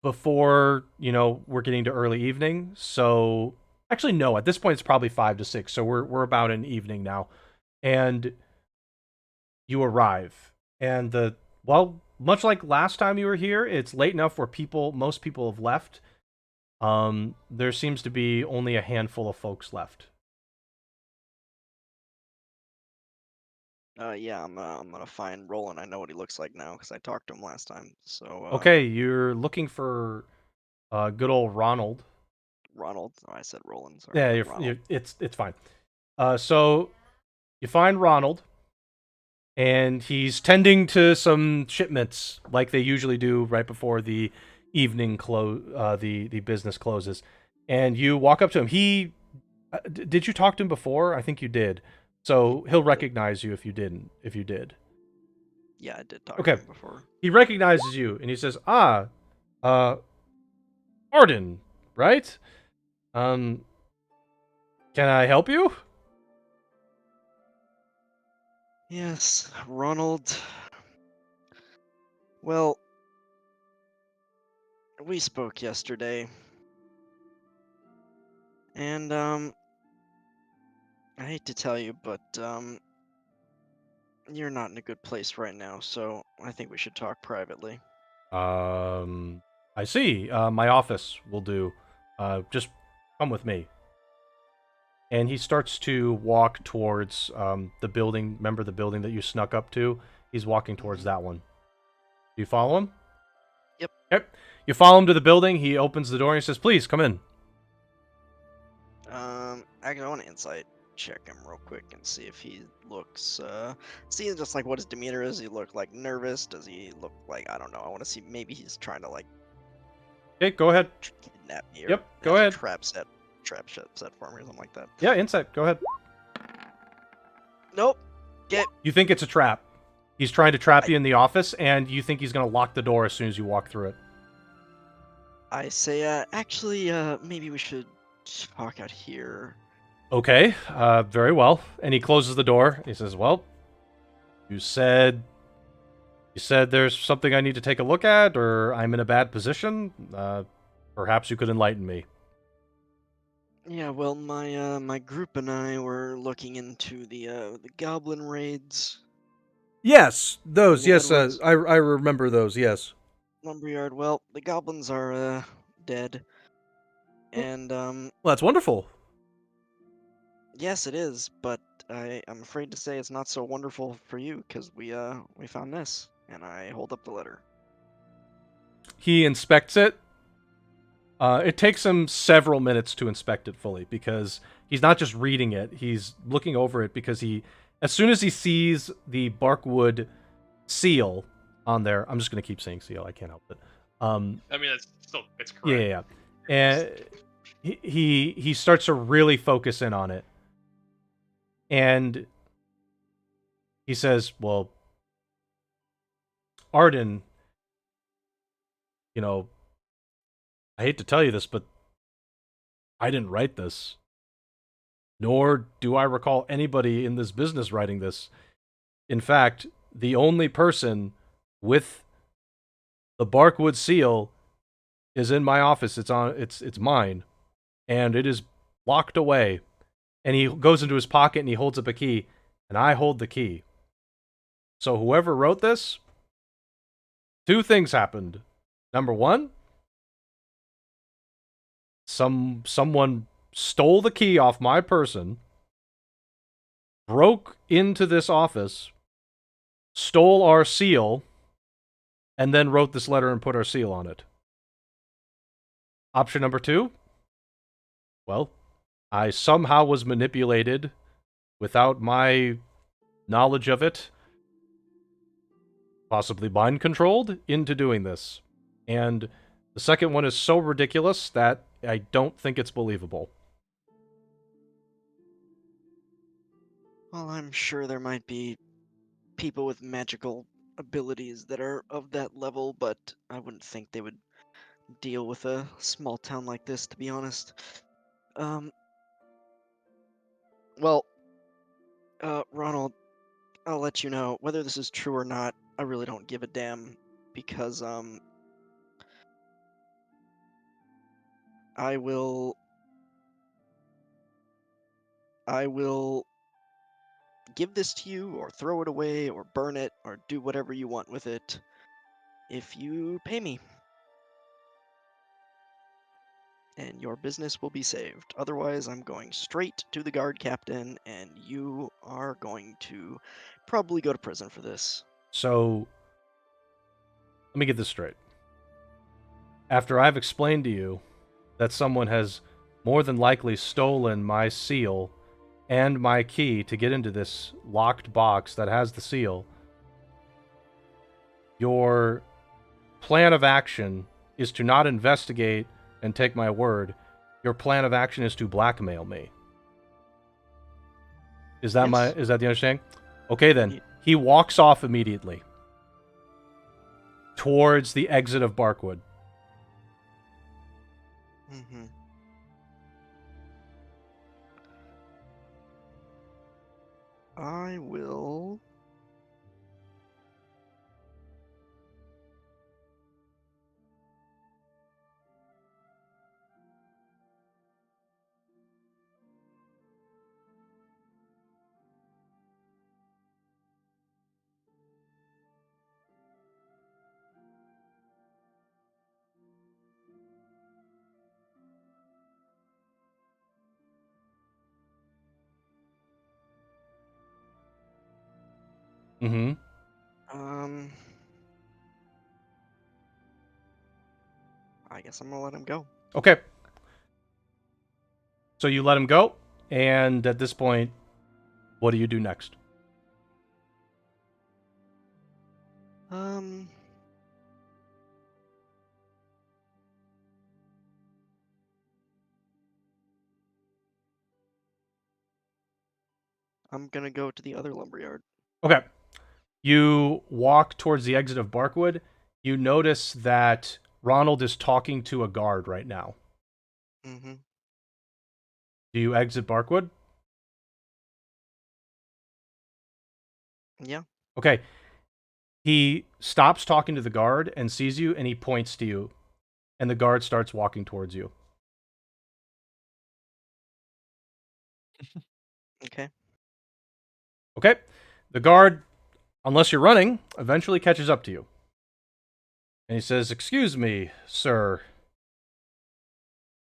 before, we're getting to early evening. So actually no, at this point it's probably 5 to 6. So we're about in evening now. And you arrive. And much like last time you were here, it's late enough where most people have left. There seems to be only a handful of folks left. Yeah, I'm gonna find Roland. I know what he looks like now because I talked to him last time. So. Okay, you're looking for good old Ronald. Ronald. Oh, I said Roland. Sorry. Yeah, Ronald. it's fine. So you find Ronald, and he's tending to some shipments like they usually do right before the evening the business closes. And you walk up to him. He did you talk to him before? I think you did. So he'll recognize you if you didn't. If you did. Yeah, I did talk Okay. to him before. He recognizes you and he says, Arden, right? Can I help you? Yes, Ronald. Well, we spoke yesterday. And I hate to tell you, but you're not in a good place right now, so I think we should talk privately. I see. My office will do. Just come with me. And he starts to walk towards the building. Remember the building that you snuck up to? He's walking towards that one. Do you follow him? Yep. Yep. You follow him to the building. He opens the door and he says, "Please come in." Actually, I want to insight check him real quick and see if he looks, see just like what his demeanor is. Does he look like nervous? Does he look like, I don't know. I want to see maybe he's trying to like Okay, go ahead. kidnap me or Yep, go has a ahead. trap set for me or something like that. Yeah, insight. Go ahead. Nope. You think it's a trap. He's trying to trap you in the office, and you think he's going to lock the door as soon as you walk through it. I say, actually, maybe we should talk out here. Okay, very well. And he closes the door. He says, "Well, you said there's something I need to take a look at, or I'm in a bad position. Perhaps you could enlighten me." Yeah, well, my group and I were looking into the goblin raids, Yes, those. the Yes, Edwards I remember those. Yes. lumberyard. Well, the goblins are dead, Well, and Well, that's wonderful. yes, it is, but I'm afraid to say it's not so wonderful for you because we found this, and I hold up the letter. He inspects it. It takes him several minutes to inspect it fully because he's not just reading it; he's looking over it because as soon as he sees the Barkwood seal on there, I'm just going to keep saying seal. I can't help it. I mean, it's correct. Yeah. And he starts to really focus in on it, and he says, "Well, Arden, you know, I hate to tell you this, but I didn't write this. Nor do I recall anybody in this business writing this. In fact, the only person with the Barkwood seal is in my office. It's mine, and it is locked away." And he goes into his pocket and he holds up a key, and I hold the key. So whoever wrote this, two things happened. Number one, someone stole the key off my person, broke into this office, stole our seal, and then wrote this letter and put our seal on it. Option number two, well, I somehow was manipulated without my knowledge of it, possibly mind controlled, into doing this. And the second one is so ridiculous that I don't think it's believable. Well, I'm sure there might be people with magical abilities that are of that level, but I wouldn't think they would deal with a small town like this, to be honest. Um, well, Ronald, I'll let you know whether this is true or not. I really don't give a damn because I will give this to you or throw it away or burn it or do whatever you want with it if you pay me. And your business will be saved. Otherwise, I'm going straight to the guard captain, and you are going to probably go to prison for this. So, let me get this straight. After I've explained to you that someone has more than likely stolen my seal and my key to get into this locked box that has the seal, your plan of action is to not investigate and take my word. Your plan of action is to blackmail me. Is that Yes. is that the understanding? Okay then. Ye- He walks off immediately towards the exit of Barkwood. Mm-hmm. I will. Mm-hmm. I guess I'm gonna let him go. Okay. So you let him go, and at this point, what do you do next? Um, I'm gonna go to the other lumberyard. Okay. You walk towards the exit of Barkwood. You notice that Ronald is talking to a guard right now. Mm-hmm. Do you exit Barkwood? Yeah. Okay. He stops talking to the guard and sees you, and he points to you. And the guard starts walking towards you. Okay. Okay? The guard, unless you're running, eventually catches up to you. And he says, "Excuse me, sir.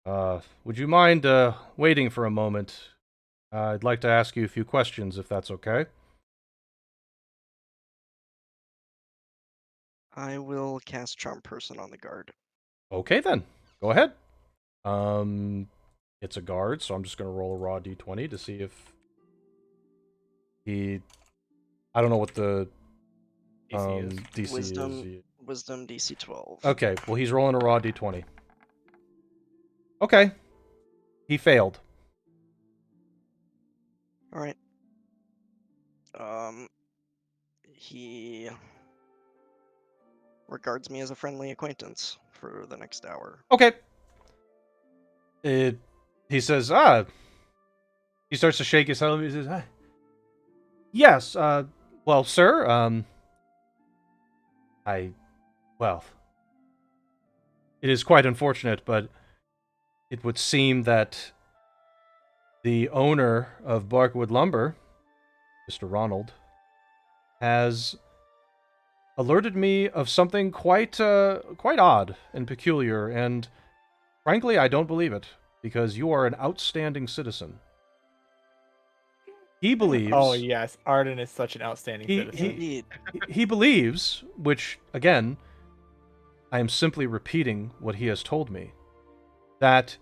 Would you mind waiting for a moment? I'd like to ask you a few questions, if that's okay." I will cast Charm Person on the guard. Okay, then. Go ahead. It's a guard, so I'm just going to roll a raw d20 to see if he... I don't know what the DC is. DC Wisdom, is. Wisdom DC 12. Okay, well, he's rolling a raw d20. Okay. He failed. All right. He regards me as a friendly acquaintance for the next hour. Okay. He says, he starts to shake his head. He says, yes, well, sir, well, it is quite unfortunate, but it would seem that the owner of Barkwood Lumber, Mr. Ronald, has alerted me of something quite odd and peculiar, and frankly, I don't believe it, because you are an outstanding citizen. He believes... Oh yes, Arden is such an outstanding He- citizen. Indeed. he believes, which, again, I am simply repeating what he has told me, that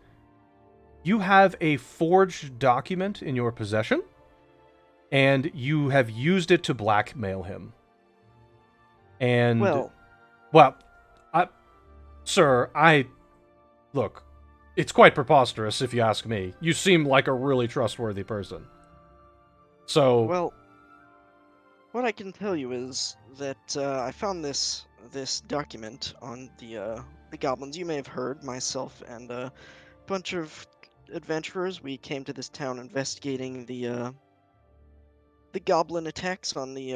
you have a forged document in your possession, and you have used it to blackmail him. And, Well, sir, look, it's quite preposterous if you ask me. You seem like a really trustworthy person. So, well, what I can tell you is that I found this document on the goblins. You may have heard, myself and a bunch of adventurers. We came to this town investigating the goblin attacks on the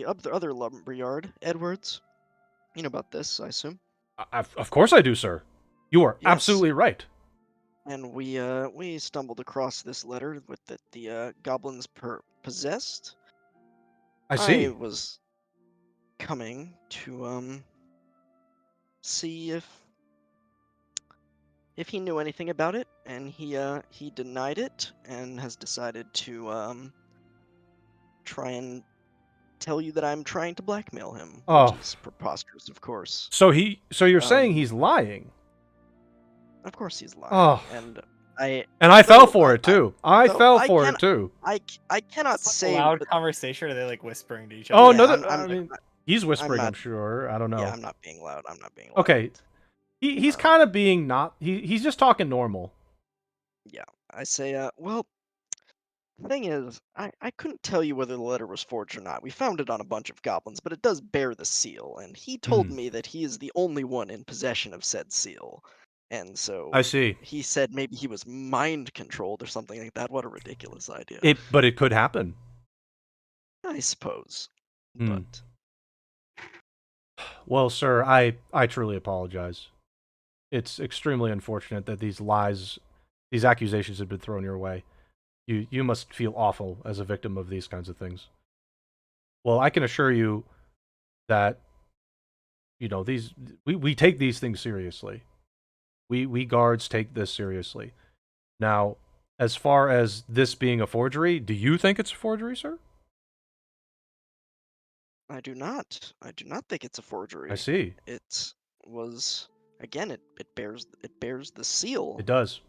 other lumberyard, Edwards. You know about this, I assume. of course I do, sir. You are Yes. absolutely right. And we stumbled across this letter with that the goblins possessed. I see. I was coming to see if he knew anything about it, and he denied it and has decided to try and tell you that I'm trying to blackmail him, Oh. which is preposterous, of course. So you're saying Um, he's lying? Of course he's lying, Oh. and I fell though for I- it too. though fell I for can- it too. I cannot It's like say a loud but- conversation, or are they like whispering to each other? Oh Yeah, no! I'm- I mean, he's whispering. I'm not- sure. I don't know. Yeah, I'm not being loud. I'm not being loud. Okay. He's Uh, kind of being not. He's just talking normal. Yeah, I say, well, the thing is, I couldn't tell you whether the letter was forged or not. We found it on a bunch of goblins, but it does bear the seal, and he told Mhm. me that he is the only one in possession of said seal. And so I see. he said maybe he was mind controlled or something like that. What a ridiculous idea. But it could happen. I suppose. Hmm. But Well, sir, I truly apologize. It's extremely unfortunate that these accusations have been thrown your way. You must feel awful as a victim of these kinds of things. Well, I can assure you that we take these things seriously. We guards take this seriously. Now, as far as this being a forgery, do you think it's a forgery, sir? I do not. I do not think it's a forgery. I see. It was again. It bears the seal, It does.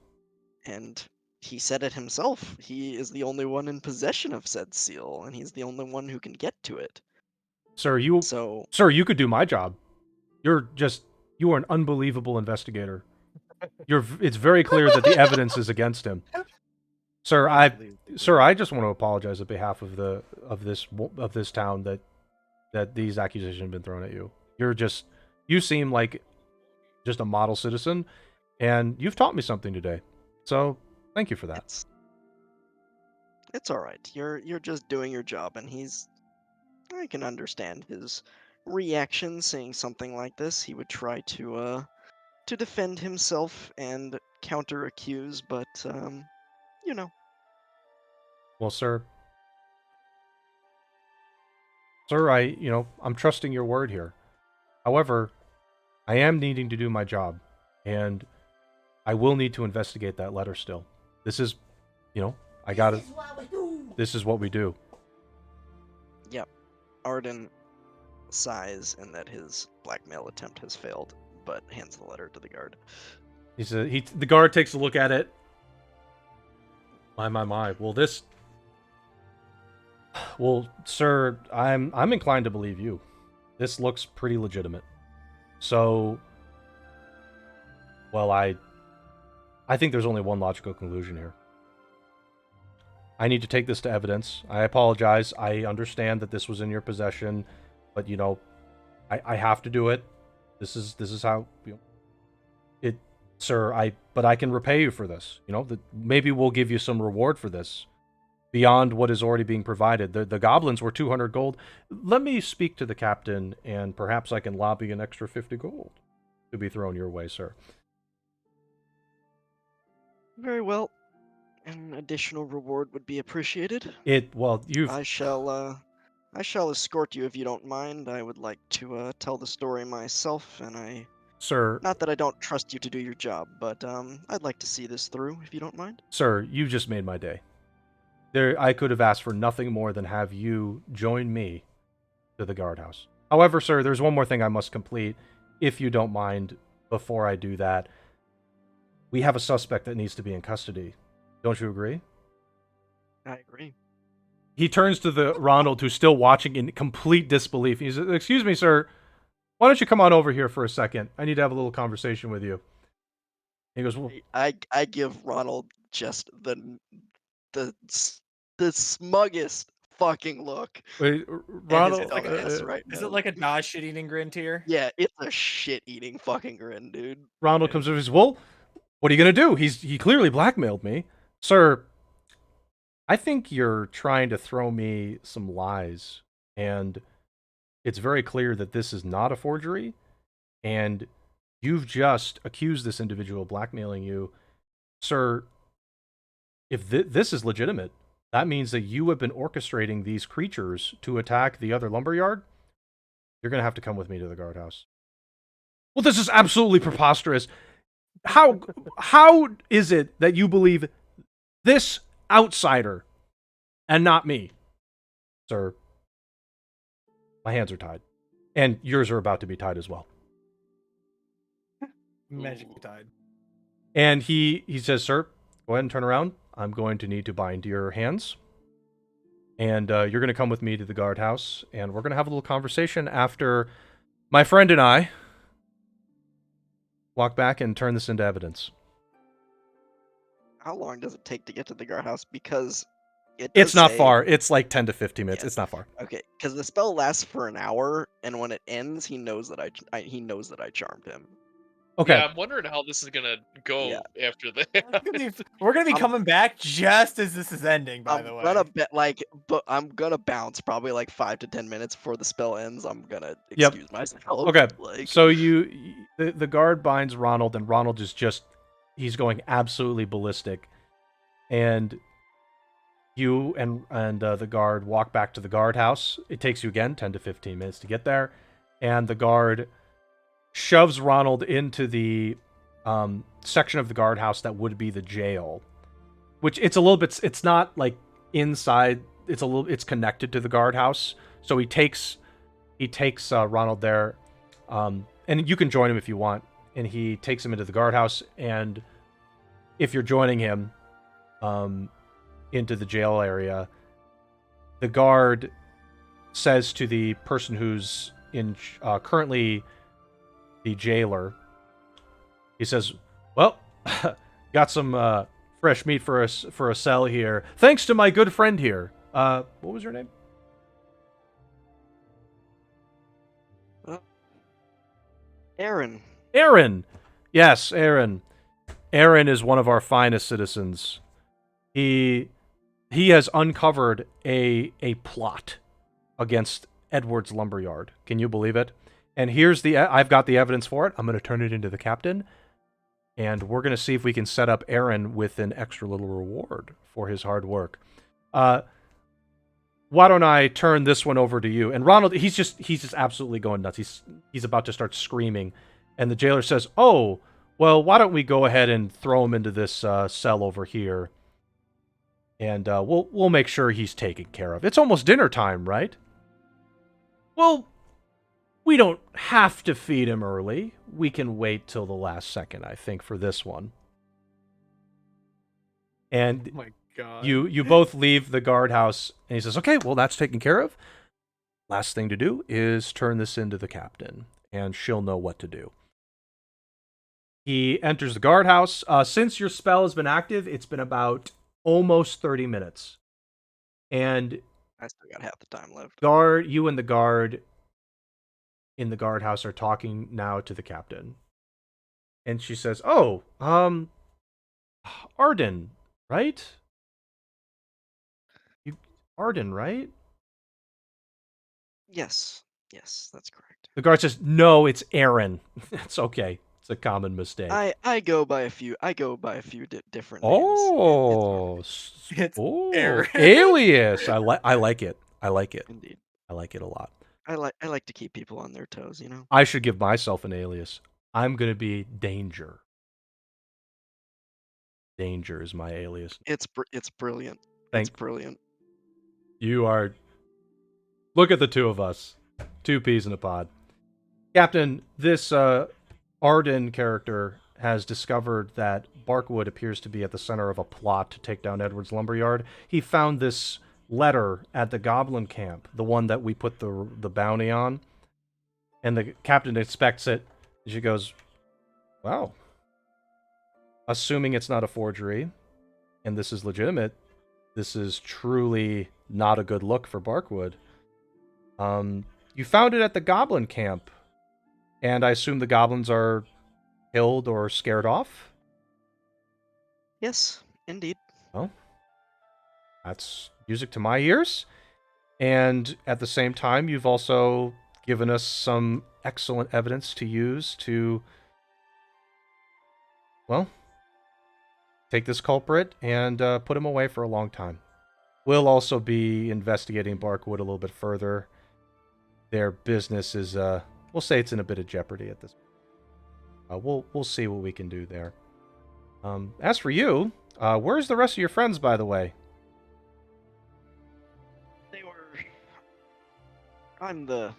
and he said it himself. He is the only one in possession of said seal, and he's the only one who can get to it. Sir, So you could do my job. You are an unbelievable investigator. It's very clear that the evidence is against him. Sir, I just want to apologize on behalf of this town that these accusations have been thrown at you. You seem like just a model citizen, and you've taught me something today. So, thank you for that. it's all right. You're just doing your job, and I can understand his reaction seeing something like this. He would try to defend himself and counter accuse, but you know. Well, sir, I'm trusting your word here. However, I am needing to do my job, and I will need to investigate that letter still. This is, I gotta. This is what we do. Yep. Arden sighs in that his blackmail attempt has failed, but hands the letter to the guard. The guard takes a look at it. My. Well, sir, I'm inclined to believe you. This looks pretty legitimate. So, well, I think there's only one logical conclusion here. I need to take this to evidence. I apologize. I understand that this was in your possession, but I have to do it. This is how it, sir. But I can repay you for this. Maybe we'll give you some reward for this, beyond what is already being provided. The goblins were 200 gold. Let me speak to the captain, and perhaps I can lobby an extra 50 gold to be thrown your way, sir. Very well. An additional reward would be appreciated. I shall escort you if you don't mind. I would like to tell the story myself, and Sir, not that I don't trust you to do your job, but I'd like to see this through if you don't mind. Sir, you just made my day. I could have asked for nothing more than have you join me to the guardhouse. However, sir, there's one more thing I must complete, if you don't mind. Before I do that, we have a suspect that needs to be in custody. Don't you agree? I agree. He turns to the Ronald, who's still watching in complete disbelief. He says, "Excuse me, sir. Why don't you come on over here for a second? I need to have a little conversation with you." He goes, "Well," I give Ronald just the smuggest fucking look. wait, And Ronald, his dumbass right Is now. it like a Dodge shit-eating grin tier? Yeah, it's a shit-eating fucking grin, dude. Ronald comes over and says, "Well, what are you gonna do? He clearly blackmailed me, sir. I think you're trying to throw me some lies, and it's very clear that this is not a forgery, and you've just accused this individual of blackmailing you, sir. If this is legitimate, that means that you have been orchestrating these creatures to attack the other lumberyard. You're gonna have to come with me to the guardhouse." "Well, this is absolutely preposterous. How is it that you believe this outsider and not me?" "Sir, my hands are tied, and yours are about to be tied as well." Magically tied. And he says, "Sir, go ahead and turn around. I'm going to need to bind your hands, and you're going to come with me to the guardhouse, and we're going to have a little conversation after my friend and I walk back and turn this into evidence." How long does it take to get to the guardhouse? Because It's not far. It's like 10 to 15 minutes. Yeah. It's not far. Okay, because the spell lasts for an hour, and when it ends, he knows that I charmed him. Okay. Yeah, I'm wondering how this is gonna go Yeah. after that. We're gonna be I'm- coming back just as this is ending. By the way, But I'm gonna bounce probably like 5 to 10 minutes before the spell ends. I'm gonna Yep. excuse myself. Okay. Like, So the guard binds Ronald, and Ronald is he's going absolutely ballistic, and you and the guard walk back to the guardhouse. It takes you again 10 to 15 minutes to get there, and the guard shoves Ronald into the section of the guardhouse that would be the jail, which it's not like inside. It's connected to the guardhouse. So he takes he takes Ronald there, and you can join him if you want. And he takes him into the guardhouse. And if you're joining him into the jail area, the guard says to the person who's in currently the jailer, he says, "Well, got some fresh meat for a cell here. Thanks to my good friend here. What was your name?" Aaron. Aaron. Yes, Aaron. Aaron is one of our finest citizens. He has uncovered a plot against Edward's lumberyard. Can you believe it? And I've got the evidence for it. I'm going to turn it into the captain, and we're going to see if we can set up Aaron with an extra little reward for his hard work. Why don't I turn this one over to you? And Ronald, he's just absolutely going nuts. He's about to start screaming, and the jailer says, "Oh, well, why don't we go ahead and throw him into this cell over here, and we'll make sure he's taken care of. It's almost dinner time, right?" "Well, we don't have to feed him early. We can wait till the last second, I think, for this one." And Oh my god. you both leave the guardhouse, and he says, "Okay, well, that's taken care of. Last thing to do is turn this into the captain, and she'll know what to do." He enters the guardhouse. Since your spell has been active, it's been about almost 30 minutes. And I still got half the time left. you and the guard in the guardhouse are talking now to the captain. And she says, "Oh, Arden, right? Arden, right?" Yes, that's correct. The guard says, "No, it's Aaron." It's okay. It's a common mistake. I go by a few different names. Oh, It's oh, Aaron. alias. I like it. I like it. Indeed. I like it a lot. I like to keep people on their toes, you know. I should give myself an alias. I'm gonna be Danger. Danger is my alias. It's brilliant. Thank It's brilliant. you. Are look at the two of us, two peas in a pod. Captain, this Arden character has discovered that Barkwood appears to be at the center of a plot to take down Edward's lumberyard. He found this letter at the goblin camp, the one that we put the bounty on, and the captain inspects it. And she goes, "Wow. Assuming it's not a forgery, and this is legitimate, this is truly not a good look for Barkwood. You found it at the goblin camp, and I assume the goblins are killed or scared off?" Yes, indeed. Well, that's music to my ears. And at the same time, you've also given us some excellent evidence to use to, well, take this culprit and put him away for a long time. We'll also be investigating Barkwood a little bit further. Their business is, we'll say it's in a bit of jeopardy at this point. We'll see what we can do there. As for you, where's the rest of your friends, by the way? They were. I'm the.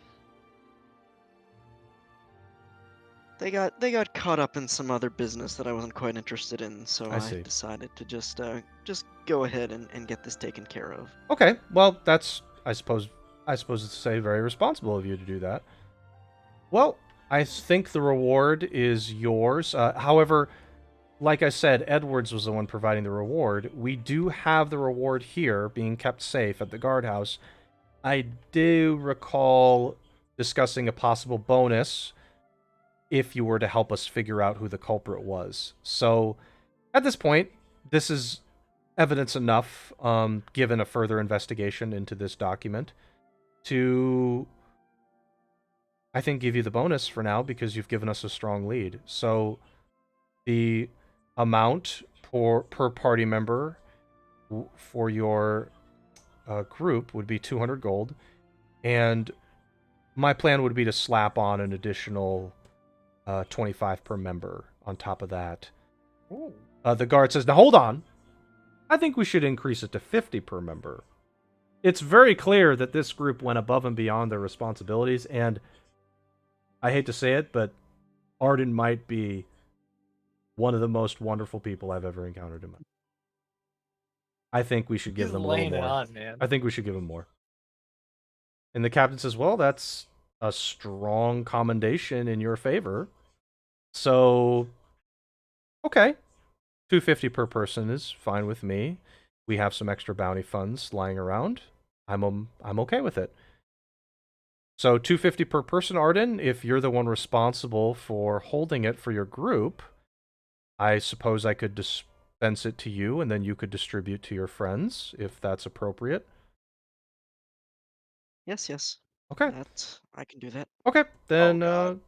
They got caught up in some other business that I wasn't quite interested in, so I see. decided to just go ahead and get this taken care of. Okay, well, that's, I suppose it's very responsible of you to do that. Well, I think the reward is yours. However, like I said, Edwards was the one providing the reward. We do have the reward here, being kept safe at the guardhouse. I do recall discussing a possible bonus if you were to help us figure out who the culprit was. So, at this point, this is evidence enough, given a further investigation into this document, to, I think, give you the bonus for now, because you've given us a strong lead. So, the amount per party member for your group would be 200 gold, and my plan would be to slap on an additional 25 per member on top of that. The guard says, "Now hold on. I think we should increase it to 50 per member." it's very clear that this group went above and beyond their responsibilities, and I hate to say it, but Arden might be one of the most wonderful people I've ever encountered in my life. I think we should give He's them a little laying it more. on, man. I think we should give them more. And the captain says, well, that's a strong commendation in your favor. So, okay. 250 per person is fine with me. We have some extra bounty funds lying around. I'm okay with it. So 250 per person, Arden. If you're the one responsible for holding it for your group, I suppose I could dispense it to you, and then you could distribute to your friends if that's appropriate. Yes. Okay. I can do that. Okay. Then God.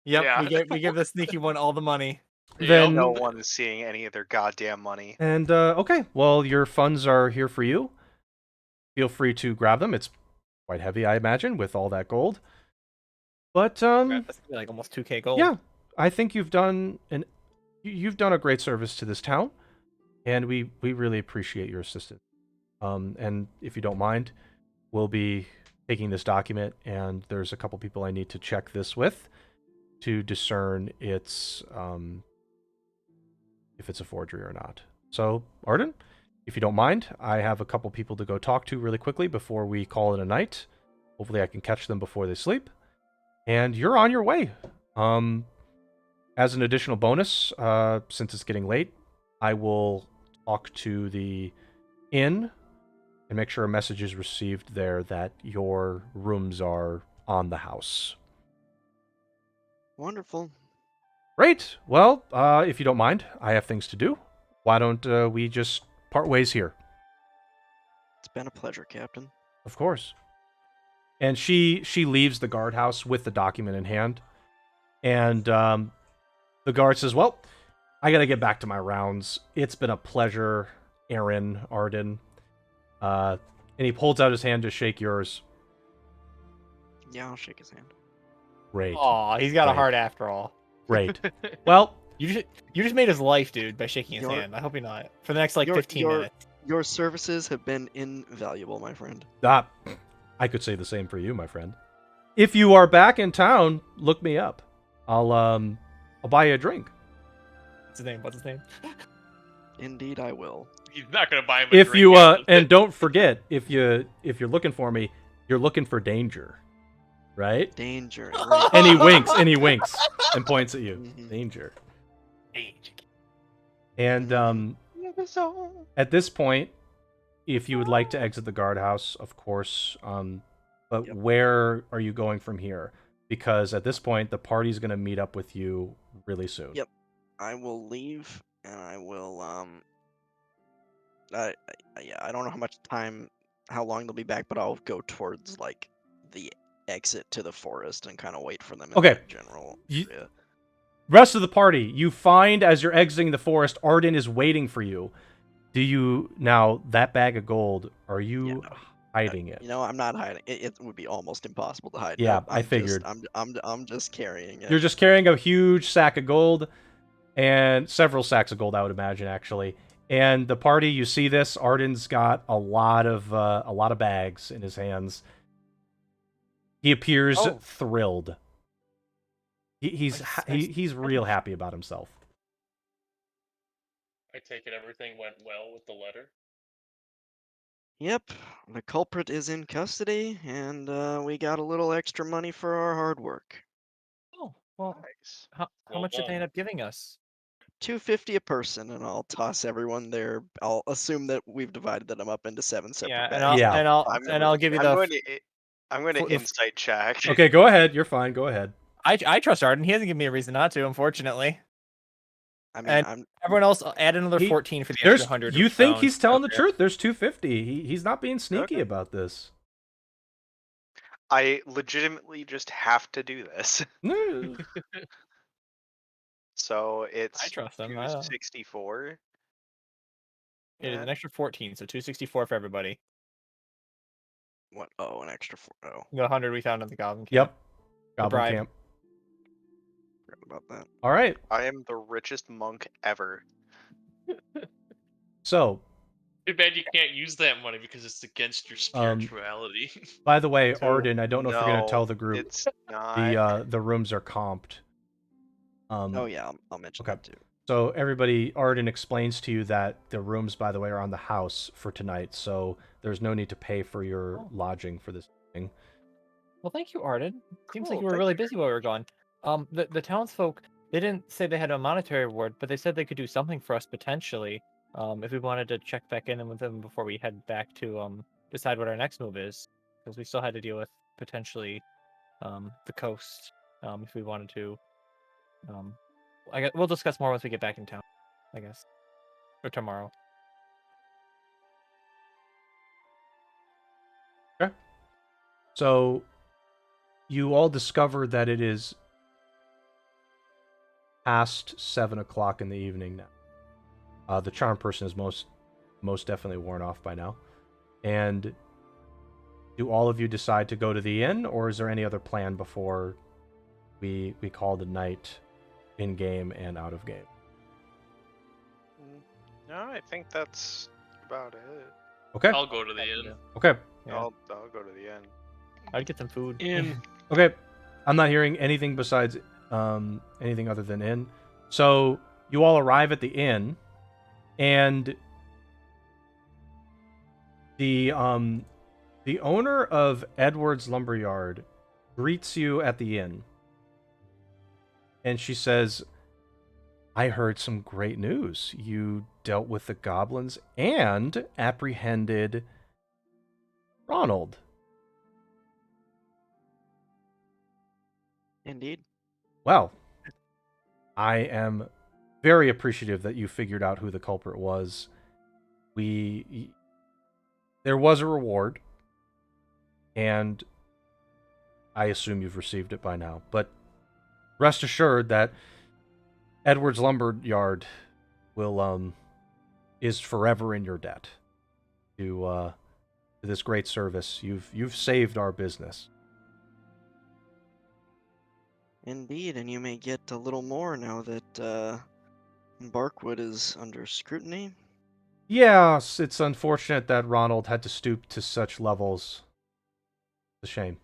Yep, Yeah. we give the sneaky one all the money. Then No one is seeing any of their goddamn money. And okay, well, your funds are here for you. Feel free to grab them. It's quite heavy, I imagine, with all that gold. But That's gonna be like almost 2K gold. yeah, I think you've done a great service to this town, and we really appreciate your assistance. And if you don't mind, we'll be taking this document, and there's a couple people I need to check this with to discern its if it's a forgery or not. So, Arden, if you don't mind, I have a couple people to go talk to really quickly before we call it a night. Hopefully I can catch them before they sleep. And you're on your way. As an additional bonus, since it's getting late, I will talk to the inn and make sure a message is received there that your rooms are on the house. Wonderful. Great. Well, if you don't mind, I have things to do. Why don't we just part ways here? It's been a pleasure, Captain. Of course. And she leaves the guardhouse with the document in hand. And the guard says, well, I got to get back to my rounds. It's been a pleasure, Aaron, Arden. And he holds out his hand to shake yours. Yeah, I'll shake his hand. Great. Aw, he's got a Right. heart after all. Great. Well, You just made his life, dude, by shaking his Your- hand. I hope you're not. For the next like your- 15 your- minutes. Your services have been invaluable, my friend. I could say the same for you, my friend. If you are back in town, look me up. I'll buy you a drink. What's his name? What's his name? Indeed, I will. He's not gonna buy him a If drink you after and don't forget, if you're looking for me, you're looking for danger, right? Danger. And he winks and points at you. Mhm. Danger. And Mm-hmm. at this point, if you would like to exit the guardhouse, of course. But Yep. where are you going from here? Because at this point, the party's going to meet up with you really soon. Yep. I will leave, and I will I don't know how long they'll be back, but I'll go towards like the exit to the forest and kind of wait for them in Okay. that general You- area. Rest of the party, you find as you're exiting the forest, Arden is waiting for you. Do you now that bag of gold? Are you Yeah, no. hiding it? You know, I'm not hiding. It would be almost impossible to hide. Yeah, Nope, I I'm just- figured. I'm just carrying it. You're just carrying a huge sack of gold, and several sacks of gold, I would imagine, actually. And the party, you see this. Arden's got a lot of bags in his hands. He appears Oh. thrilled. He's real happy about himself. I take it everything went well with the letter. Yep, the culprit is in custody, and we got a little extra money for our hard work. Oh, well, Nice. how Well much did they done. end up giving us? $250 a person, and I'll toss everyone there. I'll assume that we've divided them up into 7 separate Yeah, bags. and I'll Yeah. and I'll I'm and I'll give you I'm the. going to for the- insight check. Okay, go ahead. You're fine. Go ahead. I trust Arden. He hasn't given me a reason not to, unfortunately. I mean, and- Everyone else, add another He- 14 for the There's. extra 100. You think pounds. he's telling the Okay. truth? There's 250. He's not being sneaky Okay. about this. I legitimately just have to do this. No. So it's I trust him. I don't- 264. It is Yeah. an extra 14, so 264 for everybody. what? Oh, an extra 4. Oh, The 100 we found in the Goblin Camp. Yep. Goblin bribe. camp. forgot about that. All right. I am the richest monk ever. So, Too bad you can't use that money because it's against your spirituality. By the way, So- Arden, I don't know if you're gonna tell No, the group it's not. the rooms are comped. Oh yeah, I'll mention Okay. that too. So everybody, Arden explains to you that the rooms, by the way, are on the house for tonight, so there's no need to pay for your lodging for this thing. Well, thank you, Arden. Seems like Cool, you were thank really you. busy while we were gone. The townsfolk, they didn't say they had a monetary reward, but they said they could do something for us potentially. If we wanted to check back in with them before we head back to decide what our next move is, because we still had to deal with potentially the coast. If we wanted to, I guess we'll discuss more once we get back in town, I guess, or tomorrow. So you all discover that it is past 7 o'clock in the evening now. The charm person is most definitely worn off by now. And do all of you decide to go to the inn, or is there any other plan before we call the night in game and out of game? No, I think that's about it. Okay. I'll go to the inn. Okay. Yeah. I'll go to the end. I'd get some food. Inn. Okay. I'm not hearing anything besides anything other than inn. So you all arrive at the inn, and the owner of Edward's Lumberyard greets you at the inn, and she says, "I heard some great news. You dealt with the goblins and apprehended Ronald." Indeed. Well, I am very appreciative that you figured out who the culprit was. There was a reward, and I assume you've received it by now. But rest assured that Edward's Lumberyard is forever in your debt to this great service. You've saved our business. Indeed, and you may get a little more now that Barkwood is under scrutiny. Yes, it's unfortunate that Ronald had to stoop to such levels. It's a shame.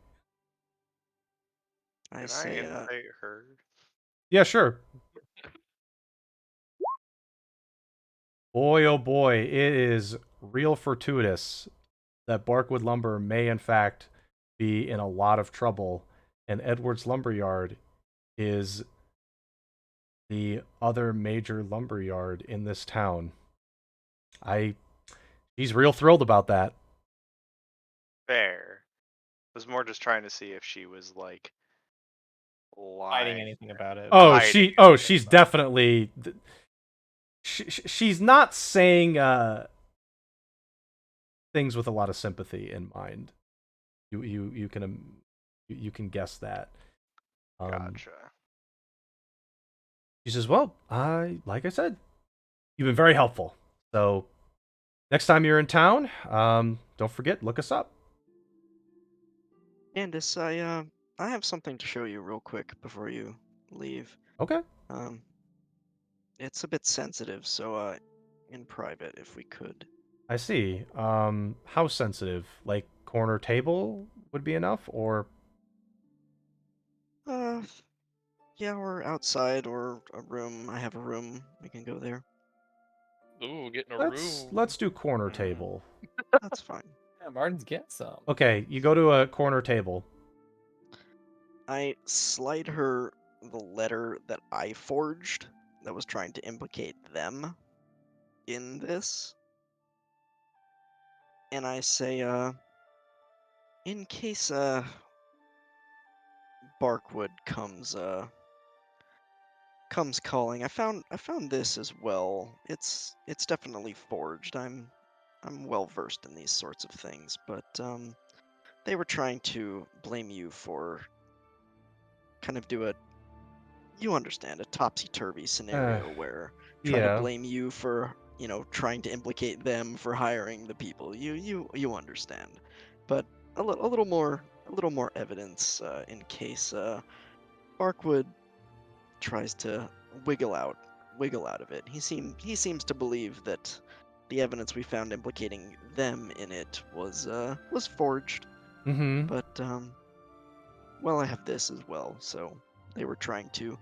I Can say, I invite her? Yeah, sure. Boy, oh boy, it is real fortuitous that Barkwood Lumber may, in fact, be in a lot of trouble, and Edward's Lumberyard is the other major lumberyard in this town. He's real thrilled about that. Fair. I was more just trying to see if she was like Hiding lying. anything about it. Hiding She's anything. definitely. She's not saying things with a lot of sympathy in mind. You can guess that. Gotcha. She says, "Well, like I said, you've been very helpful. So next time you're in town, don't forget, look us up." Candace, I have something to show you real quick before you leave. Okay. It's a bit sensitive, so in private, if we could. I see. How sensitive? Like corner table would be enough, or Yeah, or outside, or a room. I have a room. We can go there. Ooh, getting a room. let's do corner table. That's fine. Yeah, Martin's get some. Okay, you go to a corner table. I slide her the letter that I forged that was trying to implicate them in this. And I say, in case Barkwood comes calling, I found this as well. It's definitely forged. I'm well versed in these sorts of things, but they were trying to blame you for kind of do a, you understand, a topsy-turvy scenario where trying to Yeah. blame you for, trying to implicate them for hiring the people. You understand. But a little more evidence in case Barkwood tries to wiggle out of it. He seems to believe that the evidence we found implicating them in it was forged. Mm-hmm. But well, I have this as well, so they were trying to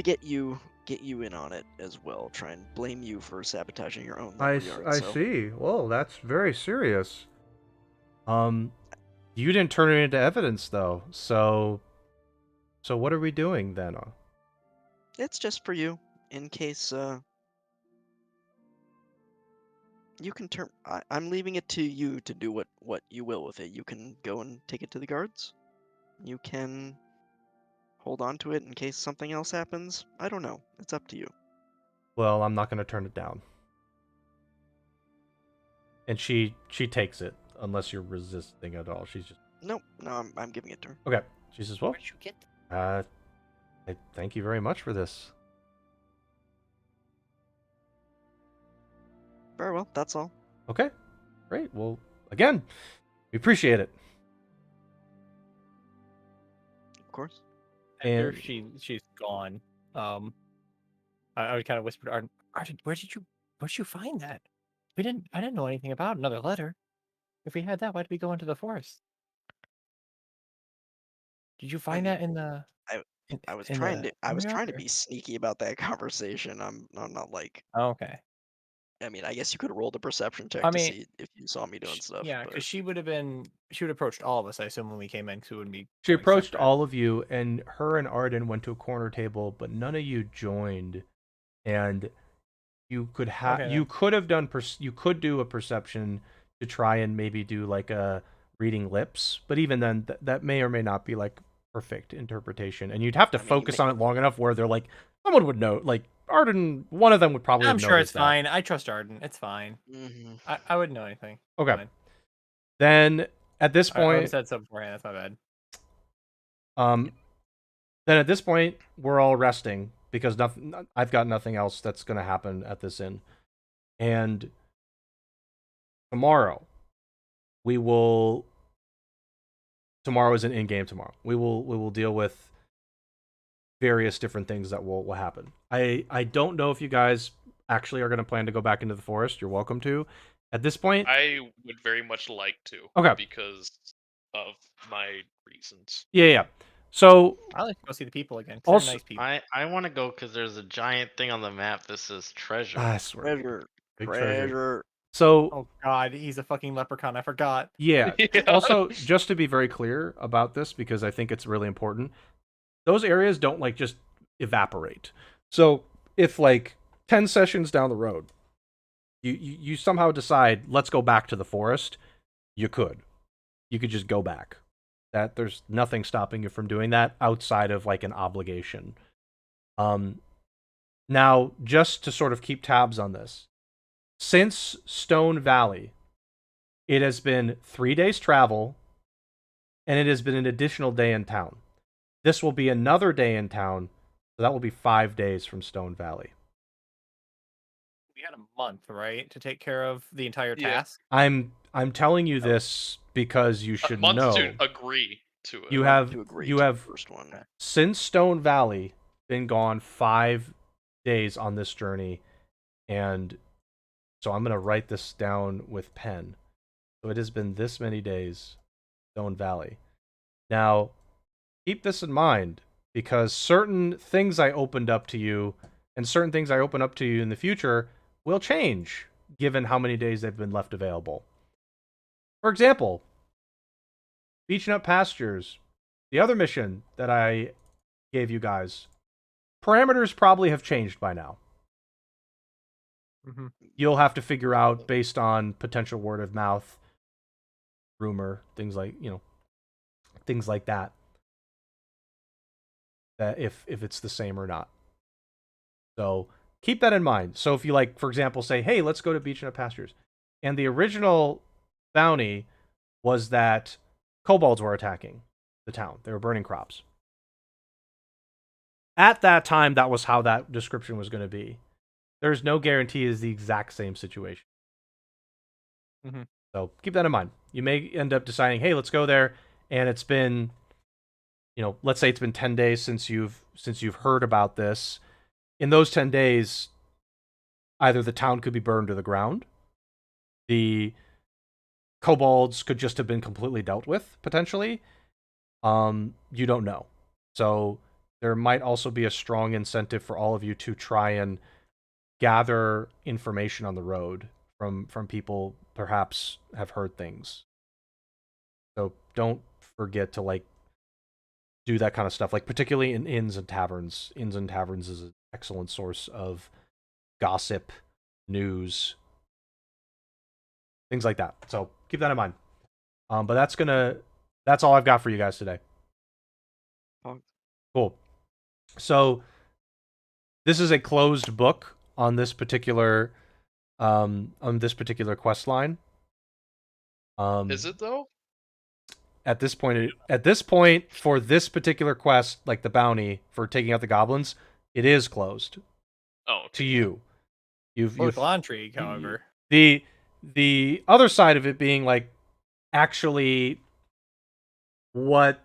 get you in on it as well, try and blame you for sabotaging your own lumberyard. I So see. Well, that's very serious. You didn't turn it into evidence though, so what are we doing then? it's just for you, in case you can turn. I'm leaving it to you to do what you will with it. You can go and take it to the guards. You can hold on to it in case something else happens. I don't know. It's up to you. Well, I'm not going to turn it down. And she takes it, unless you're resisting at all. She's just Nope. No, I'm giving it to her. okay. She says, "Well, Where'd you get I thank you very much for this." Very well. That's all. Okay, great. Well, again, we appreciate it. Of course. After And she's gone, I would kind of whisper to Arden, Arden, where'd you find that? I didn't know anything about another letter. If we had that, why did we go into the forest? Did you find mean, that in the I in, I was in trying the to I was lumberyard, trying to or- be sneaky about that conversation. I'm not like. Oh, okay. I mean, I guess you could have rolled a perception check I to mean, see if you saw me doing stuff. yeah, But because she would have approached all of us, I assume, when we came in, because we wouldn't be she going approached separate. all of you, and her and Arden went to a corner table, but none of you joined. And you could have Okay, you then. could have done you could do a perception to try and maybe do like a reading lips, but even then that may or may not be like perfect interpretation, and you'd have to I mean, focus on it long enough where they're like someone would know, like Arden, one of them would probably I'm have sure it's noticed that. fine. I trust Arden. It's fine. Mhm. I wouldn't know anything. Okay. Fine. Then at this I would have point, said so beforehand. That's my bad. then at this point we're all resting because nothing. I've got nothing else that's going to happen at this inn, and tomorrow we will. Tomorrow is an in-game tomorrow. We will deal with various different things that will happen. I don't know if you guys actually are going to plan to go back into the forest. You're welcome to. At this point, I would very much like to. Okay. Because of my reasons. yeah. So I like to go see the people again. 'Cause Also- they're nice people. I want to go because there's a giant thing on the map that says treasure. I swear, Treasure. big treasure. Treasure. So Oh God, he's a fucking leprechaun. I forgot. yeah. Yeah. Also, just to be very clear about this, because I think it's really important, those areas don't like just evaporate. So if like 10 sessions down the road, you somehow decide let's go back to the forest, you could just go back. That there's nothing stopping you from doing that outside of like an obligation. Now just to sort of keep tabs on this, since Stone Valley, it has been 3 days travel, and it has been an additional day in town. This will be another day in town, so that will be 5 days from Stone Valley. We had a month, right, to take care of the entire Yeah. task. I'm telling you this because you A should month know. to agree to it. You I have to agree you to have the first one. Okay. since Stone Valley been gone 5 days on this journey, and so I'm gonna write this down with pen. So it has been this many days, Stone Valley. Now, keep this in mind, because certain things I opened up to you and certain things I open up to you in the future will change given how many days they've been left available. For example, Beach Nut Pastures, the other mission that I gave you guys, parameters probably have changed by now. Mm-hmm. You'll have to figure out based on potential word of mouth, rumor, things like, things like that, that if it's the same or not. So keep that in mind. So if you like, for example, say, hey, let's go to Beach Nut Pastures, and the original bounty was that kobolds were attacking the town. They were burning crops. At that time, that was how that description was going to be. There's no guarantee it's the exact same situation. Mm-hmm. So keep that in mind. You may end up deciding, hey, let's go there, and it's been, let's say it's been 10 days since you've heard about this. In those 10 days, either the town could be burned to the ground, The kobolds could just have been completely dealt with, potentially. You don't know. So there might also be a strong incentive for all of you to try and gather information on the road from people perhaps have heard things. So don't forget to like do that kind of stuff, like particularly in inns and taverns. Inns and taverns is an excellent source of gossip, news, things like that. So keep that in mind. But that's all I've got for you guys today. Cool. So this is a closed book on this particular quest line. Is it though? At this point, for this particular quest, like the bounty for taking out the goblins, it is closed. Oh, okay. To you. For Glantrig, however. The other side of it being like actually what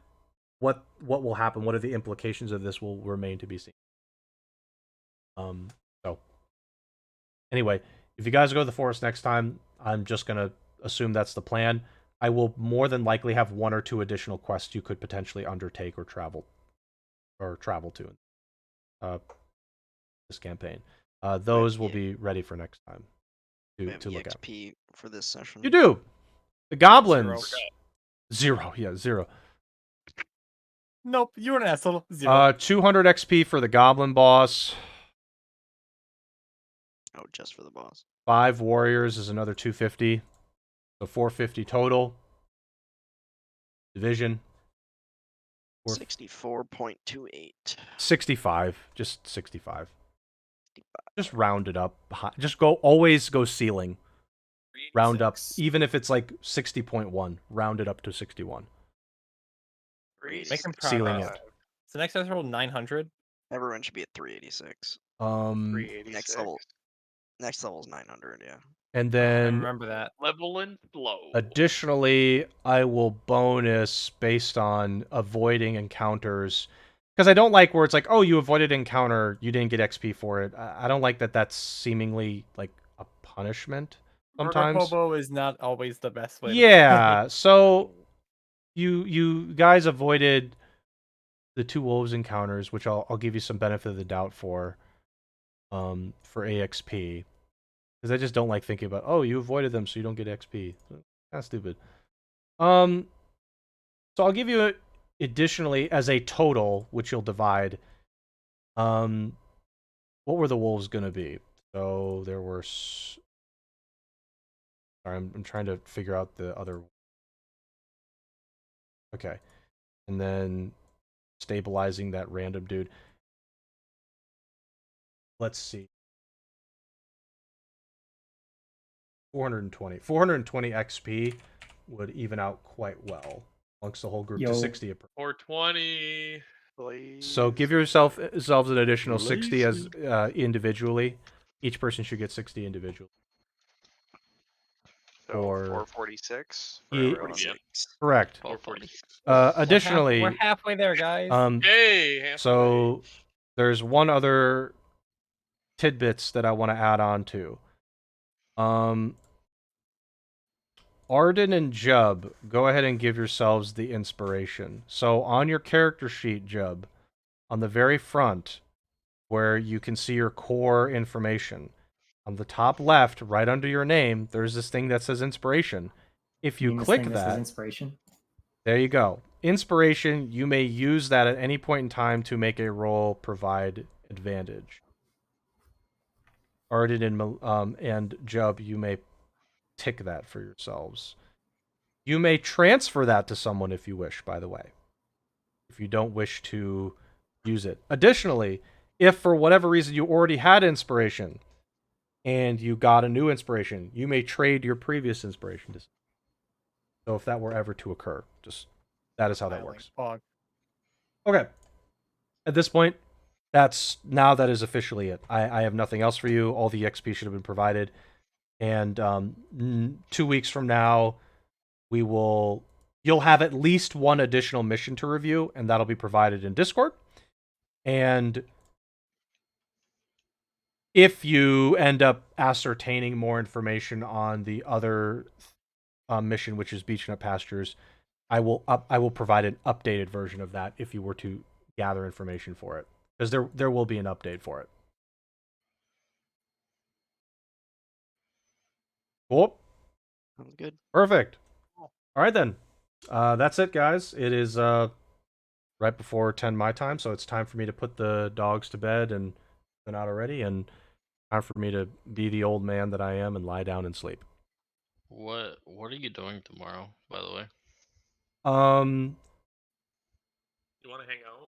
will happen, what are the implications of this will remain to be seen. So anyway, if you guys go to the forest next time, I'm just gonna assume that's the plan. I will more than likely have 1 or 2 additional quests you could potentially undertake or travel to this campaign. Those will be ready for next time to look at. XP for this session. You do. The goblins. 0. Yeah, 0. Nope, you're an asshole. 0. 200 XP for the goblin boss. Oh, just for the boss. 5 warriors is another 250. So 450 total. Division. 64.28. 65. Just 65. Just round it up. Just always go ceiling. Round up. Even if it's like 60.1. Round it up to 61. Make him proud. Ceiling it. So next level 900. Everyone should be at 386. 386. Next level is 900, yeah. And I then remember that. Leveling low. additionally, I will bonus based on avoiding encounters. Because I don't like where it's like, oh, you avoided encounter, you didn't get XP for it. I don't like that that's seemingly like a punishment sometimes. Murder Hobo is not always the best way. Yeah, so you guys avoided the 2 wolves encounters, which I'll give you some benefit of the doubt for AXP. Because I just don't like thinking about, oh, you avoided them so you don't get XP. Kind of stupid. So I'll give you additionally as a total, which you'll divide. What were the wolves going to be? So there were... Sorry, I'm trying to figure out the other... Okay. And then stabilizing that random dude. Let's see. 420 XP would even out quite well amongst the whole group to 60. 420. So give yourselves an additional 60 as individually. Each person should get 60 individually. So Or 446 for Ye- everyone. Yep. Correct. 446. Additionally, we're halfway there, guys. Hey, halfway. so there's one other tidbits that I want to add on to. Arden and Jub, go ahead and give yourselves the inspiration. So on your character sheet, Jub, on the very front, where you can see your core information, on the top left, right under your name, there's this thing that says inspiration. If you mean this click thing that says that, inspiration. there you go. Inspiration, you may use that at any point in time to make a roll provide advantage. Arden and Jub, you may tick that for yourselves. You may transfer that to someone if you wish, by the way, if you don't wish to use it. Additionally, if for whatever reason you already had inspiration and you got a new inspiration, you may trade your previous inspiration. So if that were ever to occur, just that is how that works. Okay. At this point, that is officially it. I have nothing else for you. All the XP should have been provided. And 2 weeks from now, you'll have at least one additional mission to review, and that'll be provided in Discord. And if you end up ascertaining more information on the other mission, which is Beach Nut Pastures, I will provide an updated version of that if you were to gather information for it, because there will be an update for it. Cool. Sounds good. Perfect. All right then. That's it, guys. It is right before 10 my time, so it's time for me to put the dogs to bed and been out already, and time for me to be the old man that I am and lie down and sleep. What are you doing tomorrow, by the way? Um, You want to hang out?